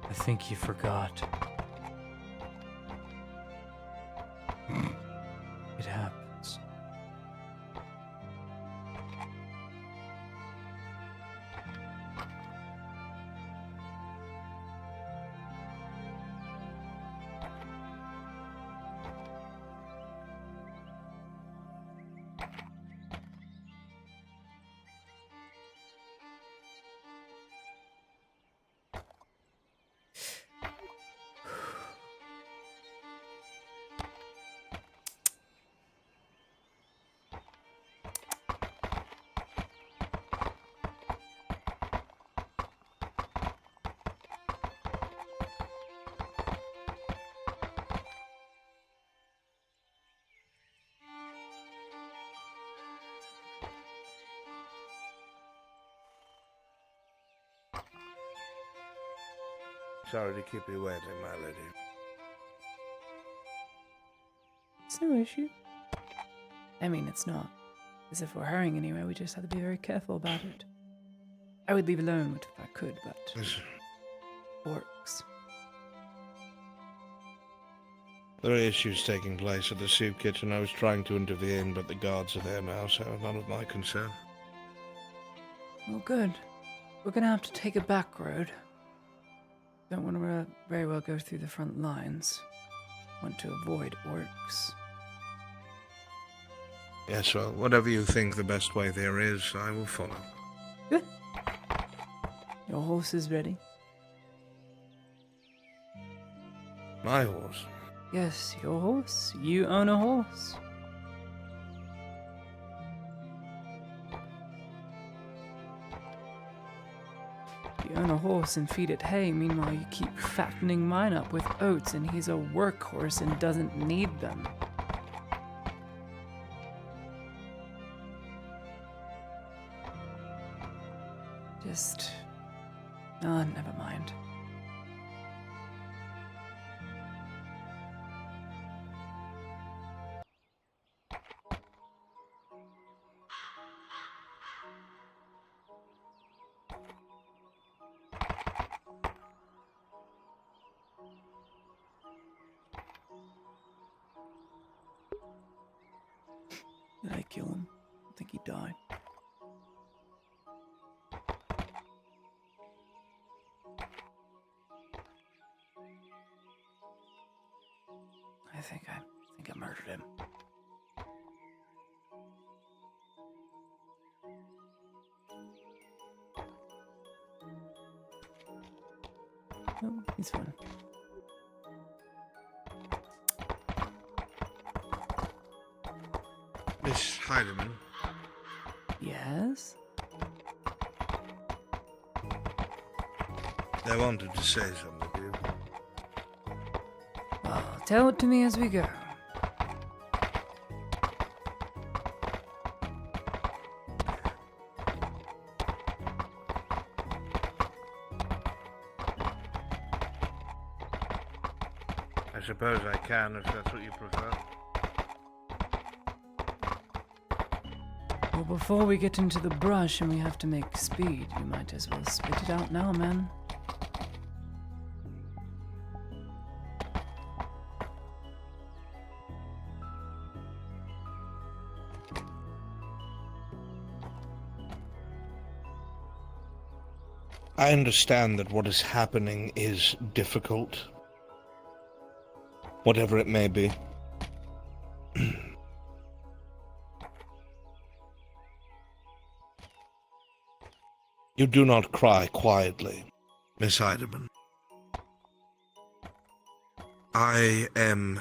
I think you forgot. It happens. Sorry to keep you waiting, my lady. It's no issue. I mean, it's not. As if we're hurrying anywhere, we just have to be very careful about it. I would leave alone if I could, but... Orcs. There are issues taking place at the soup kitchen. I was trying to intervene, but the guards are there now, so none of my concern. Well, good. We're gonna have to take a back road. Don't want to very well go through the front lines. Want to avoid orcs. Yes, well, whatever you think the best way there is, I will follow. Good. Your horse is ready? My horse? Yes, your horse. You own a horse. You own a horse and feed it hay, meanwhile you keep fattening mine up with oats, and he's a workhorse and doesn't need them. Just... ah, never mind. Did I kill him? I think he died. I think I murdered him. Oh, he's fine. Miss Heidemann? Yes? I wanted to say something to you. Well, tell it to me as we go. I suppose I can, if that's what you prefer. Well, before we get into the brush and we have to make speed, you might as well spit it out now, man. I understand that what is happening is difficult. Whatever it may be. You do not cry quietly, Miss Heidemann. I am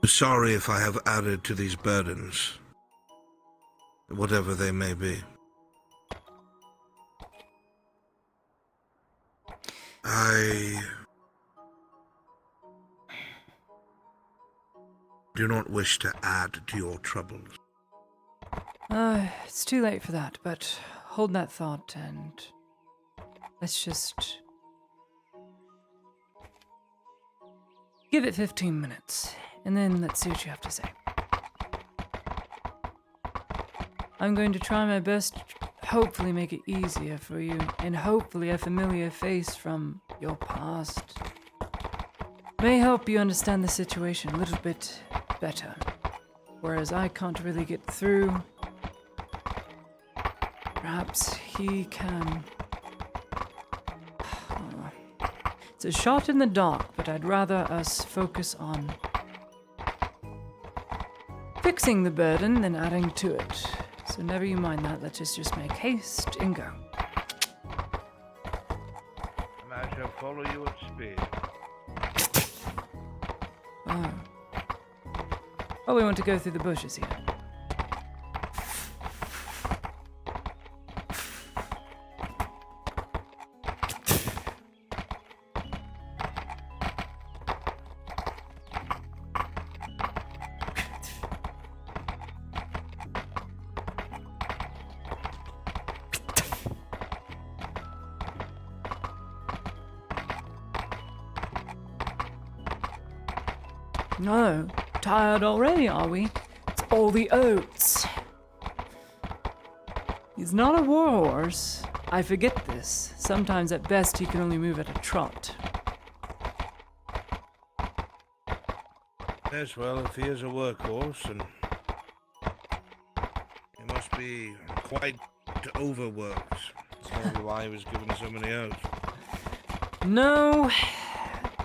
sorry if I have added to these burdens, whatever they may be. I do not wish to add to your troubles. It's too late for that, but hold that thought and let's just give it 15 minutes, and then let's see what you have to say. I'm going to try my best to hopefully make it easier for you, and hopefully a familiar face from your past may help you understand the situation a little bit better. Whereas I can't really get through, perhaps he can. It's a shot in the dark, but I'd rather us focus on fixing the burden than adding to it. So never you mind that, let's just make haste and go. And I shall follow you at speed. Oh, we want to go through the bushes here. No, tired already, are we? It's all the oats. He's not a warhorse. I forget this. Sometimes at best he can only move at a trot. Yes, well, if he is a workhorse, and he must be quite overworked. That's probably why he was given so many oats. No,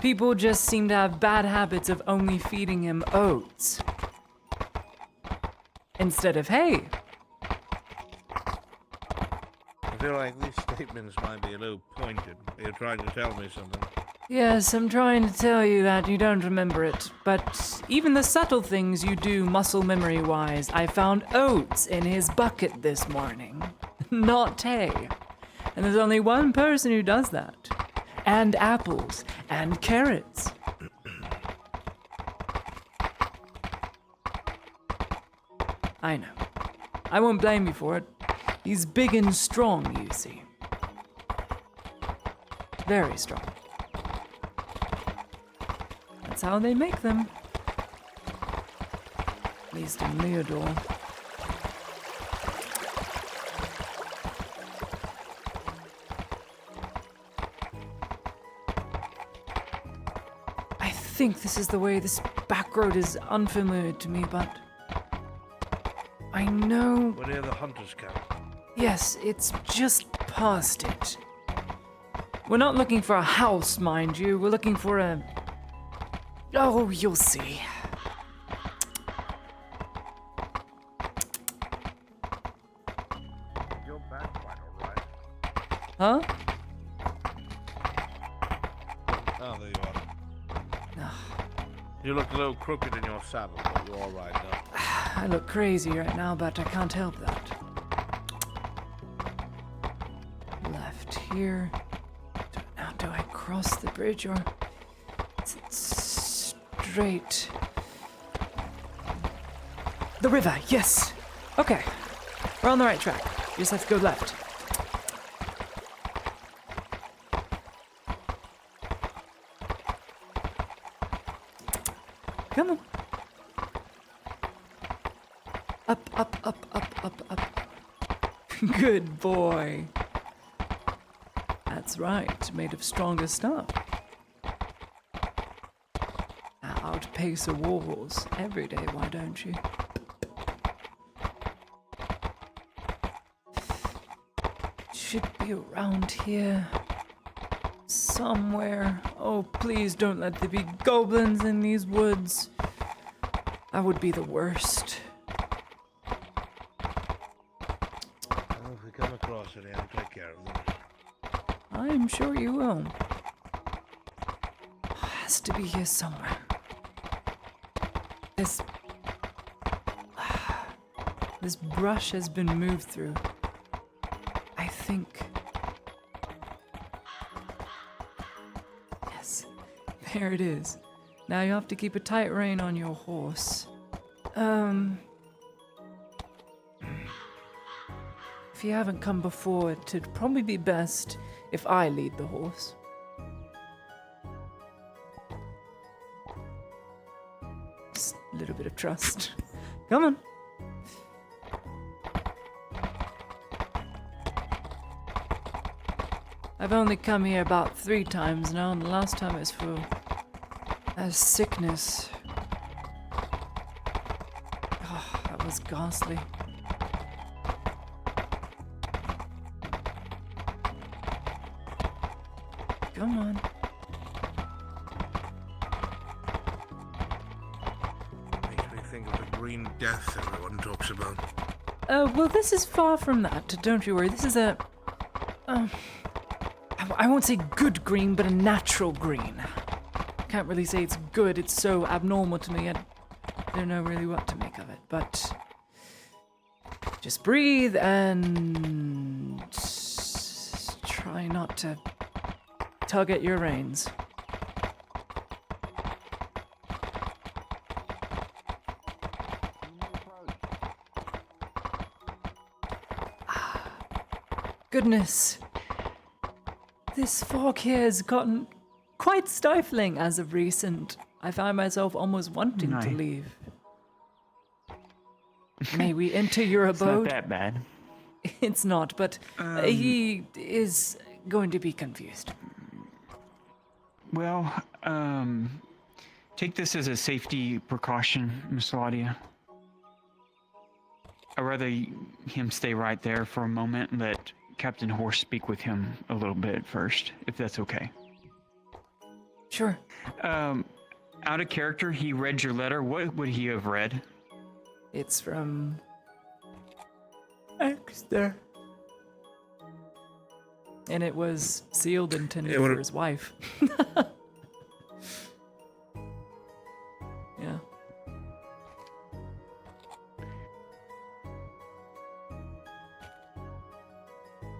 people just seem to have bad habits of only feeding him oats instead of hay. I feel like these statements might be a little pointed. You're trying to tell me something. Yes, I'm trying to tell you that you don't remember it, but even the subtle things you do muscle memory-wise, I found oats in his bucket this morning, not hay. And there's only one person who does that. And apples, and carrots. I know. I won't blame you for it. He's big and strong, you see. Very strong. That's how they make them. At least in Leodor. I think this is the way. This back road is unfamiliar to me, but I know. We're near the hunter's camp. Yes, it's just past it. We're not looking for a house, mind you. We're looking for a... Oh, you'll see. Your back quite alright. Huh? Oh, there you are. You look a little crooked in your saddle, but you're alright now. I look crazy right now, but I can't help that. Left here. Now, do I cross the bridge or is it straight? The river, yes. Okay, we're on the right track. You just have to go left. Come on. Up, up, up, up, up, up. Good boy. That's right, made of stronger stuff. Outpace a warhorse every day, why don't you? should be around here. Somewhere. Oh, please don't let there be goblins in these woods. That would be the worst. Well, if we come across it, I'll take care of them. I'm sure you will. Has to be here somewhere. This brush has been moved through. I think. Yes, there it is. Now you have to keep a tight rein on your horse. If you haven't come before, it'd probably be best if I lead the horse. Just a little bit of trust. Come on. I've only come here about 3 times now, and the last time it was for a sickness. Oh, that was ghastly. Come on. Makes me think of the green death everyone talks about. Well, this is far from that. Don't you worry. This is a... I won't say good green, but a natural green. Can't really say it's good. It's so abnormal to me. I don't know really what to make of it, but... Just breathe and... try not to tug at your reins. Goodness. This fog here has gotten quite stifling as of recent. I find myself almost wanting to leave. May we enter your abode? It's not that bad. It's not, but he is going to be confused. Well, take this as a safety precaution, Miss Ladia. I'd rather him stay right there for a moment and let Captain Horse speak with him a little bit first, if that's okay. Sure. Out of character, he read your letter. What would he have read? It's from... Exter. And it was sealed and intended for his wife. Yeah.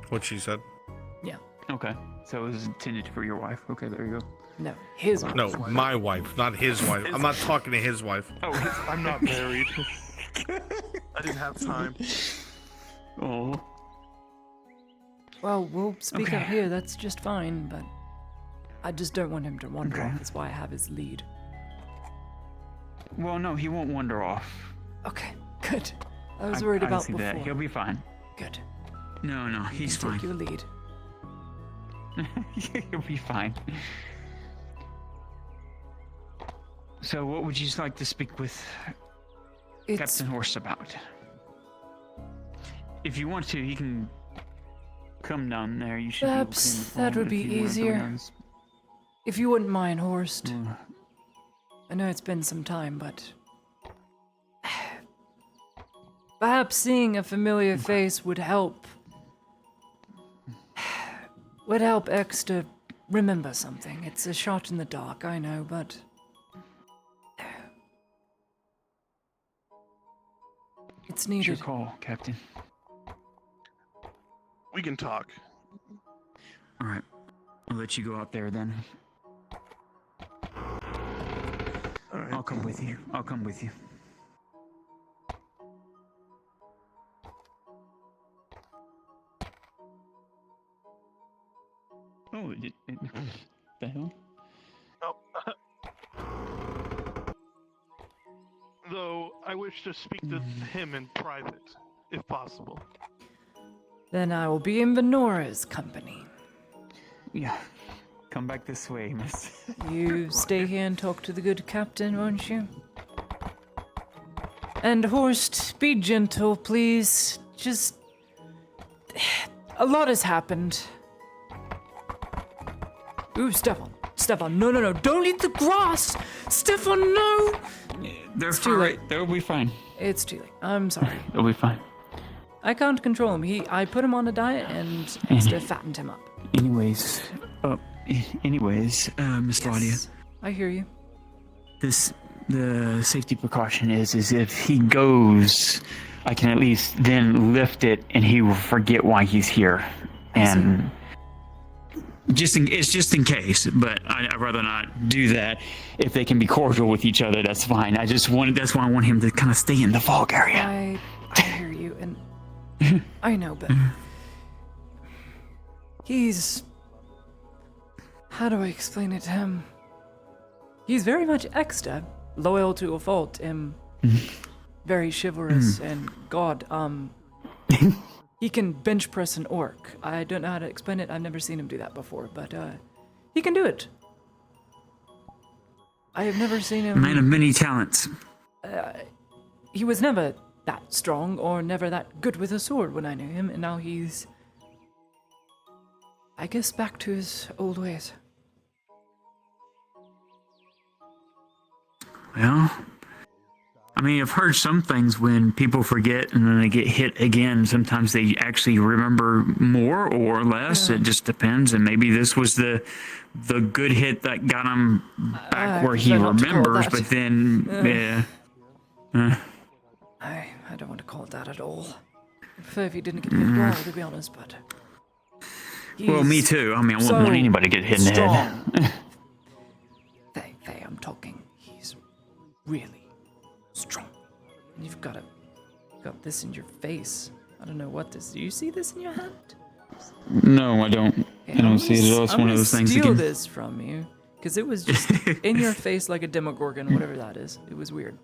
What she said? Yeah. Okay. So it was intended for your wife. Okay, there you go. No, his wife. No, my wife, not his wife. I'm not talking to his wife. Oh, I'm not married. I didn't have time. Oh. Well, we'll speak up here. That's just fine, but I just don't want him to wander off. That's why I have his lead. Well, no, he won't wander off. Okay, good. I was worried about see before. that. He'll be fine. Good. No, he's fine. Take your lead. He'll be fine. So, what would you like to speak with Captain Horse about? If you want to, he can come down there. You should. Perhaps that would be easier. If you wouldn't mind, Horst. I know it's been some time, but perhaps seeing a familiar face would help. Would help X to remember something. It's a shot in the dark, I know, but it's needed. It's your call, Captain. We can talk. All right. I'll let you go out there then. All right. I'll come with you. I'll come with you. Oh, the hell? Oh. Though I wish to speak to him in private, if possible. Then I will be in Venora's company. Yeah. Come back this way, miss. You stay here and talk to the good captain, won't you? And Horst, be gentle, please. Just... A lot has happened. Ooh, Stefan. Stefan, no. Don't eat the grass! Stefan, no! They're It's too late. They'll be fine. It's too late. I'm sorry. They'll be fine. I can't control him. I put him on a diet and instead fattened him up. Anyways, Miss Claudia. I hear you. The safety precaution is if he goes, I can at least then lift it and he will forget why he's here. And it's just in case, but I'd rather not do that. If they can be cordial with each other, that's fine. That's why I want him to kind of stay in the fog area. I hear you, and I know, but he's... How do I explain it to him? He's very much extra, loyal to a fault, and very chivalrous, and God, he can bench press an orc. I don't know how to explain it. I've never seen him do that before, but he can do it. I have never seen him... Man of many talents. He was never that strong or never that good with a sword when I knew him, and now he's... I guess back to his old ways. Well, I mean, I've heard some things when people forget and then they get hit again. Sometimes they actually remember more or less. It just depends. And maybe this was the good hit that got him back where he remembers. But then, I don't want to call it that at all. I prefer if he didn't get hit at all, to be honest. But well, me too. I mean, I wouldn't want anybody to get hit in the head. Faye, I'm talking. He's really strong. And you've got this in your face. I don't know what this. Do you see this in your hand? No, I don't. I don't see it at all. It's one of those things again. I'm again. gonna steal this from you because it was just in your face like a demogorgon, whatever that is. It was weird.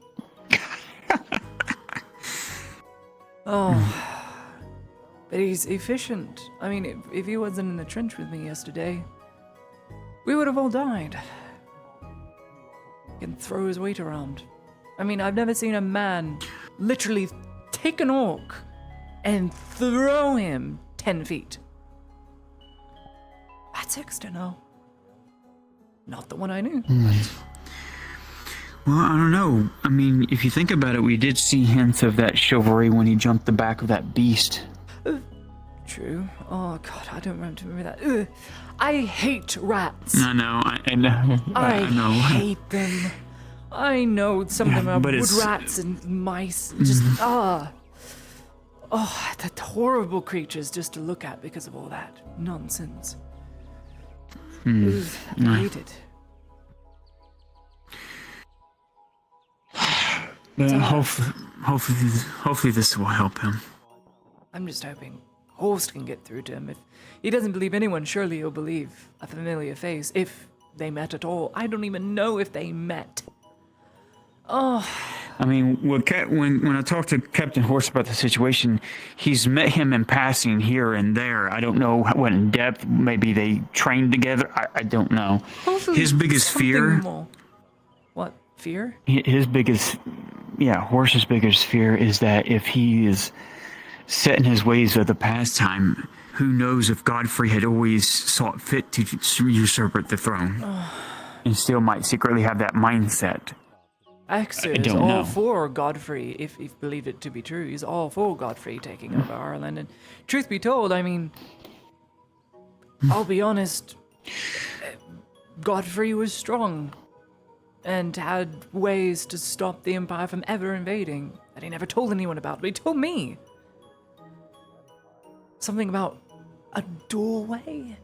Oh, but he's efficient. I mean, if he wasn't in the trench with me yesterday, we would have all died. He can throw his weight around. I mean, I've never seen a man literally take an orc and throw him 10 feet. That's extra, no. Not the one I knew. Well, I don't know. I mean, if you think about it, we did see hints of that chivalry when he jumped the back of that beast. True. Oh, God, I don't remember that. Ugh. I hate rats. I know. I know. I hate them. I know some of them are wood rats and mice. Just, the horrible creatures just to look at because of all that nonsense. I hate it. Well, hopefully this will help him. I'm just hoping Horst can get through to him. If he doesn't believe anyone, surely he'll believe a familiar face, if they met at all. I don't even know if they met. Oh. I mean, when I talked to Captain Horst about the situation, he's met him in passing here and there. I don't know what in depth. Maybe they trained together. I don't know. Hopefully his biggest fear... More. What? Fear? Horst's biggest fear is that if he is set in his ways of the past time, who knows if Godfrey had always sought fit to usurp the throne and still might secretly have that mindset. Axel is all for Godfrey, if you believe it to be true. He's all for Godfrey taking over Ireland. And truth be told, I mean, I'll be honest, Godfrey was strong and had ways to stop the Empire from ever invading that he never told anyone about, but he told me. Something about a doorway?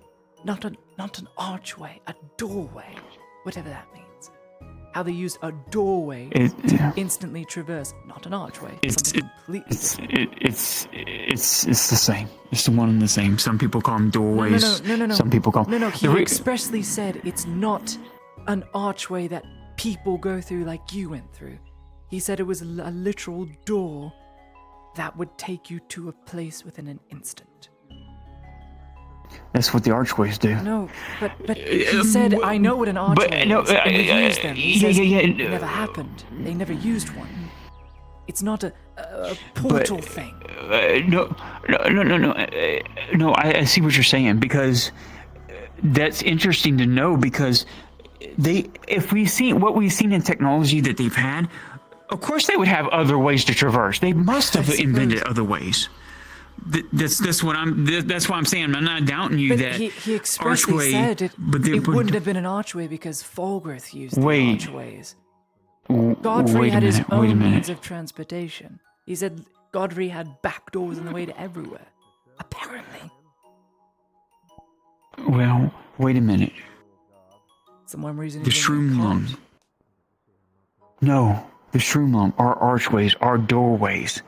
Not an archway, a doorway, whatever that means. How they used a doorway to instantly traverse, not an archway. It's the same. It's the one and the same. Some people call them doorways. No. Some people call them... No, he expressly said it's not an archway that people go through like you went through. He said it was a literal door that would take you to a place within an instant. That's what the archways do. No, but he said, I know what an archway is, and we've used them. He says it never happened. They never used one. It's not a portal thing. No. No, I see what you're saying, because that's interesting to know, because if we've seen what we've seen in technology that they've had, of course they would have other ways to traverse. They must have invented other ways. That's what I'm saying. I'm not doubting you that he expressly archway, said it it wouldn't have been an archway because Fulgrith used the archways. Godfrey Wait a had his minute, wait a own minute. means of transportation. He said Godfrey had back doors in the way to everywhere. Apparently. Well, wait a minute. Some reason The Shroom No, the Shroom are archways, are doorways.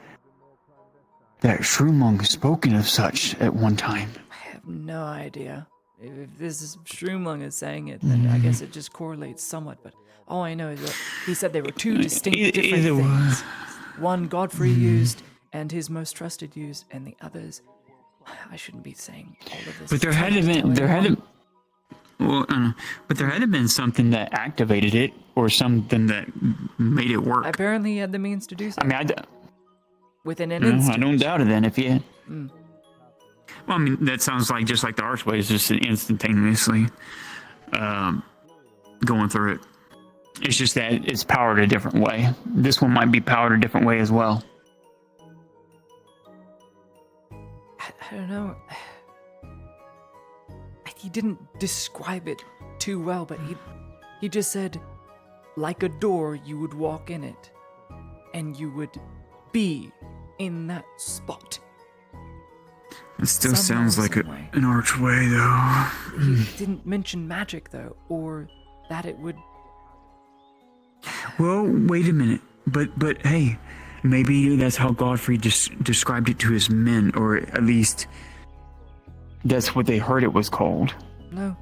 That Shroom has spoken of such at one time. I have no idea. If this is Shroomlung is saying it, then I guess it just correlates somewhat, but all I know is that he said there were two distinct different things. One Godfrey used and his most trusted used, and the others I shouldn't be saying all of this. But there had to been something that activated it, or something that made it work. Apparently he had the means to do so. I mean, within an instant. I don't doubt it then, if you... Mm. Well, I mean, that sounds like just like the archways, just instantaneously going through it. It's just that it's powered a different way. This one might be powered a different way as well. I don't know. He didn't describe it too well, but he just said, like a door, you would walk in it, and you would be in that spot. It still sounds like an archway, though. He didn't mention magic, though, or that it would... Well, wait a minute. But hey, maybe that's how Godfrey described it to his men, or at least that's what they heard it was called. No.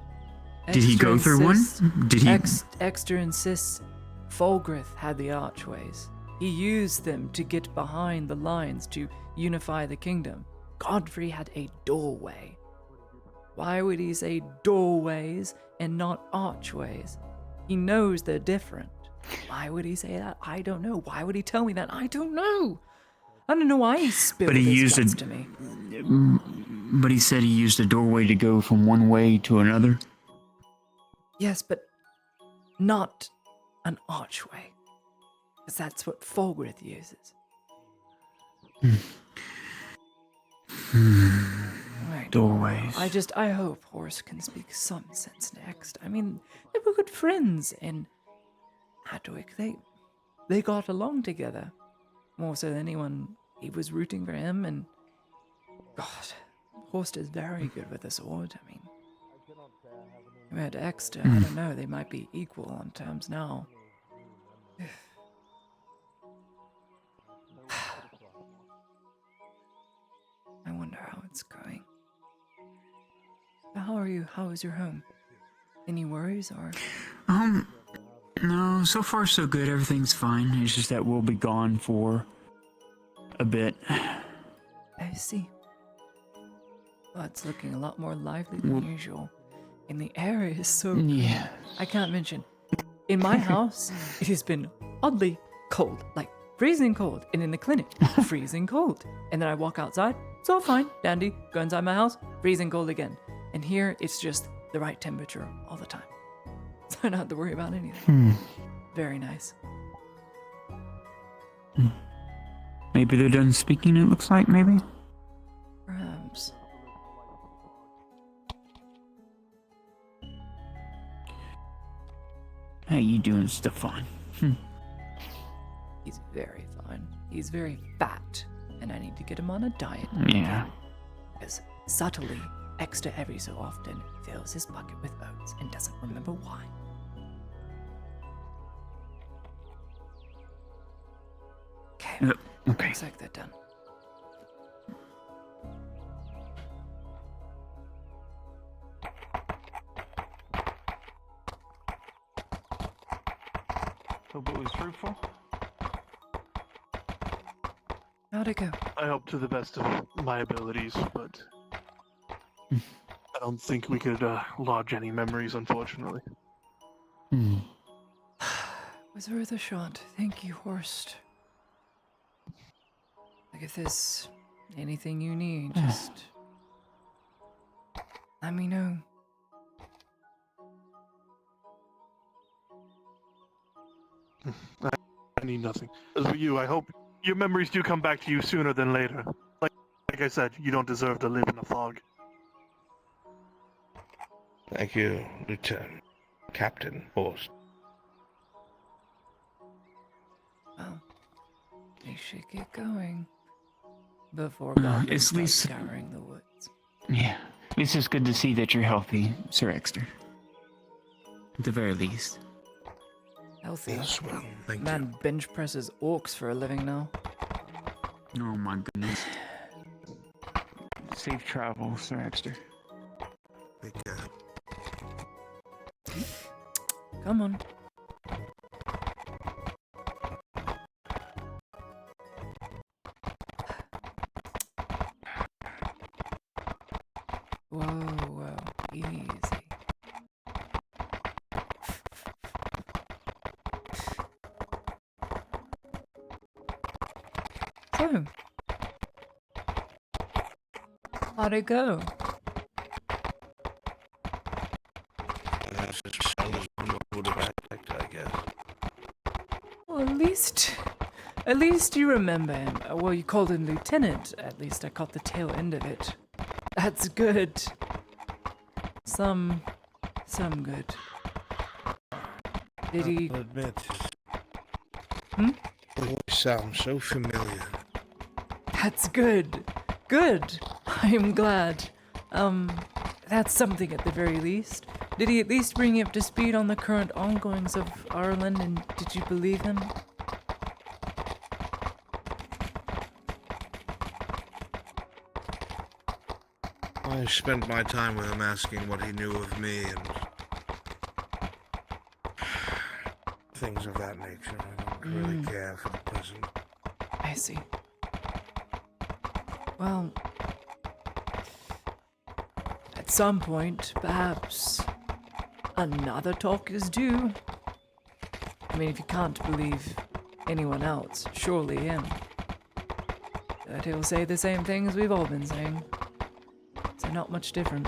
Did he go through one? Did he? Exter insists Fulgrith had the archways. He used them to get behind the lines to unify the kingdom. Godfrey had a doorway. Why would he say doorways and not archways? He knows they're different. Why would he say that? I don't know. Why would he tell me that? I don't know. I don't know why he spilled his guts to me. But he said he used a doorway to go from one way to another. Yes, but not an archway. Because that's what Fulgrith uses. Right. Doorways. I hope Horse can speak some sense next. I mean, they were good friends, and Hadwick, they got along together. More so than anyone, he was rooting for him, and God, Horst is very good with a sword. I mean, compared to Exeter, I don't know, they might be equal on terms now. I wonder how it's going. How are you? How is your home? Any worries or? No, so far so good. Everything's fine. It's just that we'll be gone for a bit. I see. Well, it's looking a lot more lively than usual. And the air is so cold. Yeah. I can't mention. In my house, it has been oddly cold, like freezing cold. And in the clinic, freezing cold. And then I walk outside, it's all fine, dandy. Go inside my house, freezing cold again. And here, it's just the right temperature all the time. So I don't have to worry about anything. Very nice. Maybe they're done speaking, it looks like, maybe? Perhaps. How you doing, Stefan? He's very fine. He's very fat, and I need to get him on a diet. Yeah. Because subtly, Exeter every so often fills his bucket with oats and doesn't remember why. Okay. Okay. Looks like they're done. Hope it was fruitful. How'd it go? I hope to the best of my abilities, but I don't think we could lodge any memories, unfortunately. Was worth a shot. Thank you, Horst. if there's anything you need, just let me know. I need nothing. As for you, I hope your memories do come back to you sooner than later. Like I said, you don't deserve to live in a fog. Thank you, Lieutenant. Captain Horst. Well, they should get going before Well, goblins at start least- scouring the woods. Yeah. At least it's good to see that you're healthy, Sir Exeter. At the very least. Healthy. Yes, well, thank Man bench presses orcs for a living now. Oh my goodness. Safe travel, Sir Exeter. Take care. Come on. Whoa, easy. So, how'd it go? That's as sound as one would have expected, I guess. Well, at least you remember him. Well, you called him Lieutenant. At least I caught the tail end of it. That's good. Some good. Did he? I'll admit. Hmm? The voice sounds so familiar. That's good. Good. I am glad. That's something at the very least. Did he at least bring you up to speed on the current ongoings of Ireland, and did you believe him? I spent my time with him asking what he knew of me and things of that nature. I don't really care for the present. I see. Well, at some point, perhaps another talk is due. I mean, if you can't believe anyone else, surely him. But he'll say the same things we've all been saying. So not much different.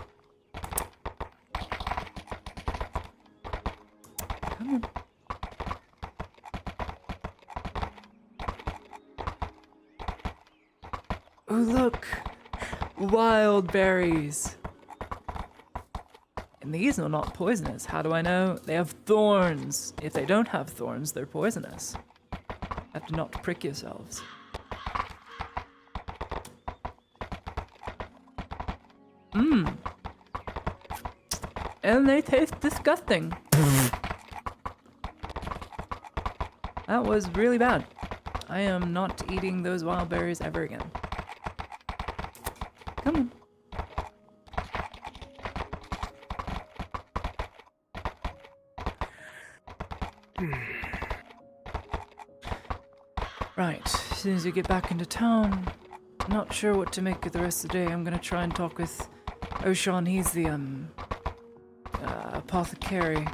Come on. Oh, look! Wild berries! And these are not poisonous. How do I know? They have thorns. If they don't have thorns, they're poisonous. Have to not prick yourselves. Mmm. And they taste disgusting. That was really bad. I am not eating those wild berries ever again. Come on. Right, as soon as we get back into town, not sure what to make of the rest of the day. I'm gonna try and talk with Oshan. He's the, apothecary,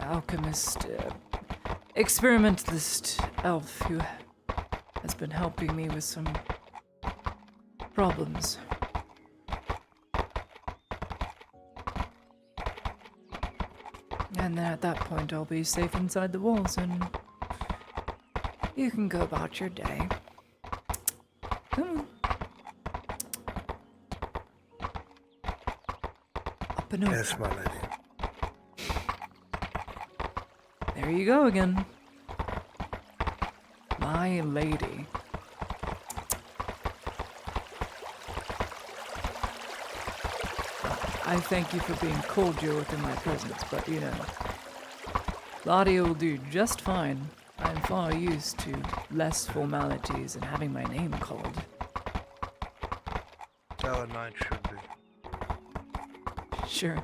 alchemist, experimentalist elf who has been helping me with some problems. And then at that point I'll be safe inside the walls and you can go about your day. Come on. Up and over. Yes, my lady. There you go again. My lady. I thank you for being cordial within my presence, but you know, Claudia will do just fine. I'm far used to less formalities and having my name called. How a knight should be. Sure.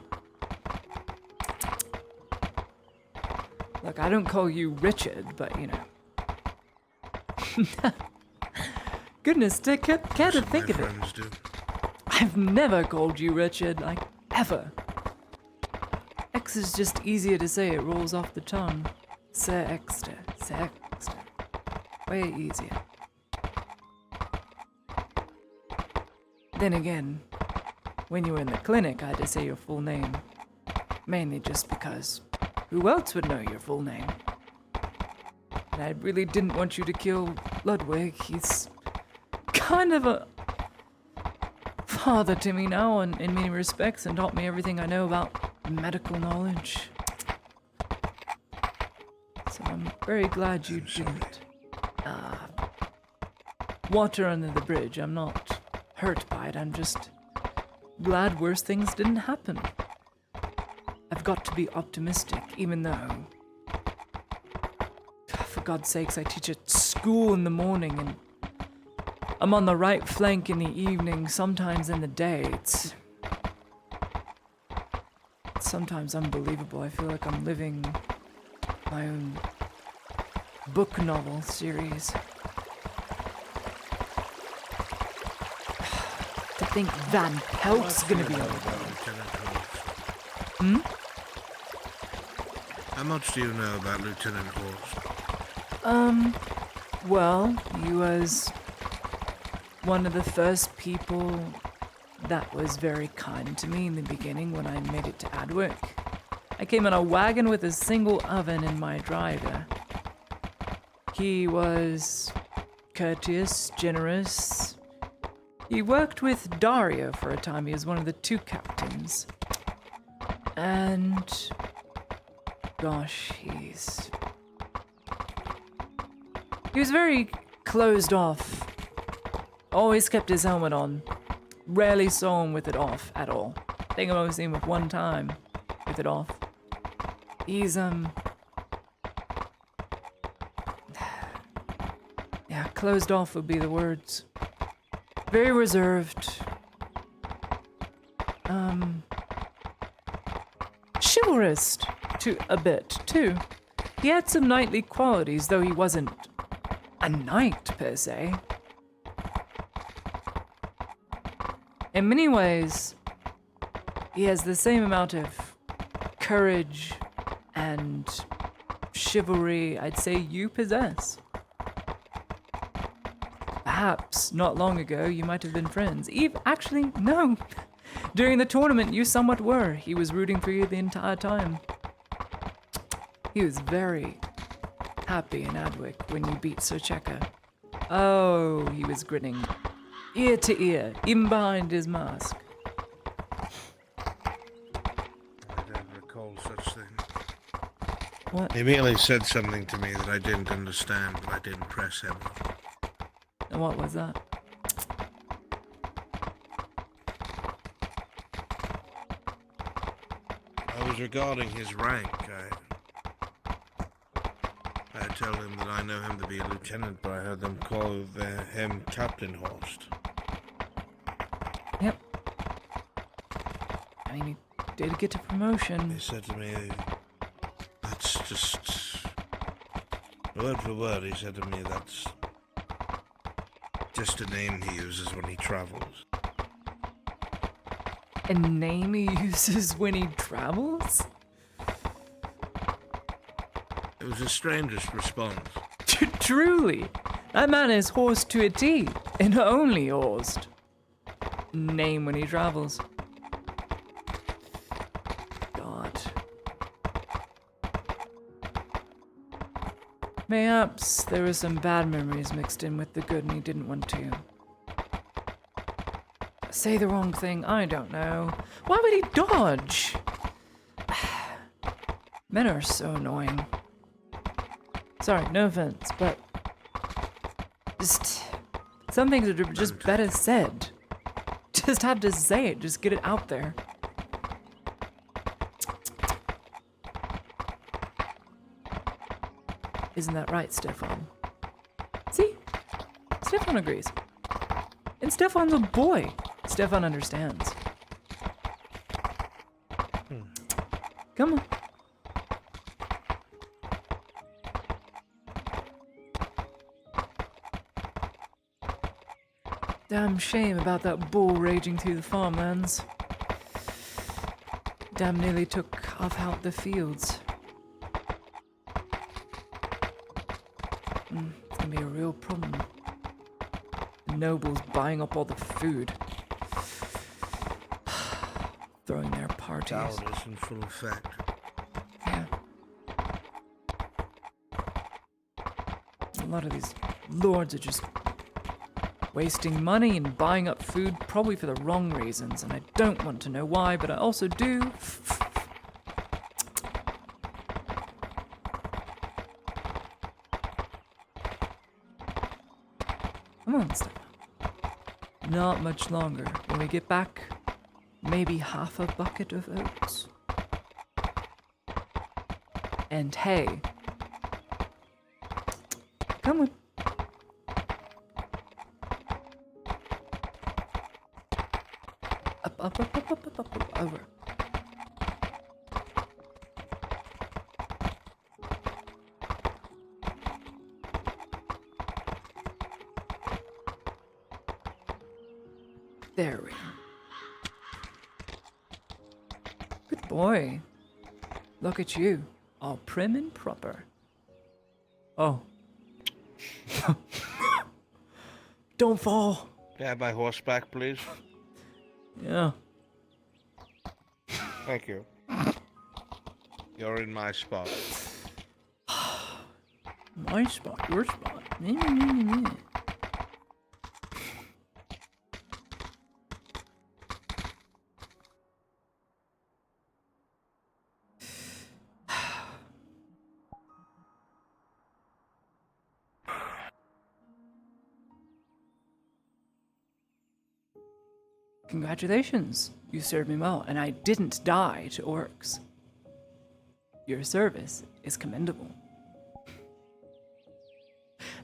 Look, I don't call you Richard, but you know. Goodness, can't think of it. Do. I've never called you Richard, like, ever. X is just easier to say, it rolls off the tongue. Sir Exeter, Sir Exeter. Way easier. Then again, when you were in the clinic, I had to say your full name. Mainly just because who else would know your full name? And I really didn't want you to kill Ludwig. He's kind of a father to me now in many respects and taught me everything I know about medical knowledge. So I'm very glad you didn't. Water under the bridge. I'm not hurt by it. I'm just glad worse things didn't happen. I've got to be optimistic, even though, for God's sakes, I teach at school in the morning and I'm on the right flank in the evening, sometimes in the day. It's sometimes unbelievable. I feel like I'm living my own book novel series. To think Van Pelt's gonna be on the Hmm? How much do you know about Lieutenant Horst? Well, he was one of the first people that was very kind to me in the beginning when I made it to Adwick. I came in a wagon with a single oven in my driver. He was courteous, generous. He worked with Dario for a time. He was one of the 2 captains. And gosh, he was very closed off. Always kept his helmet on. Rarely saw him with it off at all. I think I've only seen him with one time with it off. He's yeah, closed off would be the words. Very reserved. Chivalrous to a bit, too. He had some knightly qualities, though he wasn't a knight, per se. In many ways, he has the same amount of courage and chivalry I'd say you possess. Perhaps, not long ago, you might have been friends. Actually, no. During the tournament, you somewhat were. He was rooting for you the entire time. He was very happy in Adwick when you beat Sir Checker. Oh, he was grinning ear to ear, even behind his mask. I don't recall such thing. What? He merely said something to me that I didn't understand, but I didn't press him. And what was that? I was regarding his rank. I told him that I know him to be a lieutenant, but I heard them call him Captain Horst. Yep. I mean, he did get a promotion. He said to me, that's just... Word for word, he said to me, that's just a name he uses when he travels. A name he uses when he travels? It was the strangest response. Truly, that man is horsed to a T, and only horsed. Name when he travels. God. Mayhaps there were some bad memories mixed in with the good and he didn't want to say the wrong thing. I don't know. Why would he dodge? Men are so annoying. Sorry, no offense, but just some things are just better said. Just have to say it, just get it out there. Isn't that right, Stefan? See? Stefan agrees. And Stefan's a boy. Stefan understands. Come on. Damn shame about that bull raging through the farmlands. Damn nearly took off out the fields. It's gonna be a real problem. The nobles buying up all the food. throwing their parties. Town is in full effect. Yeah. A lot of these lords are just wasting money and buying up food, probably for the wrong reasons, and I don't want to know why, but I also do. Come on, Stella. Not much longer. When we get back, maybe half a bucket of oats. And hay. Come on. Up, over. There we go. Good boy. Look at you, all prim and proper. Oh. Don't fall. Yeah, by horseback, please. Yeah. Thank you. You're in my spot. My spot, your spot. Congratulations, you served me well, and I didn't die to orcs. Your service is commendable.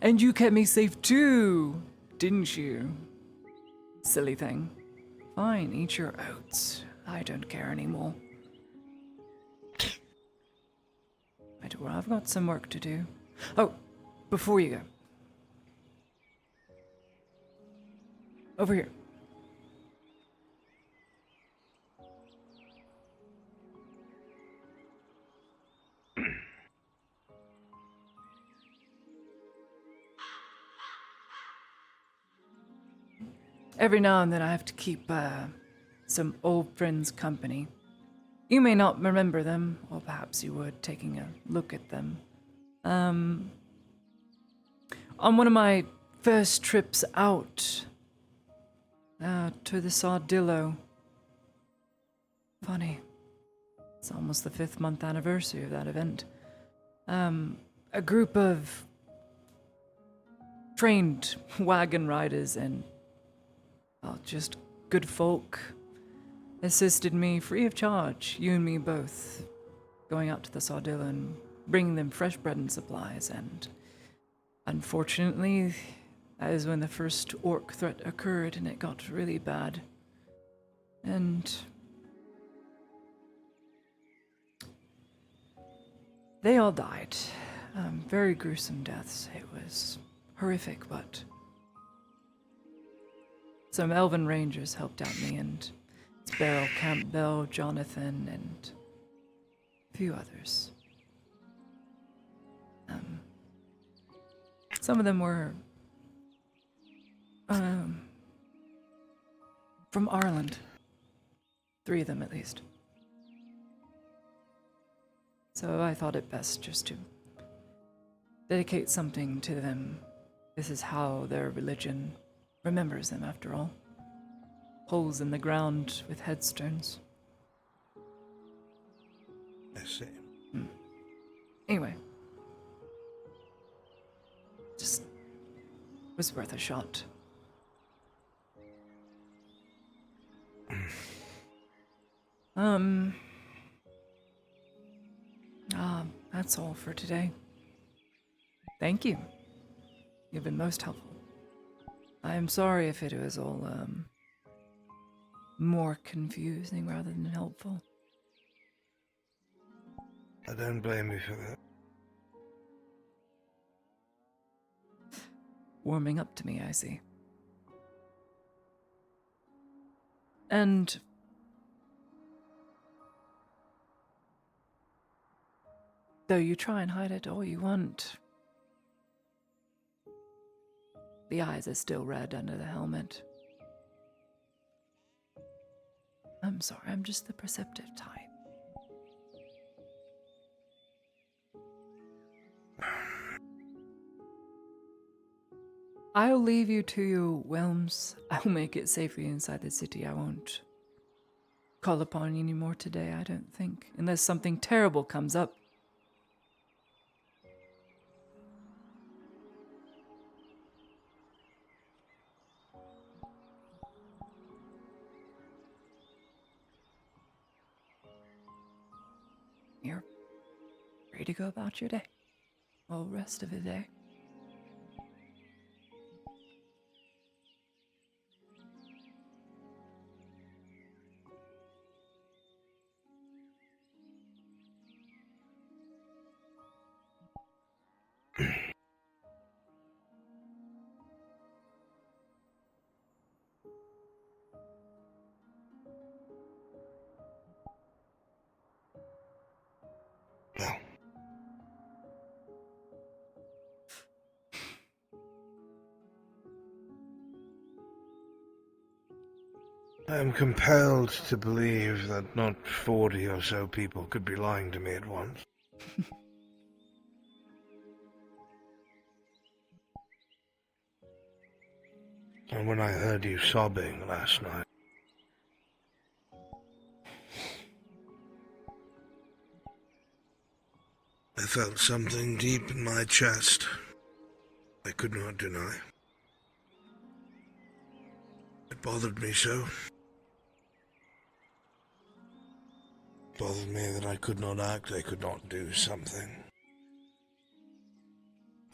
And you kept me safe too, didn't you? Silly thing. Fine, eat your oats. I don't care anymore. Well, I've got some work to do. Oh, before you go. Over here. Every now and then I have to keep some old friends company. You may not remember them, or perhaps you would, taking a look at them. On one of my first trips out to the Sardillo. Funny. It's almost the 5th month anniversary of that event. A group of trained wagon riders and just good folk assisted me free of charge, you and me both, going out to the Sardilla and bringing them fresh bread and supplies, and unfortunately, that is when the first orc threat occurred and it got really bad. And they all died. Very gruesome deaths. It was horrific, but some elven rangers helped out me, and Sparrow, Campbell, Jonathan, and a few others. Some of them were from Ireland. 3 of them, at least. So I thought it best just to dedicate something to them. This is how their religion remembers them, after all. Holes in the ground with headstones. I see. Anyway. Just was worth a shot. That's all for today. Thank you. You've been most helpful. I am sorry if it was all, more confusing rather than helpful. I don't blame you for that. Warming up to me, I see. And though you try and hide it all you want, the eyes are still red under the helmet. I'm sorry, I'm just the perceptive type. I'll leave you to your whims. I'll make it safely inside the city. I won't call upon you anymore today, I don't think. Unless something terrible comes up. You're free to go about your day. All the rest of the day. I am compelled to believe that not 40 or so people could be lying to me at once. And when I heard you sobbing last night, I felt something deep in my chest I could not deny. It bothered me so. It bothered me that I could not act, I could not do something.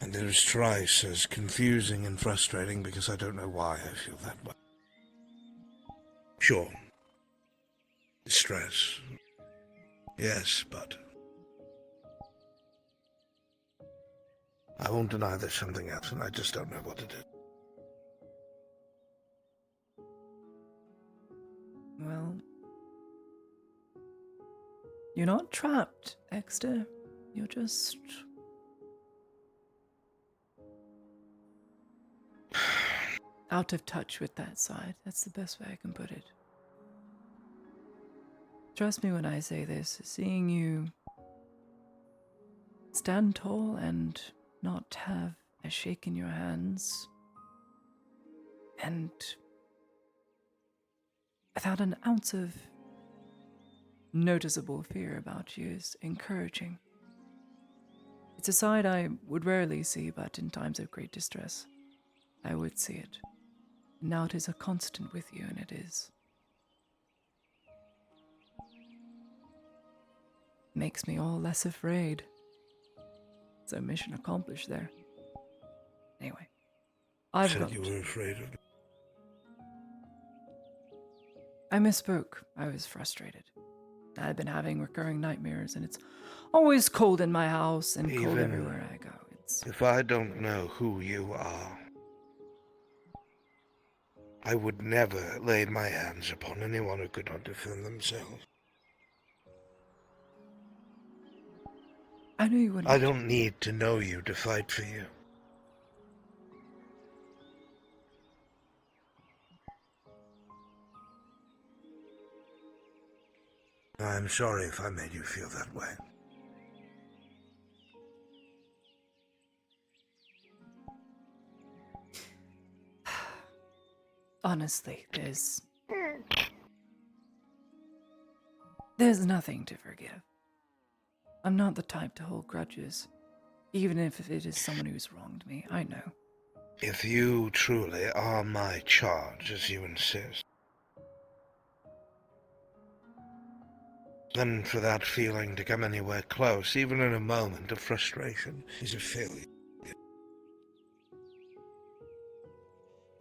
And it was twice as confusing and frustrating because I don't know why I feel that way. Sure. Distress. Yes, but I won't deny there's something else, and I just don't know what it is. Well, you're not trapped, Exter. You're just... out of touch with that side. That's the best way I can put it. Trust me when I say this, seeing you stand tall and not have a shake in your hands, and without an ounce of noticeable fear about you is encouraging. It's a side I would rarely see, but in times of great distress, I would see it. Now it is a constant with you, and it is. Makes me all less afraid. So mission accomplished there. Anyway, I've got... You were afraid of me. I misspoke. I was frustrated. I've been having recurring nightmares, and it's always cold in my house and cold everywhere I go. If I don't know who you are, I would never lay my hands upon anyone who could not defend themselves. I know you wouldn't. I don't need to know you to fight for you. I'm sorry if I made you feel that way. Honestly, there's nothing to forgive. I'm not the type to hold grudges, even if it is someone who's wronged me. I know. If you truly are my charge, as you insist, then for that feeling to come anywhere close, even in a moment of frustration, is a failure.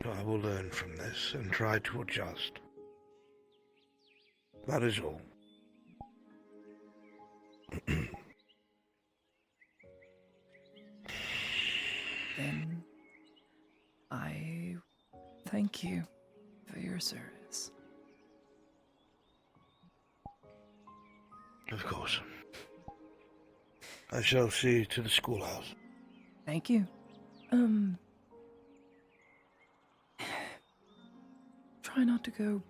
I will learn from this and try to adjust. That is all. Then I thank you for your service. Of course. I shall see you to the schoolhouse. Thank you. Try not to go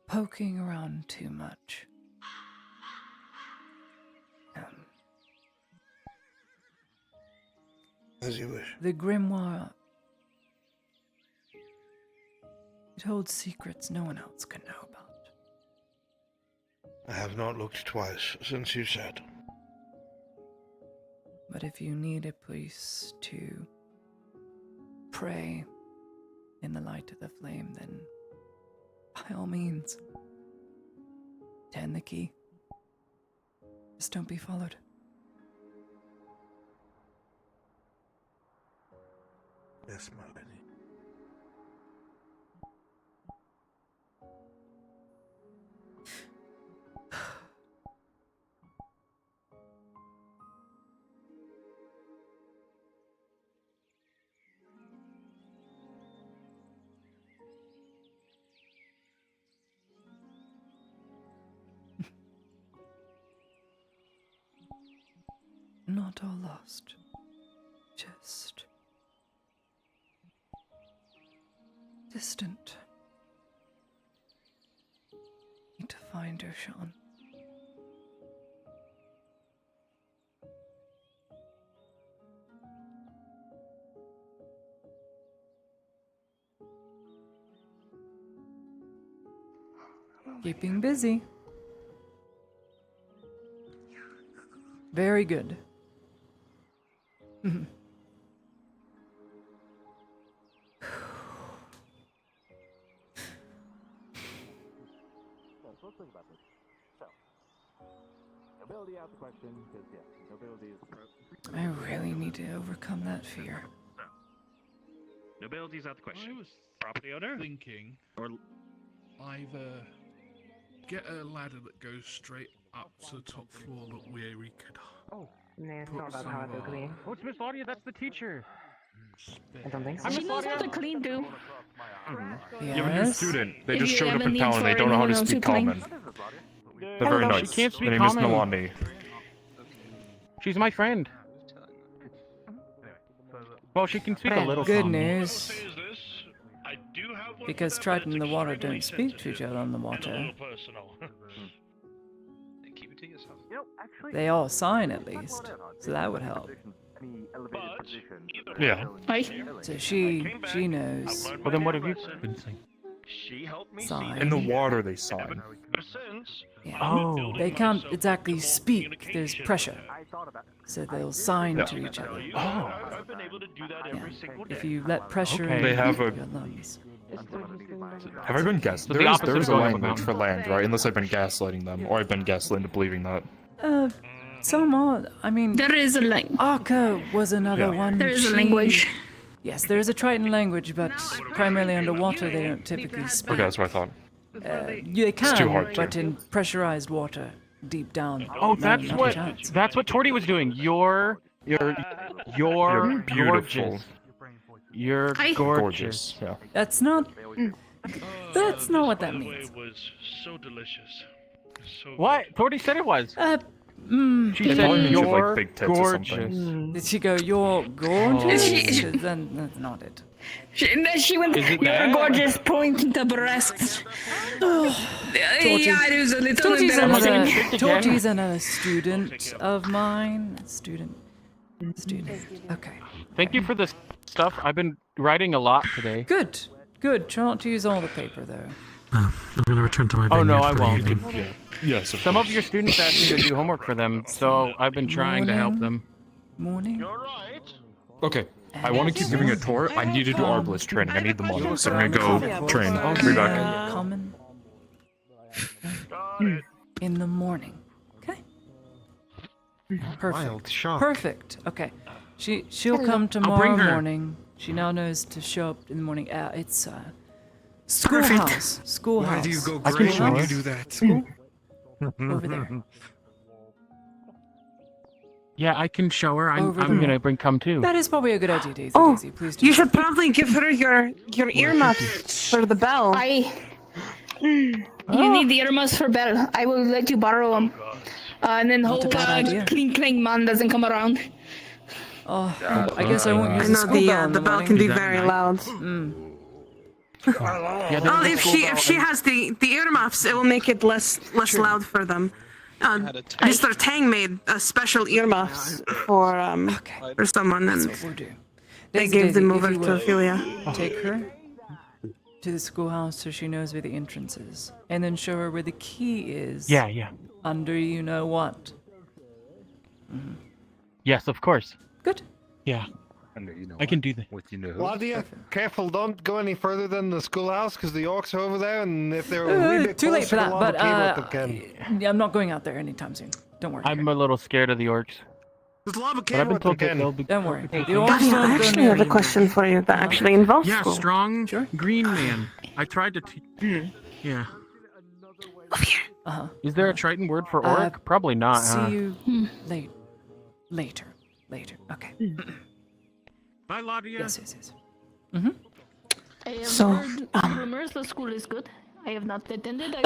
poking around too much. As you wish. The grimoire, it holds secrets no one else can know about. I have not looked twice since you said. But if you need a place to pray in the light of the flame, then by all means, turn the key. Just don't be followed. Yes, my lady. Not all lost. Just distant. Need to find her, Sean. Keeping busy. Very good. Let's think about this. So, nobility out the question, because nobility is. I really need to overcome that fear. Nobility's out the question. I was Property owner? thinking Or either get a ladder that goes straight up to the top floor that where we could. Oh, nah, it's put not about some how of to our clean. oh, it's Miss Claudia. That's the teacher. I don't think so. She knows how to clean too. Yes. You have a new student. They If just you showed have up a in need town and for they don't know how to anyone speak else to clean. common. They're very Oh, no, nice. she can't speak Their name is common. Nalani. She's my friend. Well, she can speak a little Good common. news. Because Triton and the water don't speak to each other on the water. Keep it to yourself. They all sign at least, so that would help. Yeah. So she knows. Well, then what have you been saying? She helped me Sign. In the water they sign. Yeah. Oh. They can't exactly speak. There's pressure, so they'll sign to each other. Oh. I've been able to do that every single day. If you let pressure Okay. in They have your a- lungs. Have I been gaslit? So the There is opposite is a going up language and for down. land, right? Unless I've been gaslighting them, or I've been gaslit into believing that. Some odd. I mean, There is a language. Arca was another Yeah. one. There is a She- language. Yes, there is a Triton language, but primarily underwater they don't typically speak. Okay, that's what I thought. They can, too hard to. but in pressurized water, deep down. Oh, no, that's not a what chance. Torty was doing. You're You're beautiful. gorgeous. You're I- gorgeous. Yeah. That's not. That's not what that means. It was so delicious. So What? Torty said it was. She It said probably means you have, like, you're big tits or something. gorgeous. Did she go, "You're gorgeous"? She- Then that's not it. She went, Is it you're that? gorgeous, point the breasts. Yeah, it was a little Torty's Am I embarrassing. getting tricked again? Torty's another student of mine. Student. Okay. Thank you for this stuff. I've been writing a lot today. Good. Good. Try not to use all the paper, though. I'm gonna return to my Oh no, vineyard I for the won't. evening. Yes. Of Some course. of your students asked me to do homework for them, so I've been trying to help them. Morning. Okay. I want to keep giving a tour. I need to do arbalist training. I need the money, so I'm gonna go train. I'll be back. Common. In the morning. Okay. Perfect. Wild shock. Perfect. Okay. She'll come bring tomorrow her. morning. She now knows to show up in the morning. It's schoolhouse. Schoolhouse. Why do you go I can gray show when you her. do that? Over there. Yeah, I can show her. I'm Over there. gonna come too. That is probably a good idea, Daisy. Oh, Daisy, please do. you should probably give her your earmuffs for the bell. You need the earmuffs for Belle. I will let you borrow them. And then Not a hope bad idea. Clean Clang Man doesn't come around. Oh, I guess I won't I use the know school bell in the the bell morning. can be very loud. Well, if she has the earmuffs, it will make it less loud for them. Mr. Tang made a special earmuffs for someone, and That's what we'll do. they gave them Daisy, over if you to will, Ophelia. Take her to the schoolhouse so she knows where the entrance is, and then show her where the key is. Yeah. Under you know what. Yes, of course. Good. Yeah. I can do that. Claudia, careful, don't go any further than the schoolhouse because the orcs are over there, and if they're a wee bit Too late for closer, that, we'll but have a again. yeah, I'm not going out there anytime soon. Don't worry. I'm a little scared of the orcs. There's a lot of But I've been told that again. they'll be. Don't worry. The Daddy, orcs I don't go actually near have a you. question for you that actually involves Yeah, school. strong green man. I tried to. Yeah. Is there a Triton word for orc? Probably not. See you later. Okay. Bye, Ladia. Yes. I have So, heard rumors the school is good. I have not attended. I've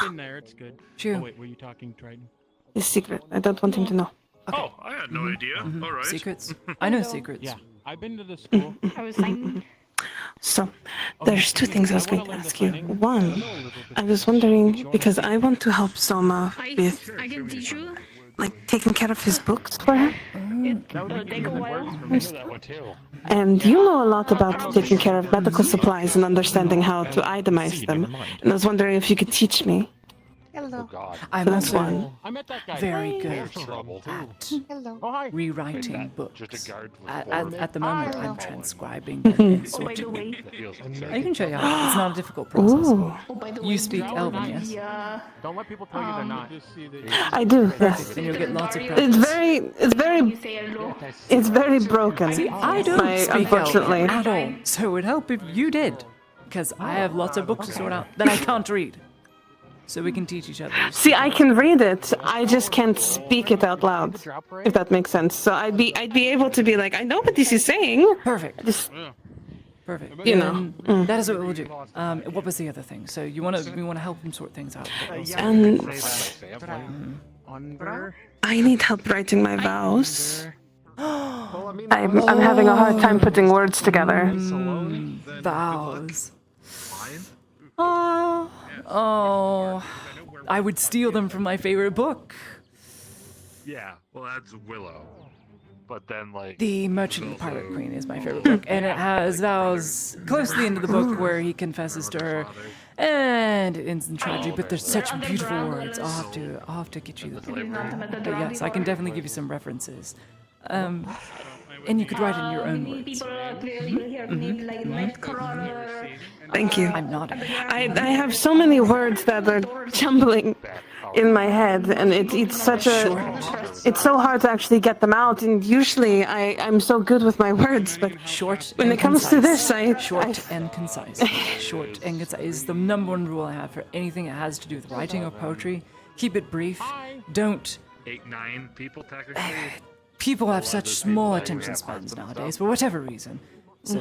been there. It's good. Shoo. Oh wait, were you talking Triton? It's secret. I don't want him to know. Oh, I had no idea. All right. Secrets. I know secrets. Yeah, I've been to the school. I was saying. So, there's two things I was going to ask you. One, I was wondering, because I want to help Soma with, I can teach you. like, taking care of his books for her. It'll take a while. And you know a lot about taking care of medical supplies and understanding how to itemize them. And I was wondering if you could teach me. Hello. I'm That's also one. I met that guy. very good at Hello. rewriting books. At the moment, I'm transcribing them and sorting them. I can show you how. It's not a difficult process. Ooh. You speak Elven, yes? Don't let people tell you they're not. I do, yes. And you'll get lots of It's practice. it's very broken. See, I don't speak unfortunately. Elven at all, so it would help if you did, because I have lots of books to sort out that I can't read. So we can teach each other. See, I can read it. I just can't speak it out loud, if that makes sense. So I'd be able to be like, I know what this is saying. Perfect. Just, Perfect. you know. That is what we'll do. What was the other thing? So we want to help him sort things out. And I need help writing my vows. I'm having a hard time putting words together. Vows. Oh, I would steal them from my favorite book. Yeah, well, that's Willow. But then, like. The Merchant and Pirate Queen is my favorite book, and it has vows close to the end of the book where he confesses to her, and it ends in tragedy. But there's such beautiful words. I'll have to get you the book. But yes, I can definitely give you some references. And you could write in your own words. Thank you. I'm nodding. I have so many words that are jumbling in my head, and it's so hard to actually get them out. And usually I'm so good with my words, but short. When it comes to this, short and concise. Short and concise is the number one rule I have for anything that has to do with writing or poetry. Keep it brief. Don't. 8-9 people, technically. People have such small attention spans nowadays, for whatever reason. So,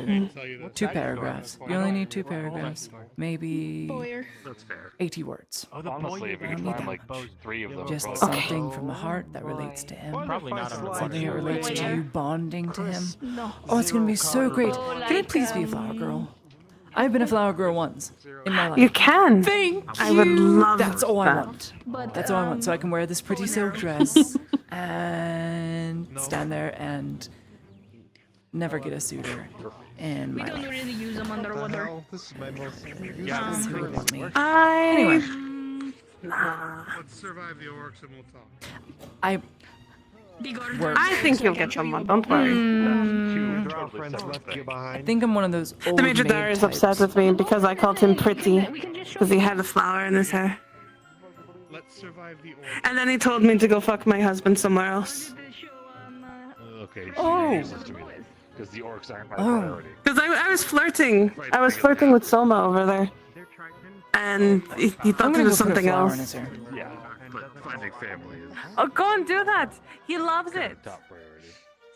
2 paragraphs. You only need 2 paragraphs. Maybe 80 words. Honestly, if we can find like 3 of them. Just something from the heart that relates to him. Probably not on the Something that relates to you bonding to him. Oh, it's going to be so great. Can I please be a flower girl? I've been a flower girl once in my life. You can. Thank you. I would love That's all that. I want. That's all I want. So I can wear this pretty silk dress and stand there and never get a suitor in my life. Really use them underwater. This is my most. Anyway. Let's survive the orcs and we'll talk. I think you'll get someone. Don't worry. I think I'm one of those old The Major maid Dar is types. upset with me because I called him pretty because he had a flower in his hair. Let's survive the orcs. And then he told me to go fuck my husband somewhere else. Okay, Oh. because the orcs aren't my priority. Because I was flirting. I was flirting with Soma over there. And he thought it was something else. Yeah, but finding family is Oh, go and do that. He loves it. top priority.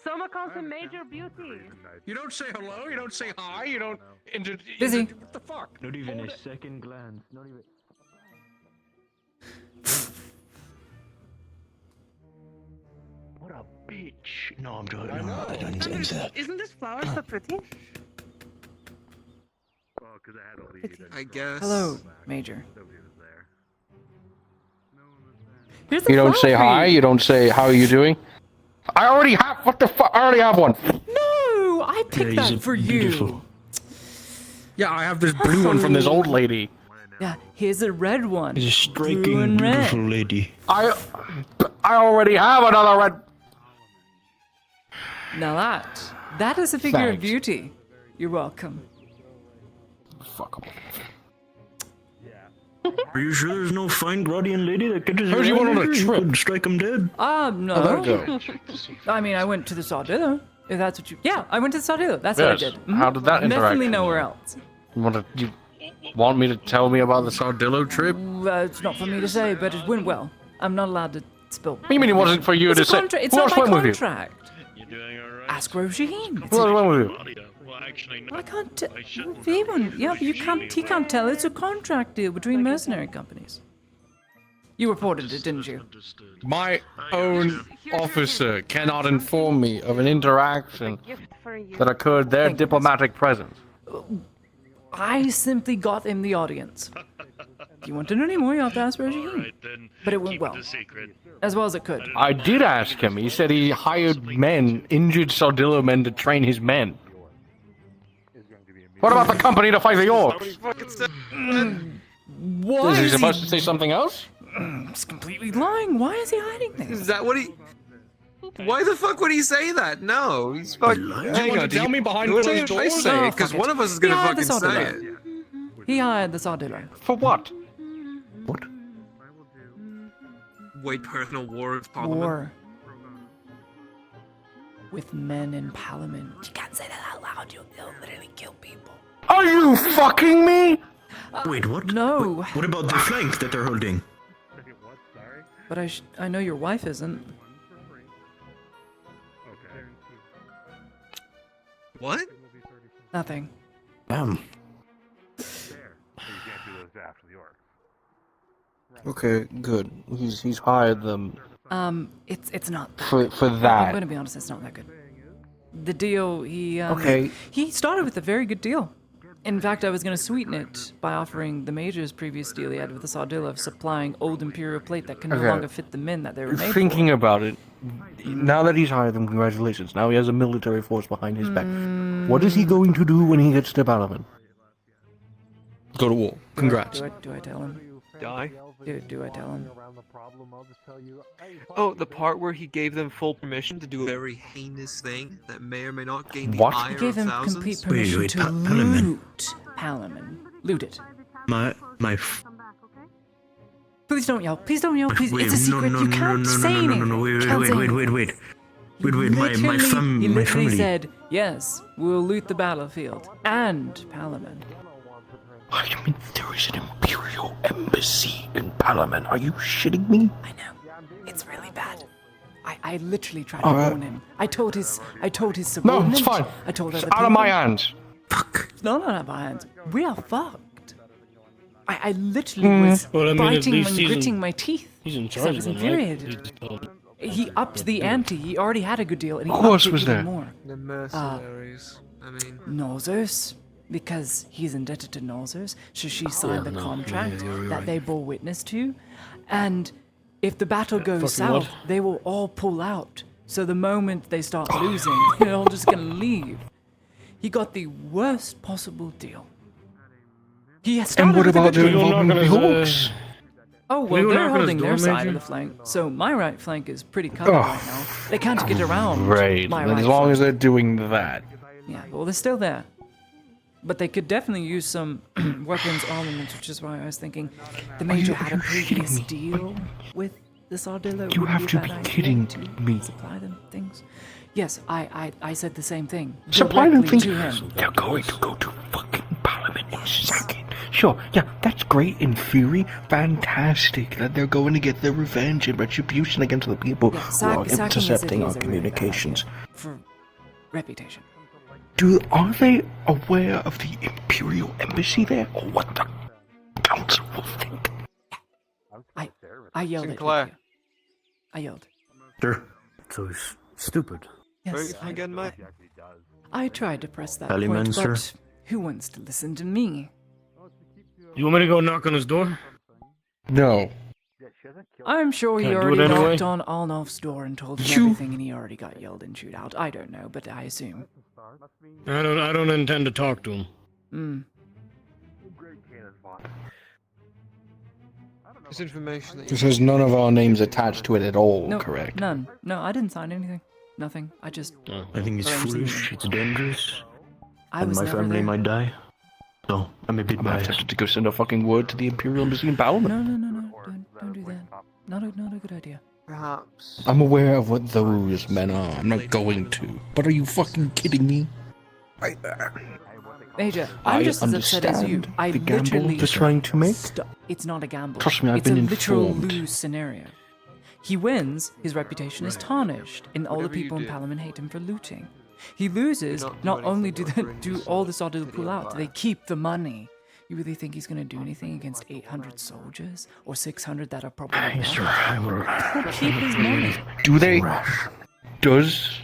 Soma calls him Major Beauty. You don't say hello, you don't say hi, you don't Busy. What the fuck? Not even a second glance. Not even. What a bitch. No, I'm joking. No, I don't intend that. Isn't this flower so pretty? I guess. Hello, Major. You don't say hi. You don't say how are you doing. I already have. What the fuck? I already have one. No, I picked that for you. Yeah, I have this blue one from this old lady. Yeah, here's a red one. He's a striking, Blue and red. beautiful lady. I already have another red. Now that is a figure of Thanks. beauty. You're welcome. Fuck. Are you sure there's no fine Grodian lady that catches Heard you went on a You trip. could strike him dead. No. How'd that go? I mean, I went to the Sardillo. If that's what you... Yeah, I went to the Sardillo. That's what I Yes. did. How did that interact? Definitely nowhere else. You want me to tell me about the Sardillo trip? It's not for me to say, but it went well. I'm not allowed to spill. What do you mean it wasn't for you It's to a say? contra- It's Who not else my went with you? contract. Ask Rojin. Who else went with you? I can't tell. Yeah, but you can't. He can't tell. It's a contract deal between mercenary companies. You reported it, didn't you? My own officer cannot inform me of an interaction that occurred their diplomatic presence. I simply got him the audience. If you want to know any more, you have to ask Rojin. But it went well. As well as it could. I did ask him. He said he hired men, injured Sardillo men, to train his men. What about the company to fight the orcs? Why Is he is supposed to say something else? He's completely lying. Why is he hiding things? Is that what he? Why the fuck would he say that? No, he's fucking. Hang on, tell me behind What closed if I doors? say No, it? Because fuck one it. of us is gonna He hired the fucking say it. Sardillo. He hired the Sardillo. For what? Wait, personal war of parliament. War. With men in parliament. You can't say that out loud. You'll literally kill people. Are you fucking me? Wait, what? No. What about the flank that they're holding? But I know your wife isn't. What? Nothing. Damn. Okay, good. He's hired them It's not that for good. that. I'm gonna be honest, it's not that good. The deal, Okay. he started with a very good deal. In fact, I was gonna sweeten it by offering the Major's previous deal he had with the Sardillo of supplying old Imperial plate that can no Okay. longer fit the men that they were made Thinking about it, now that he's hired them, congratulations. Now he has a military force behind his back. What is he going to do when he gets to Parliament? Go to war. for. Congrats. Do I tell him? Die? Do I tell him? Oh, the part where he gave them full permission to do A very heinous thing that may or may not gain the What? ire He gave of him thousands. complete permission to loot Palamon. Loot it. My. Please don't yell. Please don't yell. Please, Wait, it's a secret. You can't say anything. Wait, Can't say anything. wait. My He family. literally said, yes, we'll loot the battlefield and Palamon. I mean, there is an Imperial embassy in Parliament. Are you shitting me? I know. It's really bad. I literally tried to Alright. warn him. I told his No, subordinate. it's fine. I told It's other out of my people. hands. No, not out of my hands. We are fucked. I literally was Well, I mean, at biting least and he's in- gritting my teeth. He's in 'cause I charge was of them, right? infuriated. He upped the ante. He already had a good deal, and he Who else upped it was even there? more. The mercenaries. I mean, Norzers, because he's indebted to Norzers, so she signed the contract that they bore witness to, and if the battle goes Fucking south, what? they will all pull out. So the moment they start losing, they're all just gonna leave. He got the worst possible deal. He has started And what with a about good their deal. involvement with the orcs? Oh, We well, were they're not gonna holding their storm, side of Major. the flank, so my right flank is pretty covered Oh, right now. They can't get around Right. my As right long flank. as they're doing that. Yeah, well, they're still there. But they could definitely use some weapons, armaments, which is why I was thinking the Major had a previous deal with the Sardillo. You Would have be a to bad be idea kidding to me. Supply them things. Yes, I said the same thing. Supply them directly things. to him. They're going to go to fucking Parliament in a second. Sure, yeah, that's great in theory. Fantastic that they're going to get their revenge and retribution against the people Yeah, who are sacking the city intercepting our is a really bad communications. idea for reputation. Are they aware of the Imperial embassy there, or what the council will think? I yelled Sinclair. at you. I yelled. Sure. so he's stupid. Yes, I tried to press that Alley point, man, but sir? who wants to listen to me? You want me to go knock on his door? No. I'm sure Can he I do it already anyway? knocked on Arnolf's door and told him You- everything, and he already got yelled and chewed out. I don't know, but I assume. I don't intend to talk to him. Hmm. This information that This has none of our names attached to it at all, No, correct? none. No, I didn't sign anything. Nothing. I just. I think it's arranged the foolish, meeting. it's dangerous, I and was my never family there. might die. So, I'm a bit biased. To go send a fucking word to the Imperial Embassy in Parliament. No. Don't do that. Not a good idea. Perhaps. I'm aware of what those men are. I'm not going to. But are you fucking kidding me? Major, I I'm just as upset as you. understand I the gamble literally. they're trying to make. It's not a gamble. Trust me, I've it's been a literal informed. lose scenario. He wins, his reputation is tarnished, and all the Whatever you people in do. Parliament hate him for looting. He loses, Do not do not only do anything they that do brings all us the sort to of the pull out, Empire. they keep the money. You really think he's going to do anything against 800 soldiers? Or 600 that are probably Yes, sir, left? I will. He'll keep his money. Do they? Does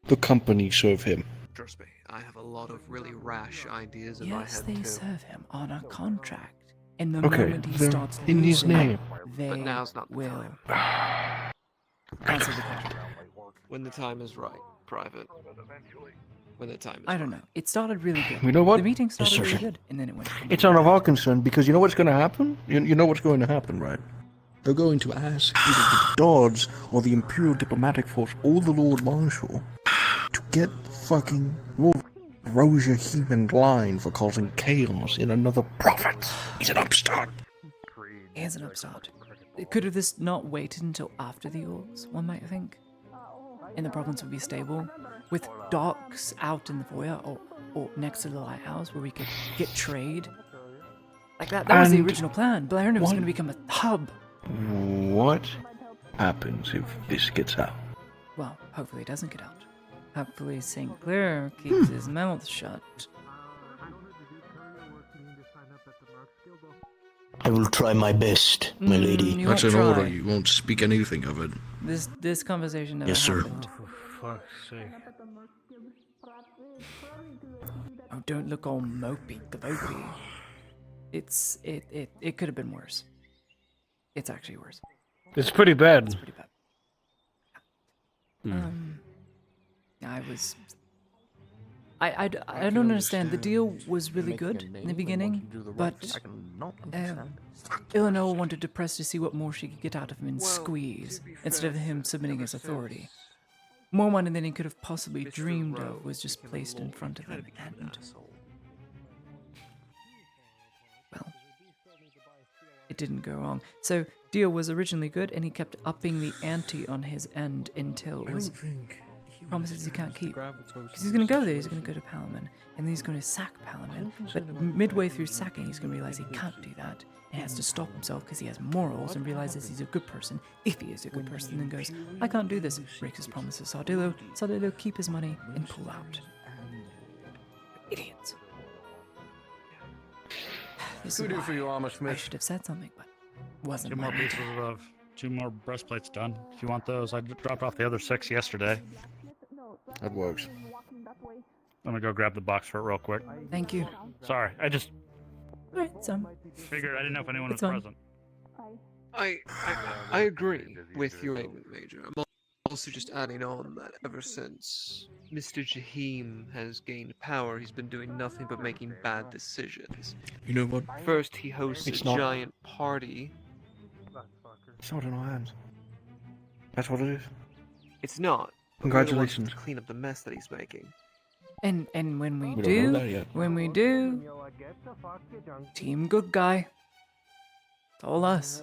the company serve him? Trust me, I have a lot of really rash ideas in Yes, my head they too. serve him on a contract. And the Okay, moment he they're starts in his losing, name. they But now's not the will. time. Answer the question. When the time is right, Private. When the time is I don't know. It started really good. You know what? The meeting started Yes, really sir. good, and then it went. It's none of our concern because you know what's going to happen? You know what's going to happen, right? They're going to ask either the Dodds or the Imperial Diplomatic Force or the Lord Marshal to get fucking Lord Roger Heem in line for causing chaos in another province. He's an upstart. He is an upstart. Could have this not waited until after the Orcs, one might think? And the province would be stable, with docks out in the foyer or next to the lighthouse where we could get trade. Like that was the And original plan. Blarney was what- going to become a hub. What happens if this gets out? Well, hopefully it doesn't get out. Hopefully St. Clair keeps his mouth shut. I will try my best, my lady. you That's won't an order. try. You won't speak anything of it. This conversation never Yes, sir. happened. For fuck's sake. Oh, don't look all mopey, glopey. It could have been worse. It's actually worse. It's pretty bad. It's pretty bad. I don't understand. The deal was really good in the beginning, but Eleanor wanted to press to see what more she could get out of him and squeeze, instead of him submitting his authority. More money than he could have possibly dreamed of was just placed in front of him, and well, it didn't go wrong. So deal was originally good, and he kept upping the ante on his end until it was promises he can't keep. Because he's going to go there, he's going to go to Palamon, and then he's going to sack Palamon. But midway through sacking, he's going to realize he can't do that, and has to stop himself because he has morals and realizes he's a good person, if he is a good person, and goes, I can't do this, breaks his promises. Sardillo keep his money and pull out. Idiots. This What is do we do for why you, Armor I Smith? should have said something, but wasn't Two more meant. pieces of 2 more breastplates done. If you want those, I dropped off the other 6 yesterday. That works. Let me go grab the box for it real quick. Thank you. Sorry, I just Alright, figured I didn't know if anyone was It's fine. present. I agree with your statement, Major. I'm also just adding on that ever since Mr. Jahim has gained power, he's been doing nothing but making bad decisions. You know what? First, he hosts It's a not- giant party. It's not in our hands. That's what it is. It's not. but we're the ones Congratulations. to clean up the mess that he's making. And when we, We don't do, know that yet. when we do, Team Good Guy. It's all us.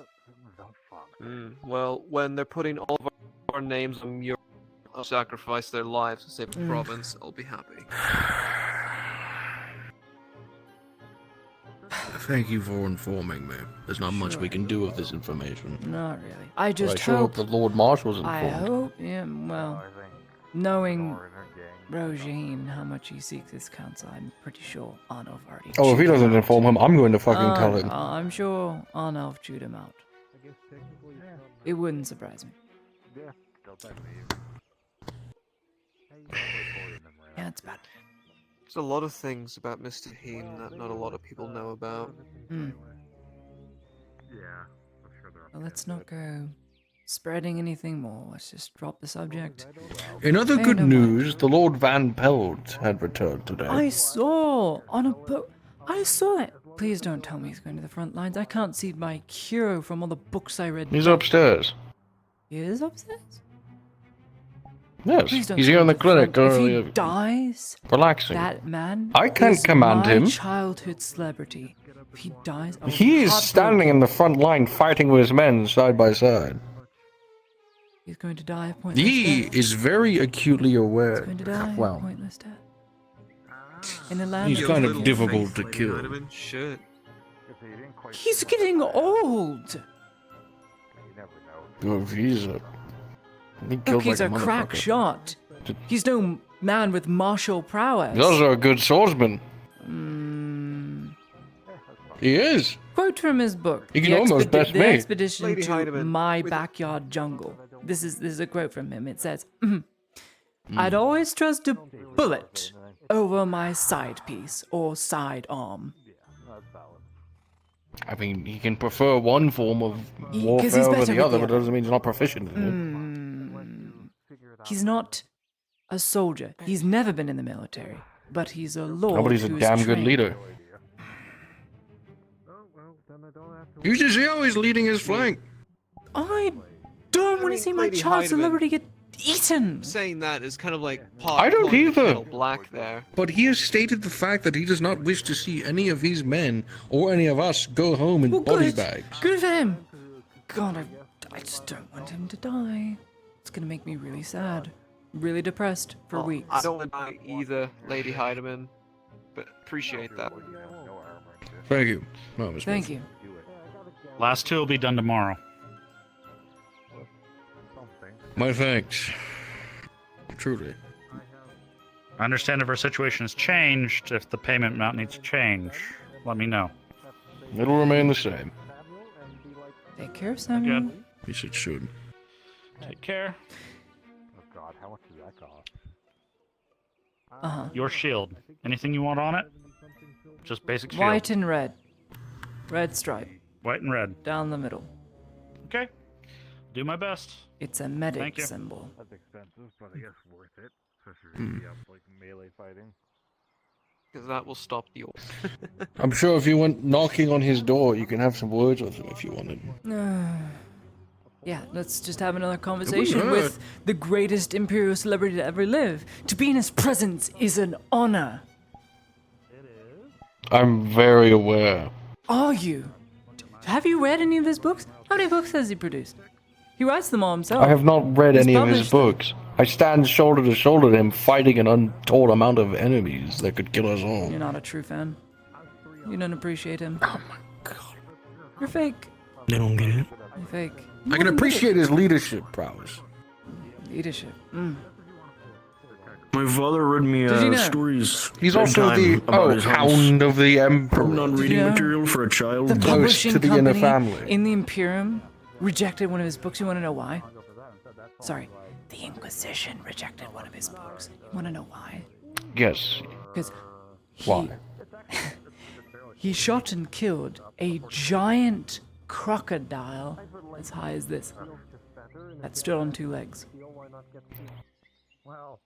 Well, when they're putting all of our names on your sacrifice their lives to save the province, I'll be happy. Thank you for informing me. There's not much we can do with this information. Not really. I just But I sure hope the Lord Marshal's informed. I hope, yeah, well, knowing Rogine, how much he seeks this counsel, I'm pretty sure Arnulf already Oh, if he chewed him doesn't out. inform him, I'm going to fucking tell him. I'm sure Arnulf chewed him out. It wouldn't surprise me. Yeah, it's bad. There's a lot of things about Mr. Heem that not a lot of people know about. Hmm. Well, let's not go spreading anything more. Let's just drop the subject. In other Hey, good no more. news, the Lord Van Pelt had returned today. I saw on a book. I saw it. Please don't tell me he's going to the front lines. I can't see my hero from all the books I read. He's upstairs. He is upstairs? Yes, Please don't he's send here in him the to clinic. front. If he dies, relaxing. that man I can't is command my him. childhood celebrity. If he dies, I will He be is standing in the front line fighting with his men side by side. He's going to die a pointless He death. is very acutely aware. He's going to die a Well, pointless death. In a land he's of kind of little difficult faith. to kill. Shit. He's getting old. Oh, he's a... He Look, killed he's like a a crack motherfucker. shot. He's no man with martial prowess. He's also a good swordsman. Mm. He is. Quote from his book. He can almost best The me. Expedition Lady to Heidemann, My Backyard Jungle. This is a quote from him. It says, I'd always trust a bullet over my side piece or side arm. I mean, he can prefer one form of 'Cause he's warfare over better the with other, the but that doesn't mean he's not proficient in He's not a soldier. He's never been in the military, but he's a lord. it. Oh, but he's a who's damn good trained. leader. You should see how he's leading his flank. I don't want to see my Lady child Heidemann. celebrity get eaten. Saying that is kind of like pot I don't calling the either. kettle black there. But he has stated the fact that he does not wish to see any of his men or any of us go home in body Good. bags. Good for him. God, I just don't want him to die. It's gonna make me really sad, really depressed for weeks. I don't want to die either, Lady Heidemann, but appreciate that. Thank you. No, Miss Thank Smith. you. Last two will be done tomorrow. My thanks. Truly. I understand if our situation has changed, if the payment amount needs to change, let me know. It'll remain the same. Take care, Samuel. Good. Yes, it should. Take care. Oh God, how much does that cost? Your shield. Anything you want on it? Just basic shield. White and red. Red stripe. White and red. Down the middle. Okay. Do my best. It's a Thank medic you. symbol. That's expensive, but I guess worth it. Especially Hmm. like melee fighting. Because that will stop the orcs. I'm sure if you went knocking on his door, you can have some words with him if you wanted. Yeah, let's just have another conversation hurt. with the greatest imperial celebrity to ever live. To be in his presence is an honor. I'm very aware. Are you? Have you read any of his books? How many books has he produced? He writes them all himself. I have not read He's any of his published them. books. I stand shoulder to shoulder with him, fighting an untold amount of enemies that could kill us all. You're not a true fan. You don't appreciate him. Oh my god. You're fake. They don't get it. You're fake. I can appreciate his leadership prowess. Leadership. Mm. My father read me Did you know? stories. He's bedtime also the about his house. hound of the emperor. Non-reading Yeah. material for a child. The Close publishing to the inner company family. in the Imperium rejected one of his books. You want to know why? Sorry, the Inquisition rejected one of his books. You want to know why? Yes. Because Why? he shot and killed a giant crocodile as high as this that stood on two legs.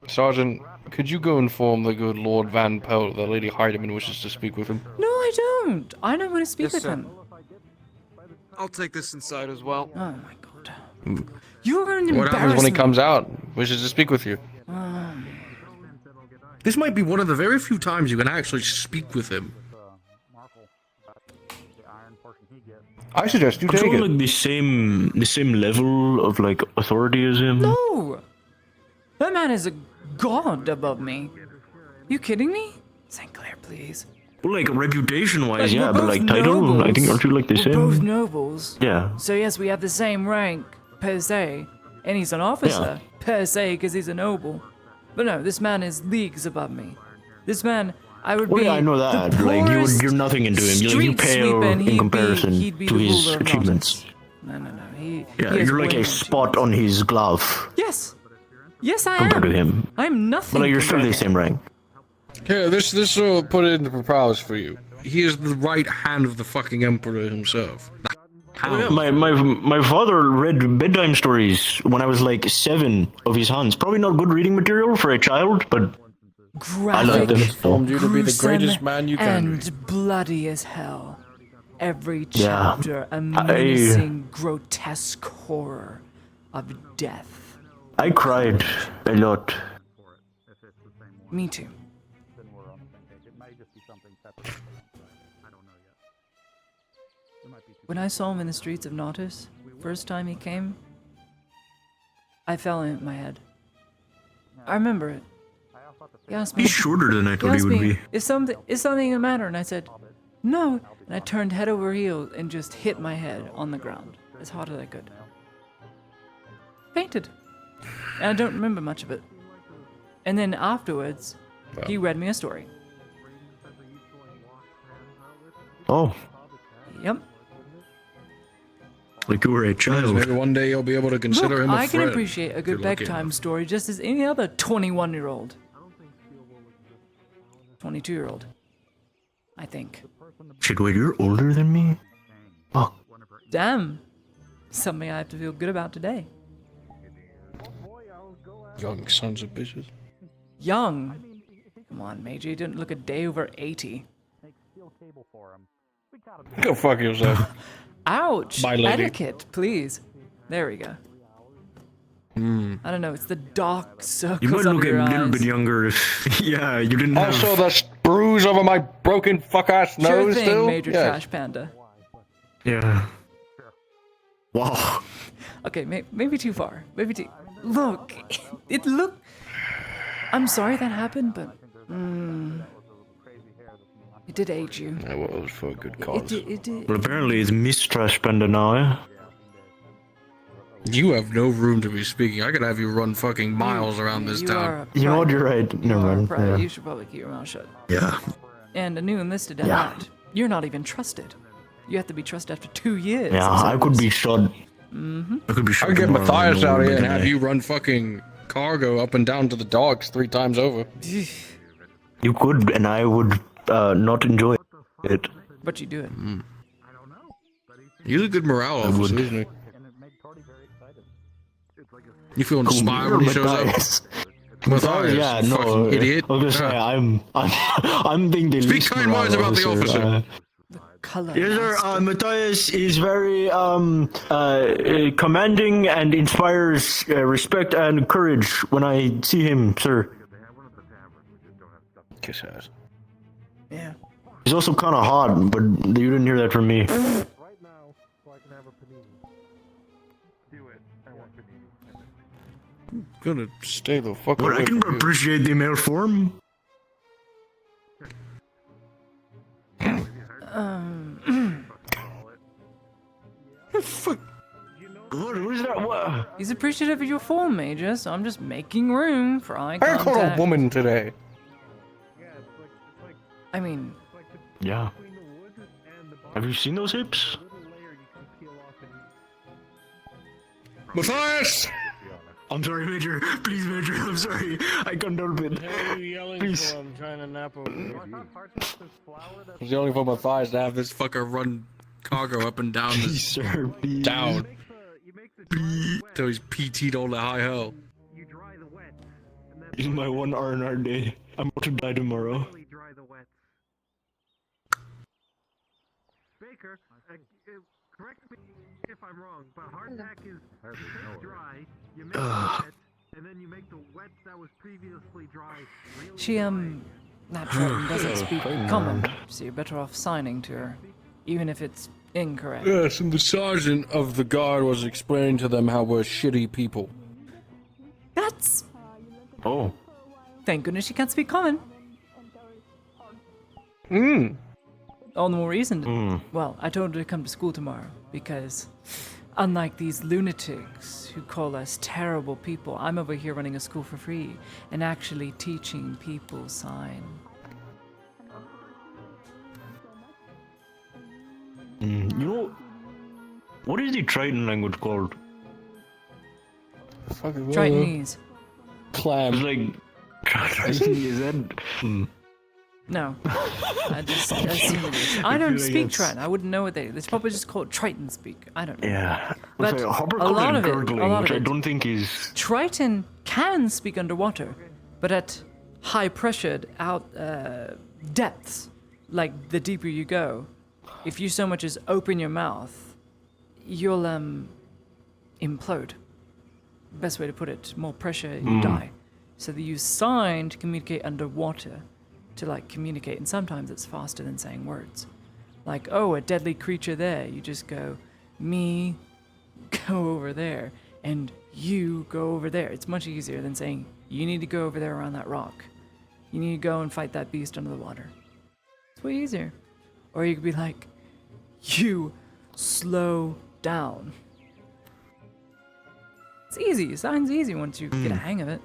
Sergeant, could you go inform the good Lord Van Pelt that Lady Heidemann wishes to speak with him? No, I don't. I don't want to speak Yes, with sir. him. I'll take this inside as well. Oh my god. You're an What happens when he comes out? Wishes to speak with you. This might be one of the very few times you can actually speak with him. I suggest you I'm take sure, it. like the same level of like authority as him. No! That man is a god above me. You kidding me? St. Clair, please. Well, like reputation-wise, Like, yeah, we're but both like title, I think nobles. aren't you like the We're same? both nobles. Yeah. So yes, we have the same rank, per se. And he's an officer, per se, because he's a noble. But no, this man is leagues above me. This man, I would Well, be yeah, I know that. the Like poorest you're nothing into him. You street pale sweeper, and in he'd comparison be to the his ruler of achievements. No. He Yeah, has you're like way a more spot achievements. on his glove Yes. Yes, I compared am. to him. I'm nothing. But like, you're still compared the to him. same rank. Here, this will put it into prowess for you. He is the right hand of the fucking emperor himself. My father read bedtime stories when I was like 7 of his hands. Probably not good reading material for a child, but I like them. Formed you to be the Gruesome greatest man you can be. and bloody as hell. Every Yeah, chapter a menacing, grotesque horror of death. I cried a lot. Me too. When I saw him in the streets of Nautis, first time he came, I fell in my head. I remember it. He asked me. He's shorter than I thought he would be. Is something the matter? And I said, no. And I turned head over heels and just hit my head on the ground as hard as I could. Fainted. And I don't remember much of it. And then afterwards, he read me a story. Oh. Yep. Like you were a child. Maybe one day you'll be able to consider him a I friend. can appreciate a good bedtime story just as any other 21-year-old. 22-year-old. I think. Shit, wait, you're older than me? Oh. Damn. Something I have to feel good about today. Young sons of bitches. Young. Come on, Major, you didn't look a day over 80. Go fuck yourself. Ouch! Bye, lady. Etiquette, please. There we go. I don't know, it's the dark circles You might look under a your little eyes. bit younger if, yeah, you didn't Also, have... the bruise over my broken fuck-ass Sure nose thing, still? Major Yes. Trash Panda. Yeah. Wow. Okay, maybe too far. Maybe too... Look! It looked... I'm sorry that happened, but... it did age you. That was for a good cause. It did. Well, apparently it's Miss Trash Panda now, eh? You have no room to be speaking. I could have you run fucking miles around this town. You know what, you're right. Never mind. Right, Yeah. you should probably keep your mouth shut. Yeah. And a new enlisted at Yeah. that. You're not even trusted. You have to be trusted after 2 years. Yeah, as I could always. be shot. Mm-hmm. I could be shot. I'd get tomorrow Matthias in out the here and middle have of you run fucking cargo up and down to the docks 3 times over. You could, and I would not enjoy it. But you do it. He's a good morale I officer, would. isn't he? You feel Cool. inspired when he shows Matthias. up? Matthias, yeah, you no. fucking idiot. I was gonna say, I'm being the Speak least kind words morale about the officer. Color. Yes, sir. Matthias is very commanding and inspires respect and courage when I see him, sir. Kiss ass. Yeah. He's also kind of hot, but you didn't hear that from me. Gonna stay the fuck But away I can from you. appreciate the male form. Fuck. What is that? What? He's appreciative of your form, Major, so I'm just making room for eye I contact. caught a woman today. I mean, Yeah. Have you seen those hips? Matthias! I'm sorry, Major. Please, Major. I'm sorry. I can't help it. Please. I'm trying to nap over here. It's only for Matthias to have this fucker run cargo up and down Please, sir. Please. down. Till he's PT'd all the high hell. This is my one R&R day. I'm about to die tomorrow. Baker, correct me if I'm wrong, but hardtack is dry, you make it wet, and then you make the wet that was previously dry really she, that Trenton doesn't speak common, so you're better off signing to her, even if it's incorrect. Yes, and the sergeant of the guard was explaining to them how we're shitty people. That's... Oh. Thank goodness she can't speak common. All the more reason to... Well, I told her to come to school tomorrow, because unlike these lunatics who call us terrible people, I'm over here running a school for free and actually teaching people sign. You know, What is the Triton language called? Fucking Tritonese. Clam. It's like Triton is that? No. I just assume it is. I don't speak Triton. I wouldn't know what they. It's probably just called Triton speak. I don't know. Yeah. But It's like Hubbard a calls lot it of it, gurgling, which I don't think is. Triton can speak underwater, but at high pressured out depths, like the deeper you go, if you so much as open your mouth, you'll implode. Best way to put it, more pressure, you die. So they use sign to communicate underwater, to like communicate, and sometimes it's faster than saying words. Like, oh, a deadly creature there. You just go, me, go over there, and you go over there. It's much easier than saying, you need to go over there around that rock. You need to go and fight that beast under the water. It's way easier. Or you could be like, you slow down. It's easy. Sign's easy once you get a hang of it.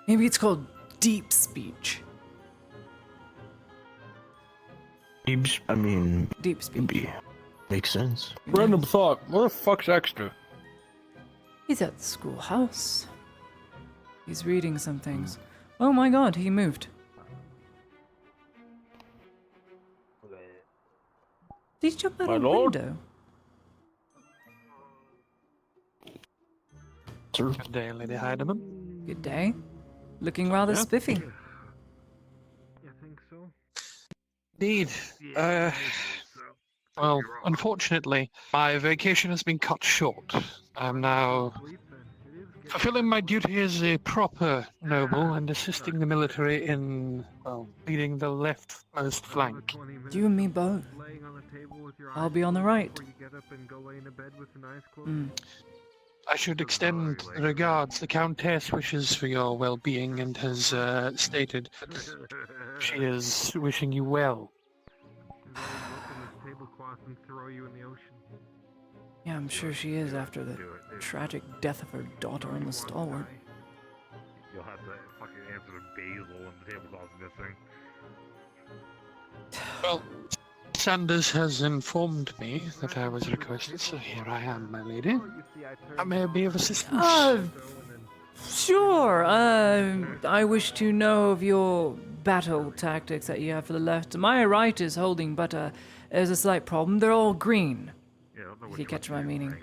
Maybe it's called deep speech. Deep Deep speech. maybe. Makes sense. Random thought. What the fuck's extra? He's at the schoolhouse. He's reading some things. Oh my god, he moved. Did he jump out My of a lord? window? Sir? Good day, Lady Heidemann. Good day. Looking rather Yeah. spiffy. You think so? Indeed. Well, unfortunately, my vacation has been cut short. I'm now fulfilling my duty as a proper noble and assisting the military in, well, leading the leftmost flank. You and me both. I'll be on the right. I should extend regards. The Countess wishes for your well-being and has stated that she is wishing you well. Yeah, I'm sure she is after the tragic death of her daughter in the Stalwart. You'll have to fucking answer to Basil and the tablecloth's missing. Well, Sanders has informed me that I was requested, so here I am, my lady. I may be of assistance. Sure. I wish to know of your battle tactics that you have for the left. My right is holding, but there's a slight problem. They're all green. If you catch my meaning.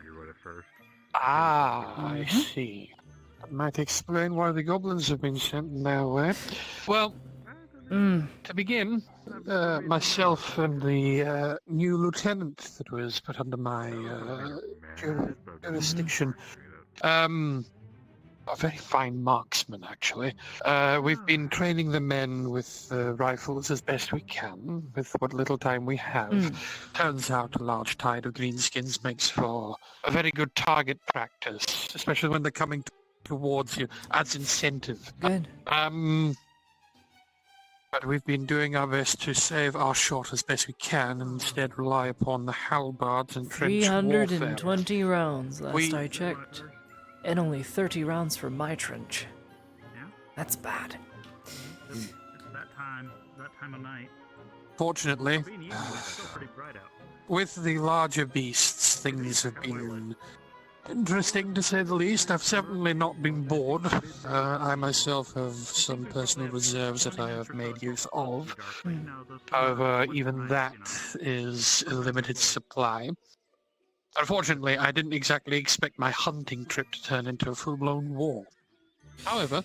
I see. That might explain why the goblins have been sent in their way. Well, to begin, myself and the new lieutenant that was put under my jurisdiction, a very fine marksman, actually. We've been training the men with rifles as best we can, with what little time we have. Turns out a large tide of greenskins makes for a very good target practice, especially when they're coming towards you, adds incentive. Good. But we've been doing our best to save our shot as best we can, and instead rely upon the halberds and trench warfare. 320 rounds last I checked. And only 30 rounds for my trench. That's bad. It's that time of night. Fortunately, It's still pretty bright out. with the larger beasts, things have been interesting to say the least. I've certainly not been bored. I myself have some personal reserves that I have made use of. However, even that is a limited supply. Unfortunately, I didn't exactly expect my hunting trip to turn into a full-blown war. However,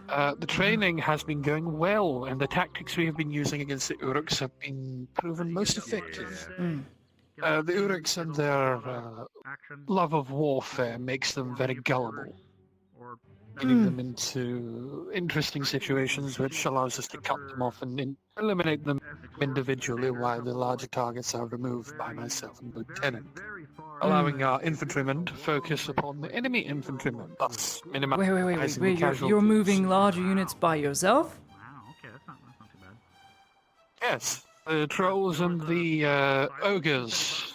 the training has been going well, and the tactics we have been using against the Uruks have been proven most effective. The Uruks and their love of warfare makes them very gullible, getting them into interesting situations which allows us to cut them off and eliminate them individually while the larger targets are removed by myself and Lieutenant, allowing our infantrymen to focus upon the enemy infantrymen, thus minimizing Wait, the casualties. you're moving larger units by yourself? Yes, the trolls and the ogres.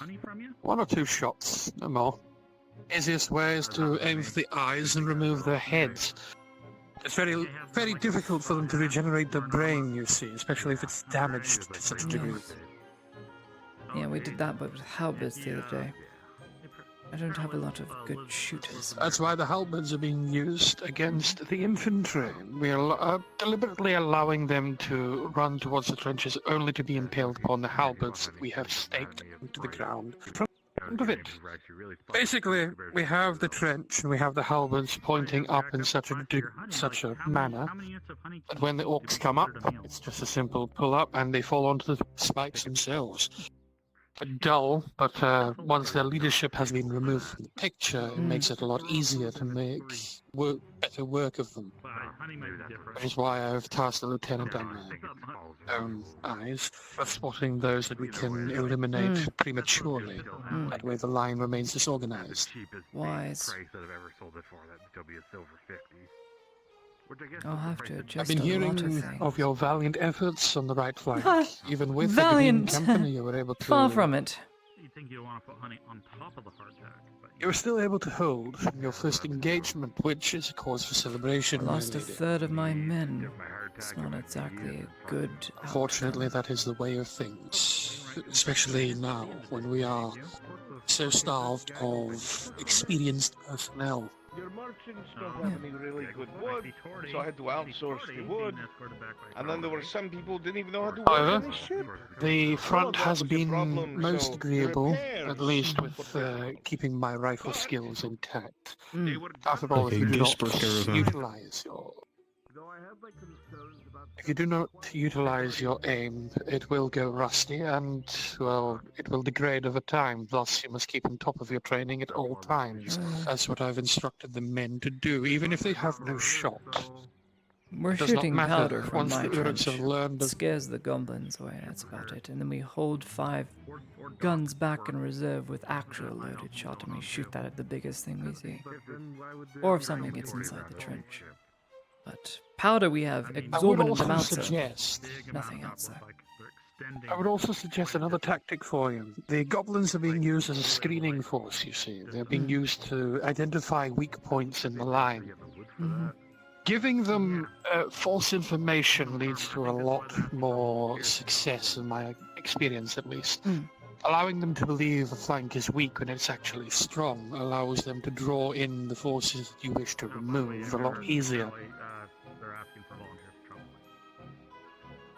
One or two shots, no more. Easiest way is to aim for the eyes and remove their heads. It's very difficult for them to regenerate their brain, you see, especially if it's damaged to such a degree. Yeah, we did that, but with halberds the other day. I don't have a lot of good shooters. That's why the halberds are being used against the infantry. We are deliberately allowing them to run towards the trenches only to be impaled upon the halberds that we have staked into the ground in front of it. Basically, we have the trench and we have the halberds pointing up in such a manner that when the orcs come up, it's just a simple pull up and they fall onto the spikes themselves. Dull, but once their leadership has been removed from the picture, it makes it a lot easier to make better work of them. That is why I've tasked the lieutenant and my own eyes with spotting those that we can eliminate prematurely. That way the line remains disorganized. Wise. I'll have to adjust I've been a lot of hearing things. of your valiant efforts on the right flank. Even with Valiant. the Green Company, you were able to... Far from it. You think you want to put honey on top of the hardtack, but You were still able to hold your first engagement, which is a cause for celebration. I lost my a lady. third of my men. It's not exactly a good Fortunately, that is the way of things, especially now when we are so starved of experienced personnel. Your merchants don't have any really good wood, so I had to outsource the wood. And then there were some people who didn't even know how to work However, on the ship. the front that has was the been problem, most so agreeable, repairs at least with keeping my rifle skills intact. After all, Like if a you do not Gisper caravan. utilize your... If you do not utilize your aim, it will go rusty and, well, it will degrade over time. Thus, you must keep on top of your training at all times. That's what I've instructed the men to do, even if they have no shot. We're It does not shooting matter. powder from Once my the Urks trench. have learned It of... scares the goblins away, that's about it. And then we hold 5 guns back in reserve with actual loaded shot, and we shoot that at the biggest thing we see. Or if something gets inside the trench. But powder we have exorbitant amounts of. Nothing else though. I would also suggest another tactic for you. The goblins are being used as a screening force, you see. They're being used to identify weak points in the line. Giving them false information leads to a lot more success, in my experience at least. Allowing them to believe a flank is weak when it's actually strong allows them to draw in the forces you wish to remove a lot easier.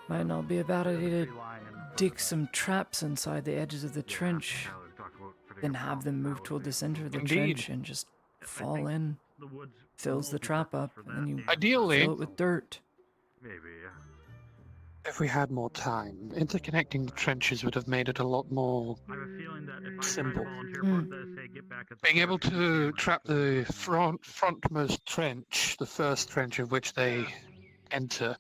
Might not be a bad idea to dig some traps inside the edges of the trench, then have them move toward the center of the trench and just fall in. Fills the trap up, and then you Ideally, fill it with dirt. if we had more time, interconnecting the trenches would have made it a lot more simple. Being able to trap the frontmost trench, the first trench of which they enter,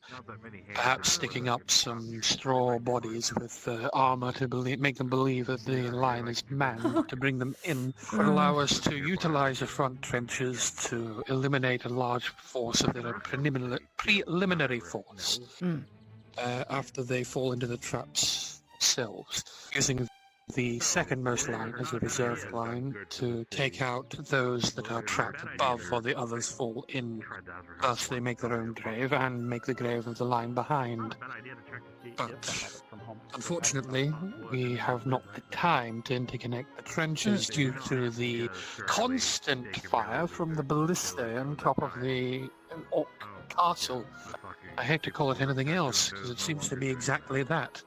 perhaps sticking up some straw bodies with armor to make them believe that the line is manned to bring them in, would allow us to utilize the front trenches to eliminate a large force of their preliminary force after they fall into the traps themselves, using the secondmost line as the reserve line to take out those that are trapped above while the others fall in. Thus they make their own grave and make the grave of the line behind. But unfortunately, we have not the time to interconnect the trenches due to the constant fire from the ballista on top of the orc castle. I hate to call it anything else, because it seems to be exactly that.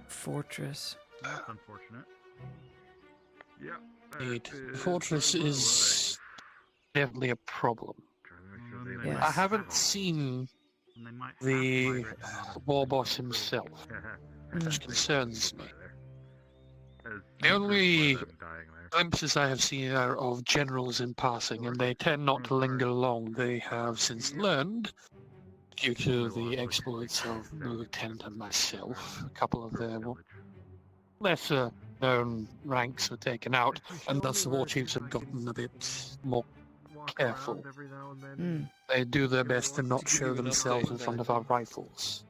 Fortress. That's unfortunate. The fortress is definitely a problem. Yes. I haven't seen the war boss himself, which concerns me. The only glimpses I have seen are of generals in passing, and they tend not to linger long. They have since learned, due to the exploits of the lieutenant and myself, a couple of their lesser known ranks were taken out, and thus the war chiefs have gotten a bit more careful. They do their best to not show themselves in front of our rifles.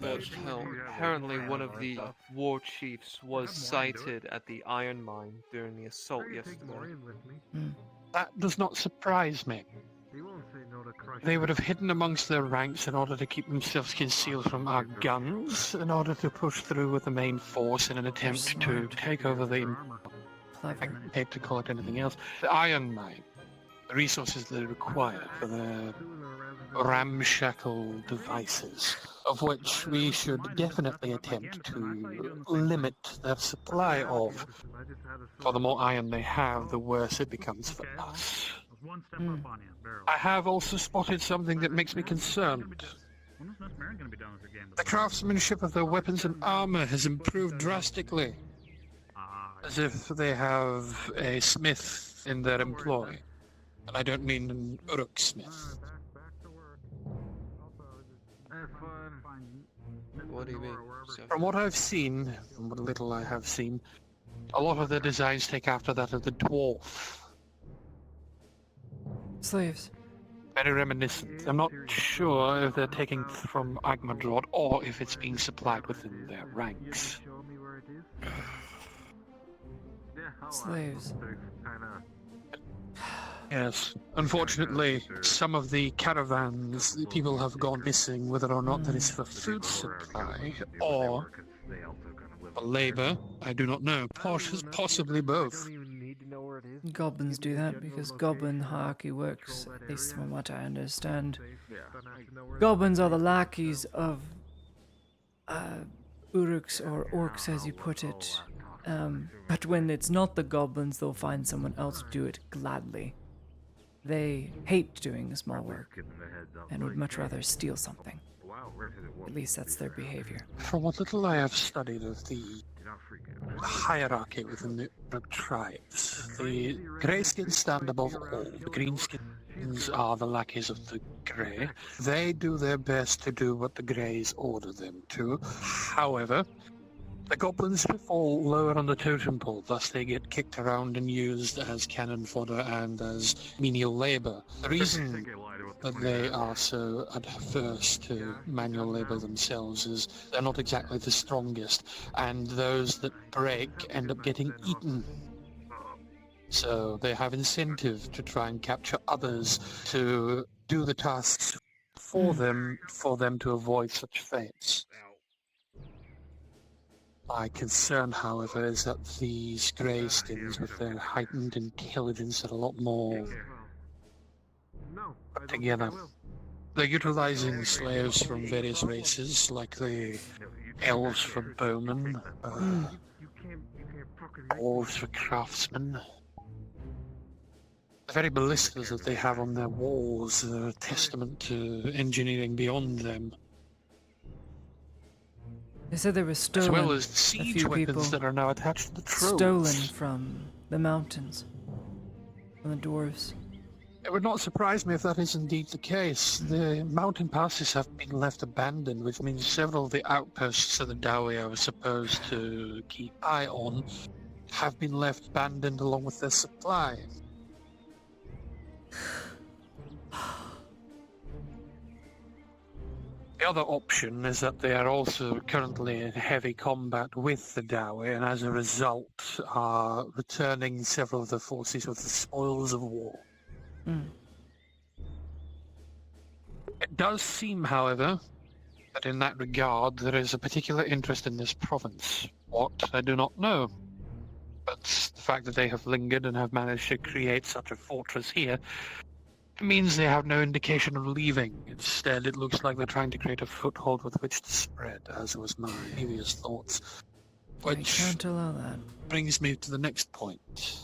But apparently one of the war chiefs was sighted at the iron mine during the assault yesterday. That does not surprise me. they would have hidden amongst their ranks in order to keep themselves concealed from our guns, in order to push through with the main force in an attempt to take over the... I hate to call it anything else. The Iron Mine. The resources that are required for their ramshackle devices, of which we should definitely attempt to limit their supply of. For the more iron they have, the worse it becomes for us. I have also spotted something that makes me concerned. The craftsmanship of their weapons and armor has improved drastically, as if they have a smith in their employ. And I don't mean an Uruk smith. What do you mean? From what I've seen, from what little I have seen, a lot of the designs take after that of the dwarf. Slaves. Very reminiscent. I'm not sure if they're taking from Agmadrod or if it's being supplied within their ranks. Slaves. Yes. Unfortunately, some of the caravans, people have gone missing, whether or not that is for food supply or for labor. I do not know. Possibly both. Goblins do that because goblin hierarchy works, at least from what I understand. Goblins are the lackeys of Uruks or orcs, as you put it. But when it's not the goblins, they'll find someone else to do it gladly. They hate doing small work and would much rather steal something. At least that's their behavior. From what little I have studied of the hierarchy within the Uruk tribes, the greyskins stand above all. The greenskins are the lackeys of the grey. They do their best to do what the greys order them to. However, the goblins fall lower on the totem pole, thus they get kicked around and used as cannon fodder and as menial labor. The reason that they are so adverse to manual labor themselves is they're not exactly the strongest, and those that break end up getting eaten. So they have incentive to try and capture others to do the tasks for them to avoid such fates. My concern, however, is that these greyskins, with their heightened intelligence, are a lot more put together. They're utilizing slaves from various races, like the elves for bowmen, dwarves for craftsmen. The very ballistas that they have on their walls are a testament to engineering beyond them. They said they were stolen. As well as siege weapons that are now attached to the troves. Stolen from the mountains, from the dwarves. It would not surprise me if that is indeed the case. The mountain passes have been left abandoned, which means several of the outposts of the Dawi I was supposed to keep eye on have been left abandoned along with their supply. The other option is that they are also currently in heavy combat with the Dawi, and as a result are returning several of the forces with the spoils of war. It does seem, however, that in that regard there is a particular interest in this province. What, I do not know. But the fact that they have lingered and have managed to create such a fortress here means they have no indication of leaving. Instead, it looks like they're trying to create a foothold with which to spread, as was my previous thoughts. Which can't allow that. Brings me to the next point.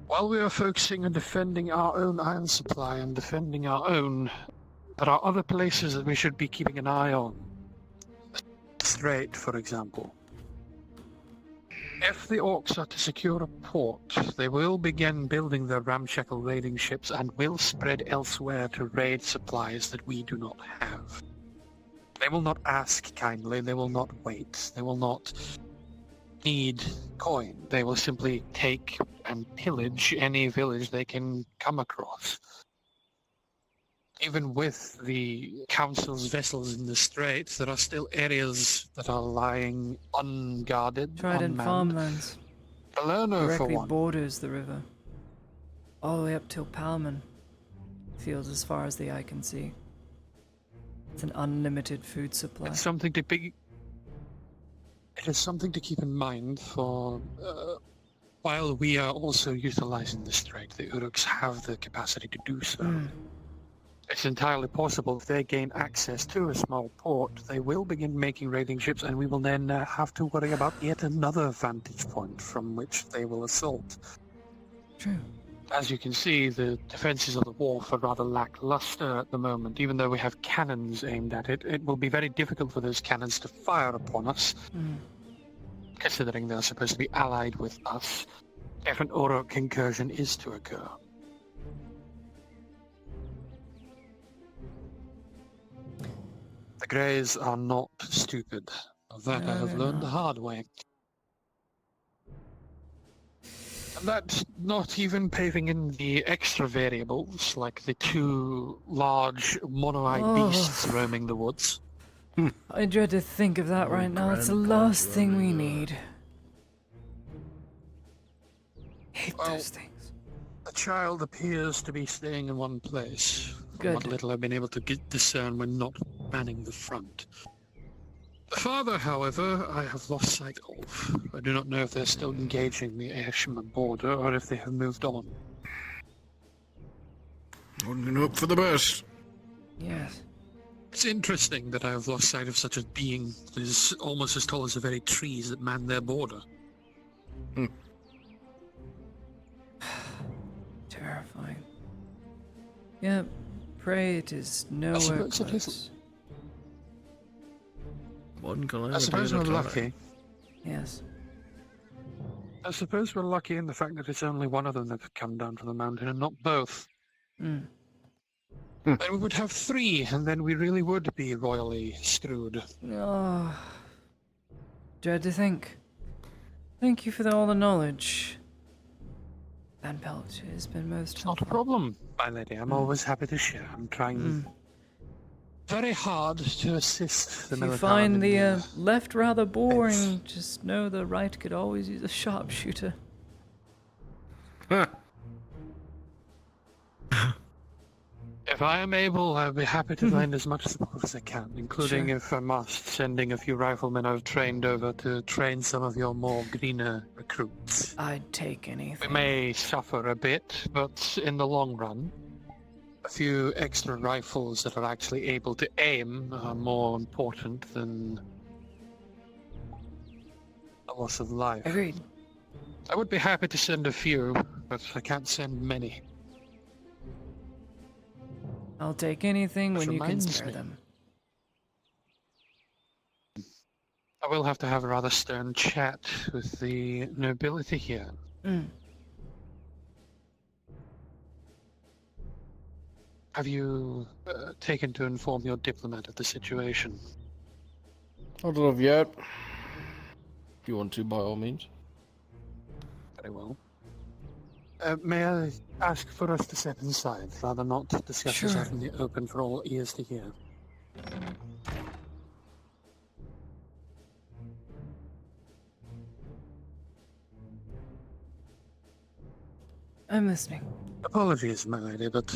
While we are focusing on defending our own iron supply and defending our own, there are other places that we should be keeping an eye on. Strait, for example. If the orcs are to secure a port, they will begin building their ramshackle raiding ships and will spread elsewhere to raid supplies that we do not have. They will not ask kindly, they will not wait, they will not need coin. They will simply take and pillage any village they can come across. Even with the council's vessels in the straits, there are still areas that are lying unguarded, Trident unmanned. farmlands. Palermo, for Directly one. borders the river. All the way up till Palman. fields as far as the eye can see. It's an unlimited food supply. It's something to be. It is something to keep in mind for. While we are also utilizing the strait, the Uruks have the capacity to do so. It's entirely possible if they gain access to a small port, they will begin making raiding ships, and we will then have to worry about yet another vantage point from which they will assault. True. As you can see, the defenses of the wharf are rather lackluster at the moment. Even though we have cannons aimed at it, it will be very difficult for those cannons to fire upon us. Considering they're supposed to be allied with us, if an Uruk incursion is to occur. The Greys are not stupid. Of that I have learned the hard way. And that's not even paving in the extra variables, like the two large mono-eyed beasts roaming the woods. I dread to think of that right now. It's the last thing we need. Hate those things. The child appears to be staying in one place. From what Good. little I've been able to discern when not manning the front. The father, however, I have lost sight of. I do not know if they're still engaging the Ashima border or if they have moved on. One can hope for the best. Yes. It's interesting that I have lost sight of such a being that is almost as tall as the very trees that man their border. Terrifying. Yep. Pray it is nowhere suppose it close. is. One calamity I suppose at a we're time. lucky. Yes. I suppose we're lucky in the fact that it's only one of them that could come down from the mountain and not both. Then we would have three, and then we really would be royally screwed. Oh. Dread to think. Thank you for all the knowledge. Van Pelt has been most helpful. Not a problem, my lady. I'm always happy to share. I'm trying very hard to assist the If you Militarum find in the their left rather boring, just know the right could always use a sharpshooter. If I am able, I'll be happy to lend as much support as I can, including, if I must, sending a few riflemen I've trained over to train some of your more greener recruits. I'd take anything. We may suffer a bit, but in the long run, a few extra rifles that are actually able to aim are more important than a loss of life. Agreed. I would be happy to send a few, but I can't send many. I'll take anything Which when you can reminds spare me. them. I will have to have a rather stern chat with the nobility here. Have you taken to inform your diplomat of the situation? Not as of yet. If you want to, by all means. Very well. May I ask for us to step inside, rather not discuss this out in the open for all ears to hear? I'm listening. Apologies, my lady, but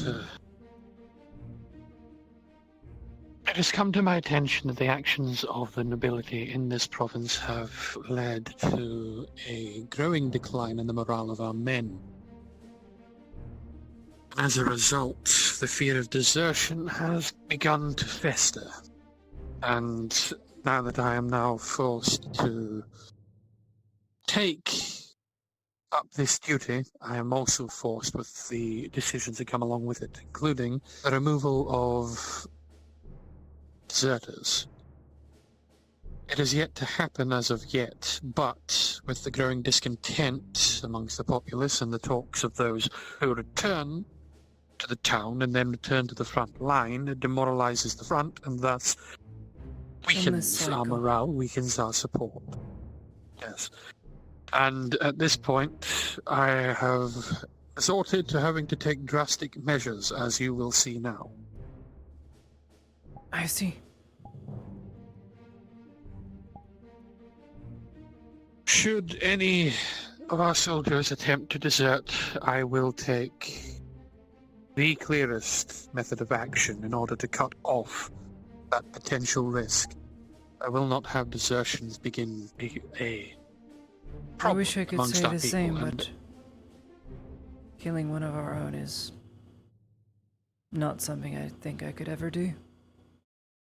it has come to my attention that the actions of the nobility in this province have led to a growing decline in the morale of our men. As a result, the fear of desertion has begun to fester. And now that I am now forced to take up this duty, I am also forced with the decisions that come along with it, including the removal of deserters. It is yet to happen as of yet, but with the growing discontent amongst the populace and the talks of those who return to the town and then return to the front line, it demoralizes the front and thus weakens our morale, weakens our support. Yes. And at this point, I have resorted to having to take drastic measures, as you will see now. I see. Should any of our soldiers attempt to desert, I will take the clearest method of action in order to cut off that potential risk. I will not have desertions begin a I problem wish I could amongst say our the people, same, and but killing one of our own is not something I think I could ever do.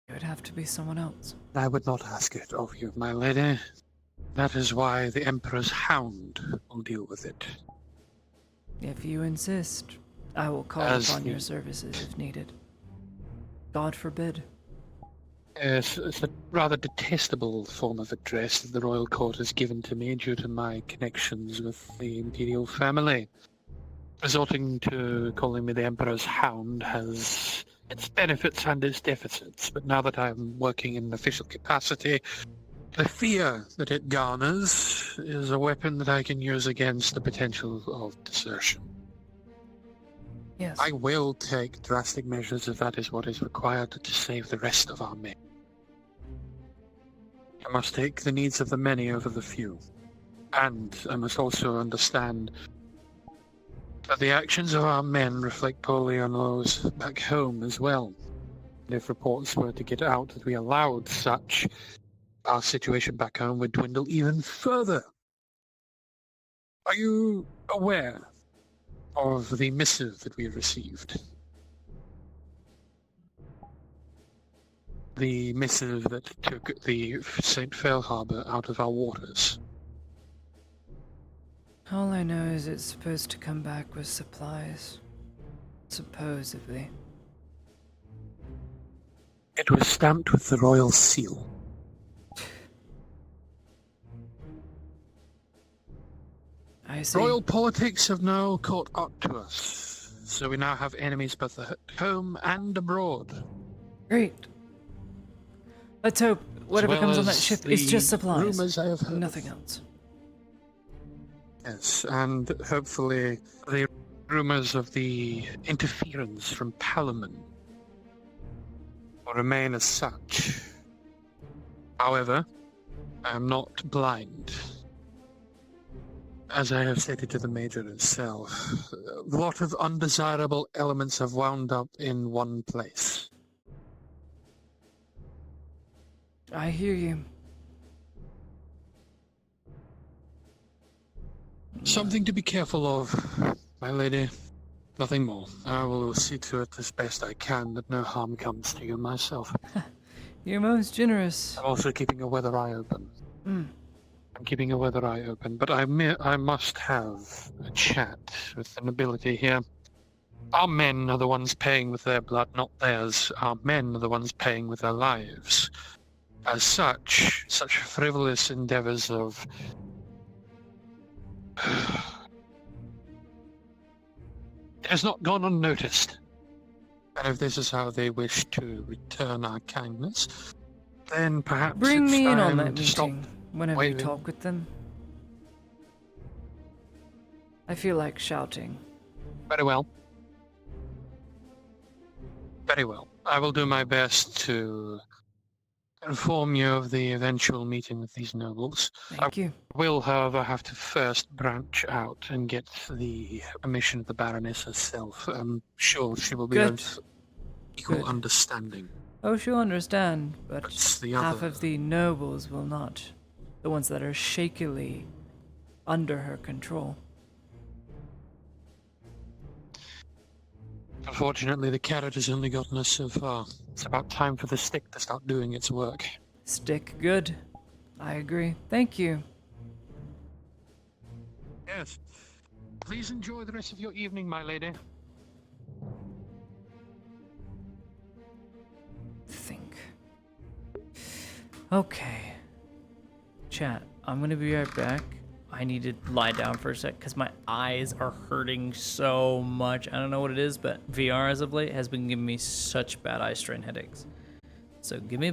It would have to be someone else. I would not ask it of you, my lady. That is why the Emperor's Hound will deal with it. If you insist, I will call As upon your the- services if needed. God forbid. Yes, it's a rather detestable form of address that the royal court has given to me due to my connections with the imperial family. Resorting to calling me the Emperor's Hound has its benefits and its deficits, but now that I'm working in an official capacity, the fear that it garners is a weapon that I can use against the potential of desertion. Yes. I will take drastic measures if that is what is required to save the rest of our men. I must take the needs of the many over the few. And I must also understand that the actions of our men reflect poorly on those back home as well. And if reports were to get out that we allowed such, our situation back home would dwindle even further. Are you aware of the missive that we received? The missive that took the St. Fail Harbor out of our waters. All I know is it's supposed to come back with supplies. Supposedly. It was stamped with the royal seal. I see. Royal politics have now caught up to us, so we now have enemies both at home and abroad. Great. Let's hope whatever well comes on that as ship is the just supplies. rumours I have heard. Nothing else. Yes, and hopefully the rumours of the interference from Palamon will remain as such. However, I am not blind. As I have stated to the Major himself, a lot of undesirable elements have wound up in one place. I hear you. Something to be careful of, my lady. Nothing more. I will see to it as best I can that no harm comes to you myself. You're most generous. I'm also keeping a weather eye open. Mm. I'm keeping a weather eye open, but I must have a chat with the nobility here. Our men are the ones paying with their blood, not theirs. Our men are the ones paying with their lives. As such frivolous endeavors of it has not gone unnoticed. And if this is how they wish to return our kindness, then perhaps Bring it's me in on time that to stop meeting whenever waving. you talk with them. I feel like shouting. Very well. Very well. I will do my best to inform you of the eventual meeting with these nobles. Thank you. I will, however, have to first branch out and get the permission of the Baroness herself. I'm sure she will be Good. of equal Good. understanding. Oh, she'll understand, but It's the half other- of the nobles will not. The ones that are shakily under her control. Unfortunately, the carrot has only gotten us so far. It's about time for the stick to start doing its work. Stick good. I agree. Thank you. Yes. Please enjoy the rest of your evening, my lady. Think. Okay. Chat, I'm gonna be right back. I need to lie down for a sec because my eyes are hurting so much. I don't know what it is, but VR as of late has been giving me such bad eye strain headaches. So give me a bit.